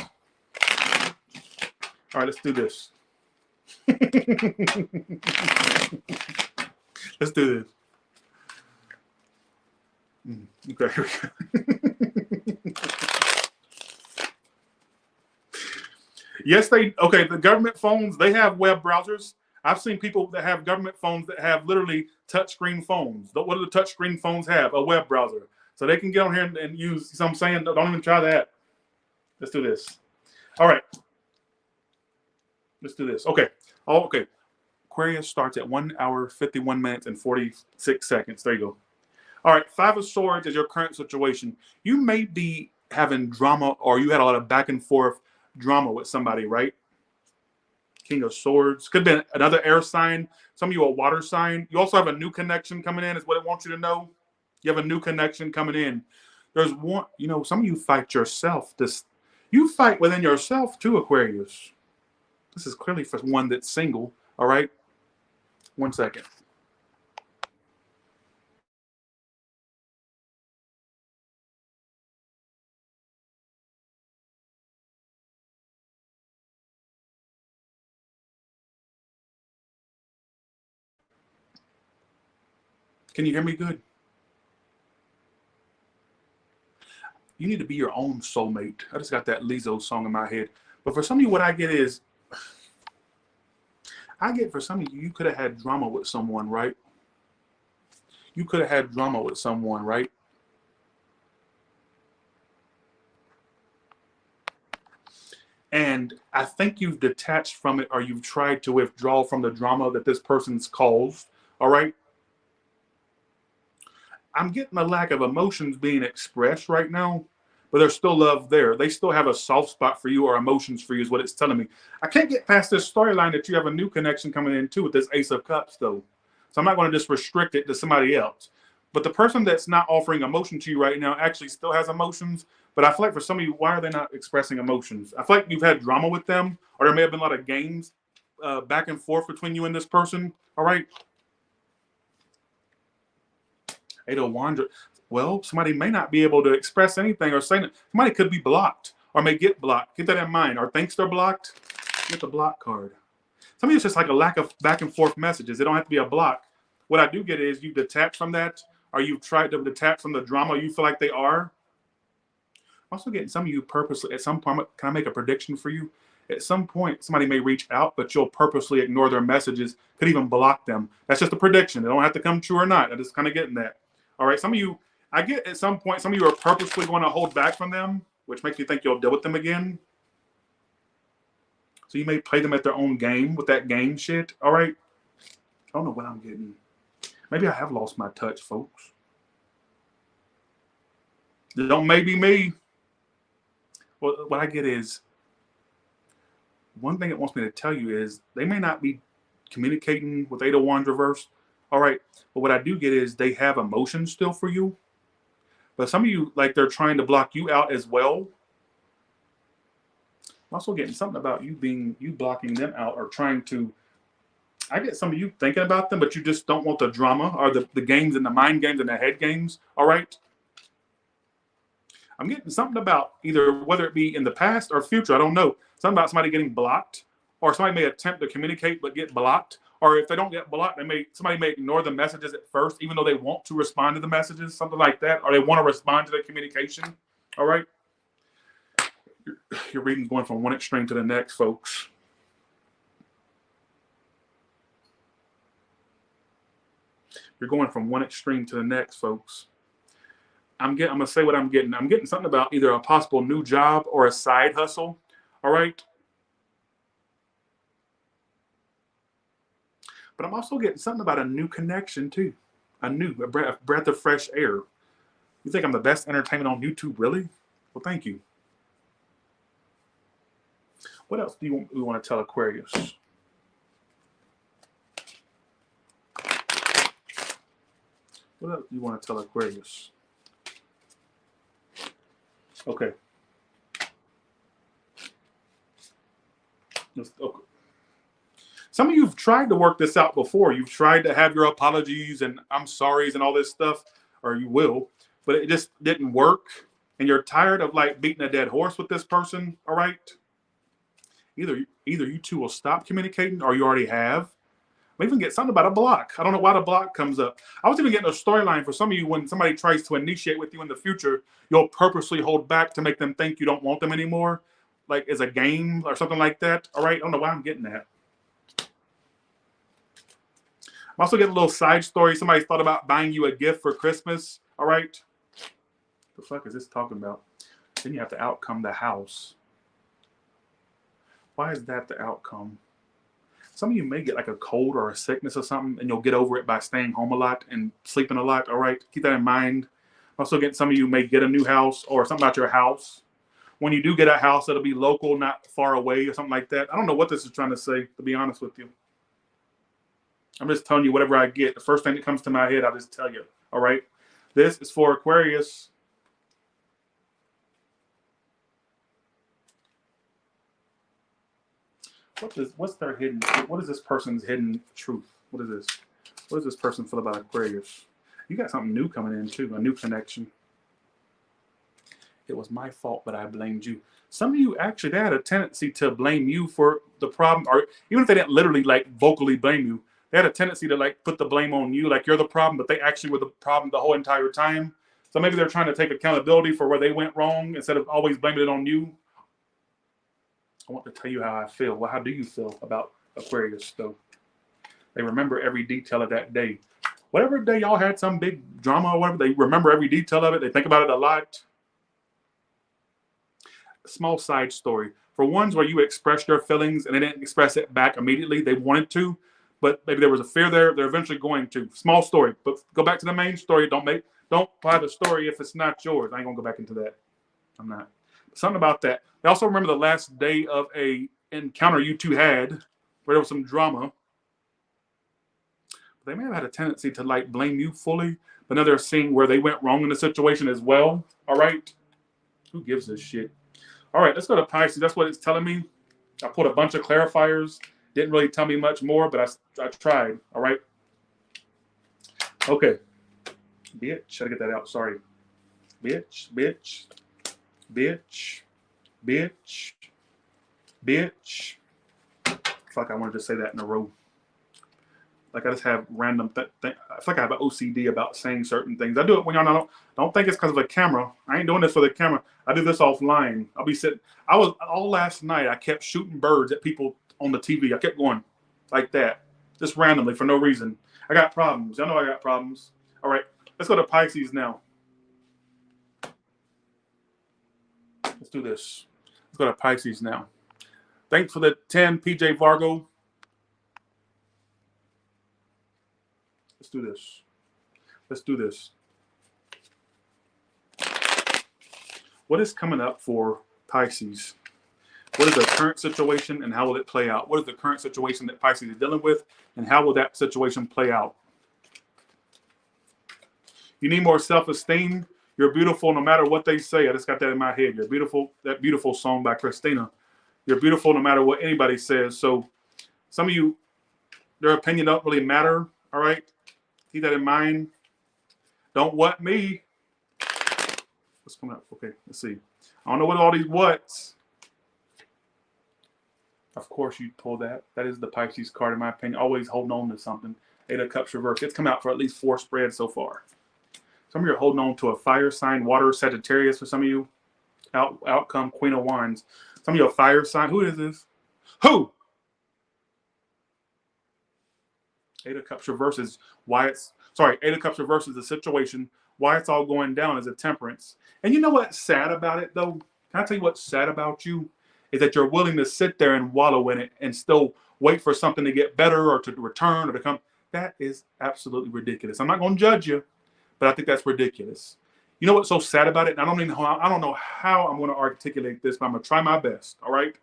All right, let's do this. Let's do this. Okay, here we go. Yes, the government phones, they have web browsers. I've seen people that have government phones that have literally touchscreen phones. What do the touchscreen phones have? A web browser. So they can get on here and use, you know what I'm saying? Don't even try that. Let's do this. All right. Let's do this. Okay. Oh, okay. Aquarius starts at 1 hour, 51 minutes, and 46 seconds. There you go. All right. 5 of Swords is your current situation. You may be having drama, or you had a lot of back and forth drama with somebody, right? King of Swords. Could be another air sign. Some of you a water sign. You also have a new connection coming in, is what it wants you to know. You have a new connection coming in. There's one, some of you fight yourself. You fight within yourself too, Aquarius. This is clearly for one that's single. All right. 1 second. Can you hear me good? You need to be your own soulmate. I just got that Lizzo song in my head. But for some of you, what I get is, for some of you, you could have had drama with someone, right? You could have had drama with someone, right? And I think you've detached from it, or you've tried to withdraw from the drama that this person's caused, all right? I'm getting a lack of emotions being expressed right now, but there's still love there. They still have a soft spot for you, or emotions for you is what it's telling me. I can't get past this storyline that you have a new connection coming in too with this Ace of Cups though. So I'm not going to just restrict it to somebody else. But the person that's not offering emotion to you right now actually still has emotions. But I feel like for some of you, why are they not expressing emotions? I feel like you've had drama with them, or there may have been a lot of games back and forth between you and this person. All right. 8 of Wands. Well, somebody may not be able to express anything or say. Somebody could be blocked or may get blocked. Keep that in mind. Or thinks they're blocked. Get the block card. Some of you, it's just like a lack of back and forth messages. It don't have to be a block. What I do get is you detach from that, or you've tried to detach from the drama you feel like they are. I'm also getting some of you purposely, at some point, can I make a prediction for you? At some point, somebody may reach out, but you'll purposely ignore their messages, could even block them. That's just a prediction. It don't have to come true or not. I'm just kind of getting that. All right, some of you, I get at some point, some of you are purposely going to hold back from them, which makes you think you'll deal with them again. So you may play them at their own game with that game shit. All right. I don't know what I'm getting. Maybe I have lost my touch, folks. It don't maybe me. Well, what I get is, one thing it wants me to tell you is they may not be communicating with 8 of Wands reverse. All right. But what I do get is they have emotions still for you. But some of you, like, they're trying to block you out as well. I'm also getting something about you blocking them out, or trying to. I get some of you thinking about them, but you just don't want the drama or the games and the mind games and the head games. All right. I'm getting something about either whether it be in the past or future. I don't know. Something about somebody getting blocked, or somebody may attempt to communicate but get blocked. Or if they don't get blocked, somebody may ignore the messages at first, even though they want to respond to the messages, something like that, or they want to respond to the communication. All right. Your reading's going from one extreme to the next, folks. You're going from one extreme to the next, folks. I'm gonna say what I'm getting. I'm getting something about either a possible new job or a side hustle. All right. But I'm also getting something about a new connection too. A breath of fresh air. You think I'm the best entertainment on YouTube, really? Well, thank you. What else do we want to tell Aquarius? What else do you want to tell Aquarius? Okay. Okay. Some of you have tried to work this out before. You've tried to have your apologies and I'm sorries and all this stuff, or you will, but it just didn't work. And you're tired of like beating a dead horse with this person. All right. Either you two will stop communicating or you already have. We even get something about a block. I don't know why the block comes up. I was even getting a storyline for some of you when somebody tries to initiate with you in the future, you'll purposely hold back to make them think you don't want them anymore, like as a game or something like that. All right. I don't know why I'm getting that. I'm also getting a little side story. Somebody thought about buying you a gift for Christmas. All right. The fuck is this talking about? Then you have to outcome the house. Why is that the outcome? Some of you may get like a cold or a sickness or something, and you'll get over it by staying home a lot and sleeping a lot. All right. Keep that in mind. Also, getting some of you may get a new house or something about your house. When you do get a house, it'll be local, not far away or something like that. I don't know what this is trying to say, to be honest with you. I'm just telling you whatever I get. The first thing that comes to my head, I'll just tell you. All right. This is for Aquarius. What is this person's hidden truth? What is this? What does this person feel about Aquarius? You got something new coming in too, a new connection. It was my fault, but I blamed you. Some of you actually, they had a tendency to blame you for the problem, or even if they didn't literally like vocally blame you, they had a tendency to like put the blame on you, like you're the problem, but they actually were the problem the whole entire time. So maybe they're trying to take accountability for where they went wrong instead of always blaming it on you. I want to tell you how I feel. Well, how do you feel about Aquarius, though? They remember every detail of that day. Whatever day y'all had some big drama or whatever, they remember every detail of it. They think about it a lot. A small side story. For ones where you expressed your feelings and they didn't express it back immediately, they wanted to, but maybe there was a fear there. They're eventually going to. Small story, but go back to the main story. Don't apply the story if it's not yours. I ain't gonna go back into that. I'm not. Something about that. They also remember the last day of a encounter you two had where there was some drama. They may have had a tendency to like blame you fully, but now they're seeing where they went wrong in the situation as well. All right. Who gives a shit? All right, let's go to Pisces. That's what it's telling me. I pulled a bunch of clarifiers. Didn't really tell me much more, but I tried. All right. Okay. Bitch. Gotta get that out. Sorry. Bitch. Bitch. Bitch. Bitch. Bitch. Fuck, I wanted to say that in a row. Like I just have random I feel like I have an OCD about saying certain things. I do it when y'all don't think it's because of the camera. I ain't doing this for the camera. I do this offline. I'll be sitting. I was all last night. I kept shooting birds at people on the TV. I kept going like that, just randomly for no reason. I got problems. Y'all know I got problems. All right, let's go to Pisces now. Let's do this. Let's go to Pisces now. Thanks for the 10, PJ Vargo. Let's do this. Let's do this. What is coming up for Pisces? What is the current situation and how will it play out? What is the current situation that Pisces is dealing with and how will that situation play out? You need more self-esteem. You're beautiful no matter what they say. I just got that in my head. You're beautiful. That beautiful song by Christina. You're beautiful no matter what anybody says. So some of you, their opinion don't really matter. All right. Keep that in mind. Don't what me. What's coming up? Okay, let's see. I don't know what all these whats. Of course you pull that. That is the Pisces card in my opinion. Always holding on to something. 8 of Cups reverse. It's come out for at least 4 spreads so far. Some of you are holding on to a fire sign, water, Sagittarius for some of you. Outcome, Queen of Wands. Some of you are fire sign. Who is this? Who? 8 of Cups reverse is why it's, 8 of Cups reverse is the situation. Why it's all going down is a Temperance. And you know what's sad about it, though? Can I tell you what's sad about you? Is that you're willing to sit there and wallow in it and still wait for something to get better or to return or to come. That is absolutely ridiculous. I'm not going to judge you, but I think that's ridiculous. You know what's so sad about it? And I don't know how I'm going to articulate this, but I'm going to try my best, all right?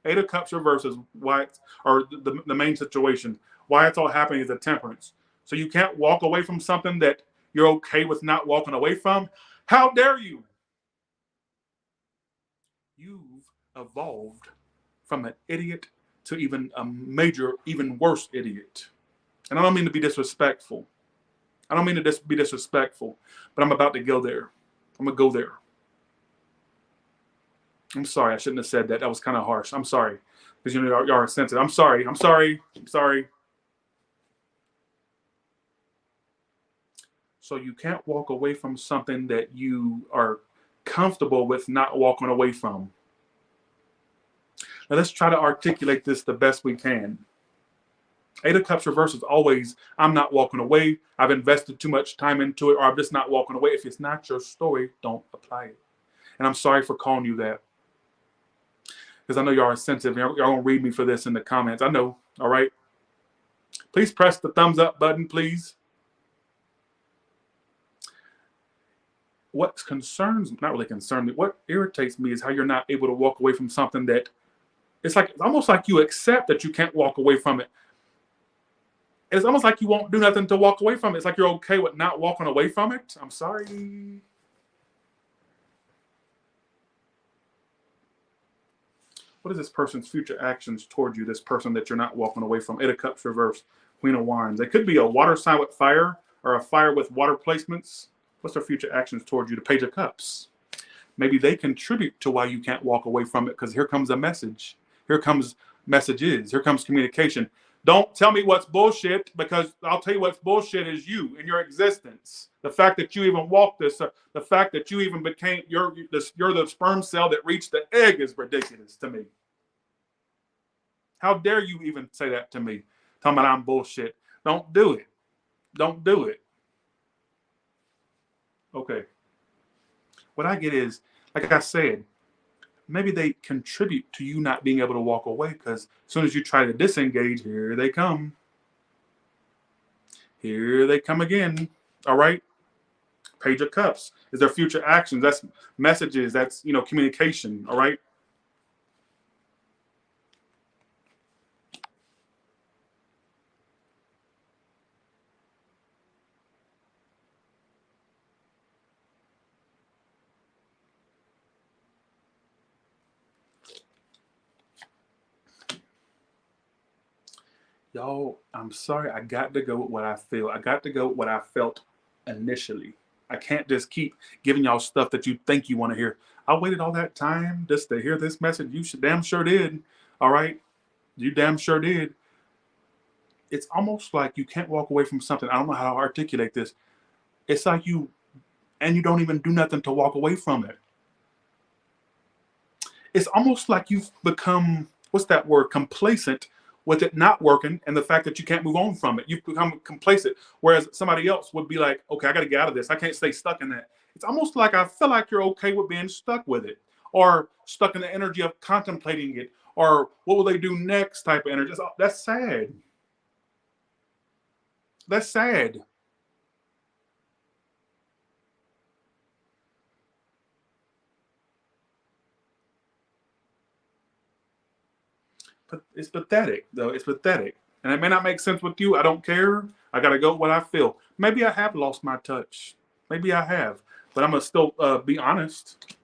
Eight of Cups reverse is why it's, or the main situation. Why it's all happening is a Temperance. So you can't walk away from something that you're okay with not walking away from. How dare you? You've evolved from an idiot to even a major, even worse idiot. And I don't mean to be disrespectful. I don't mean to be disrespectful, but I'm about to go there. I'm going to go there. I'm sorry. I shouldn't have said that. That was kind of harsh. I'm sorry. Because you know y'all are sensitive. I'm sorry. I'm sorry. I'm sorry. So you can't walk away from something that you are comfortable with not walking away from. Now let's try to articulate this the best we can. Eight of Cups reverse is always, I'm not walking away. I've invested too much time into it, or I'm just not walking away. If it's not your story, don't apply it. And I'm sorry for calling you that. Because I know y'all are sensitive. Y'all gonna read me for this in the comments. I know. All right. Please press the thumbs up button, please. What concerns, not really concerns me, what irritates me is how you're not able to walk away from something that it's almost like you accept that you can't walk away from it. It's almost like you won't do nothing to walk away from it. It's like you're okay with not walking away from it. I'm sorry. What is this person's future actions toward you, this person that you're not walking away from? Eight of Cups reverse, Queen of Wands. It could be a water sign with fire or a fire with water placements. What's their future actions toward you? The Page of Cups. Maybe they contribute to why you can't walk away from it, because here comes a message. Here comes messages. Here comes communication. Don't tell me what's bullshit, because I'll tell you what's bullshit is you and your existence. The fact that you even walked this, the fact that you even became, you're the sperm cell that reached the egg is ridiculous to me. How dare you even say that to me? Talking about I'm bullshit. Don't do it. Don't do it. Okay. What I get is, like I said, maybe they contribute to you not being able to walk away, because as soon as you try to disengage, here they come. Here they come again. All right. Page of Cups is their future actions. That's messages. That's, communication. All right. Y'all, I'm sorry. I got to go with what I feel. I got to go with what I felt initially. I can't just keep giving y'all stuff that you think you want to hear. I waited all that time just to hear this message. You damn sure did. All right. You damn sure did. It's almost like you can't walk away from something. I don't know how to articulate this. It's like you don't even do nothing to walk away from it. It's almost like you've become, what's that word, complacent with it not working, and the fact that you can't move on from it. You've become complacent, whereas somebody else would be like, okay, I got to get out of this. I can't stay stuck in that. It's almost like I feel like you're okay with being stuck with it, or stuck in the energy of contemplating it, or what will they do next type of energy. That's sad. That's sad. But it's pathetic, though. It's pathetic. And it may not make sense with you. I don't care. I got to go with what I feel. Maybe I have lost my touch. Maybe I have. But I'm going to still be honest.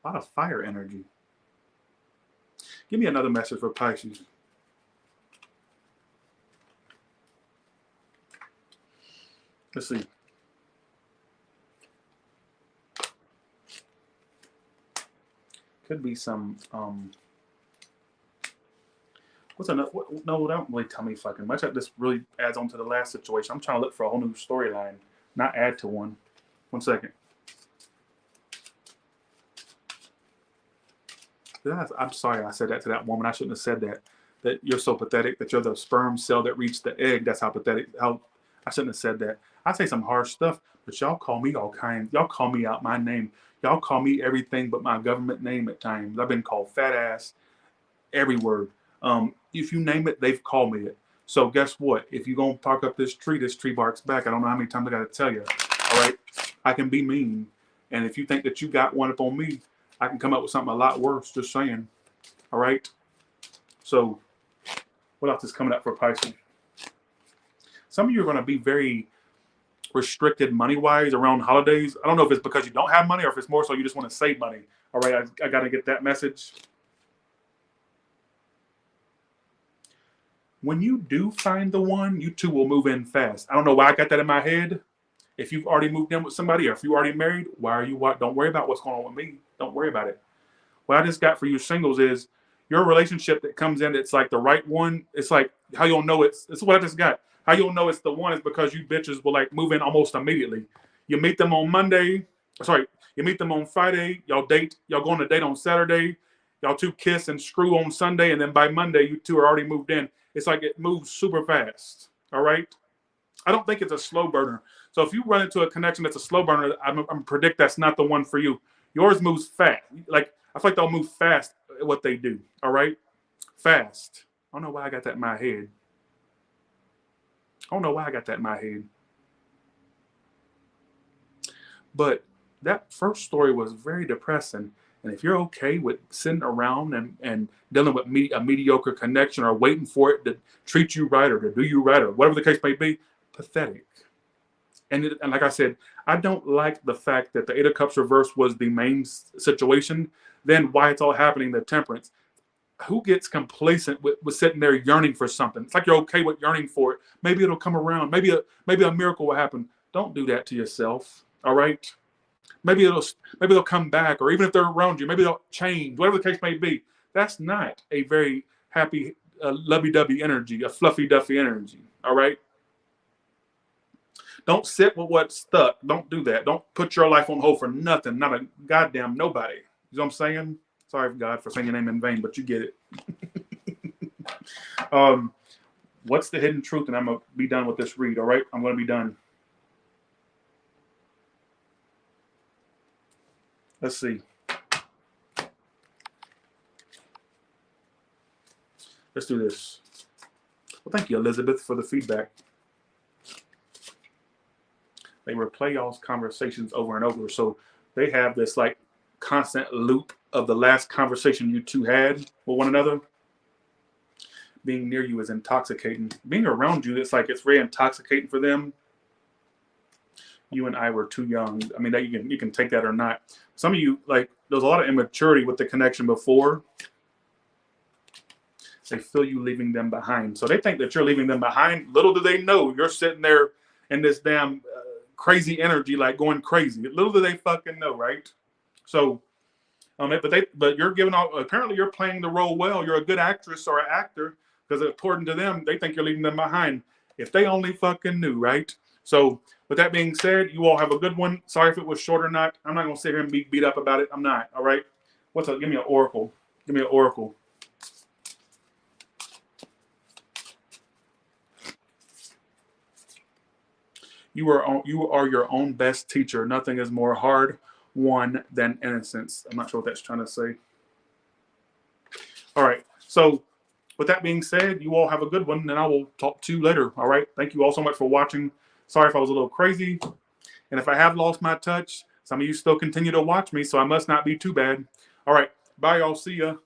A lot of fire energy. Give me another message for Pisces. Let's see. Could be some... What's another? No, don't really tell me fucking much. This really adds on to the last situation. I'm trying to look for a whole new storyline, not add to one. 1 second. I'm sorry I said that to that woman. I shouldn't have said that. That you're so pathetic, that you're the sperm cell that reached the egg. That's how pathetic. How I shouldn't have said that. I say some harsh stuff, but y'all call me all kinds. Y'all call me out my name. Y'all call me everything but my government name at times. I've been called fat ass, every word. If you name it, they've called me it. So guess what? If you're going to park up this tree barks back. I don't know how many times I got to tell you. All right? I can be mean. And if you think that you got one up on me, I can come up with something a lot worse. Just saying. All right. So what else is coming up for Pisces? Some of you are going to be very restricted money-wise around holidays. I don't know if it's because you don't have money or if it's more so you just want to save money. All right, I got to get that message. When you do find the one, you two will move in fast. I don't know why I got that in my head. If you've already moved in with somebody or if you're already married, why are you what? Don't worry about what's going on with me. Don't worry about it. What I just got for you singles is your relationship that comes in, it's like the right one. It's like how you'll know it's what I just got. How you'll know it's the one is because you bitches will like move in almost immediately. You meet them on Monday. Sorry, you meet them on Friday. Y'all date. Y'all go on a date on Saturday. Y'all two kiss and screw on Sunday. And then by Monday, you two are already moved in. It's like it moves super fast. All right. I don't think it's a slow burner. So if you run into a connection that's a slow burner, I'm predict that's not the one for you. Yours moves fast. Like I feel like they'll move fast at what they do. All right. Fast. I don't know why I got that in my head. But that first story was very depressing. And if you're okay with sitting around and dealing with a mediocre connection or waiting for it to treat you right or to do you right or whatever the case may be, pathetic. And like I said, I don't like the fact that the Eight of Cups reverse was the main situation. Then why it's all happening, the Temperance. Who gets complacent with sitting there yearning for something? It's like you're okay with yearning for it. Maybe it'll come around. Maybe a miracle will happen. Don't do that to yourself. All right. Maybe they'll come back, or even if they're around you, maybe they'll change. Whatever the case may be. That's not a very happy, lovey-dovey energy, a fluffy-duffy energy. All right. Don't sit with what's stuck. Don't do that. Don't put your life on hold for nothing. Not a goddamn nobody. You know what I'm saying? Sorry, God, for saying your name in vain, but you get it. What's the hidden truth? And I'm going to be done with this read, all right? I'm going to be done. Let's see. Let's do this. Well, thank you, Elizabeth, for the feedback. They replay y'all's conversations over and over. So they have this like constant loop of the last conversation you two had with one another. Being near you is intoxicating. Being around you, it's like it's very intoxicating for them. You and I were too young. I mean, that you can take that or not. Some of you, like, there's a lot of immaturity with the connection before. They feel you leaving them behind. So they think that you're leaving them behind. Little do they know you're sitting there in this damn crazy energy, like going crazy. Little do they fucking know, right? So, but you're giving off. Apparently, you're playing the role well. You're a good actress or an actor because according to them, they think you're leaving them behind. If they only fucking knew, right? So, with that being said, you all have a good one. Sorry if it was short or not. I'm not gonna sit here and be beat up about it. I'm not. All right. What's up? Give me an oracle. Give me an oracle. You are your own best teacher. Nothing is more hard-won than innocence. I'm not sure what that's trying to say. All right. So with that being said, you all have a good one, and I will talk to you later. All right. Thank you all so much for watching. Sorry if I was a little crazy. And if I have lost my touch, some of you still continue to watch me, so I must not be too bad. All right. Bye, y'all. See ya.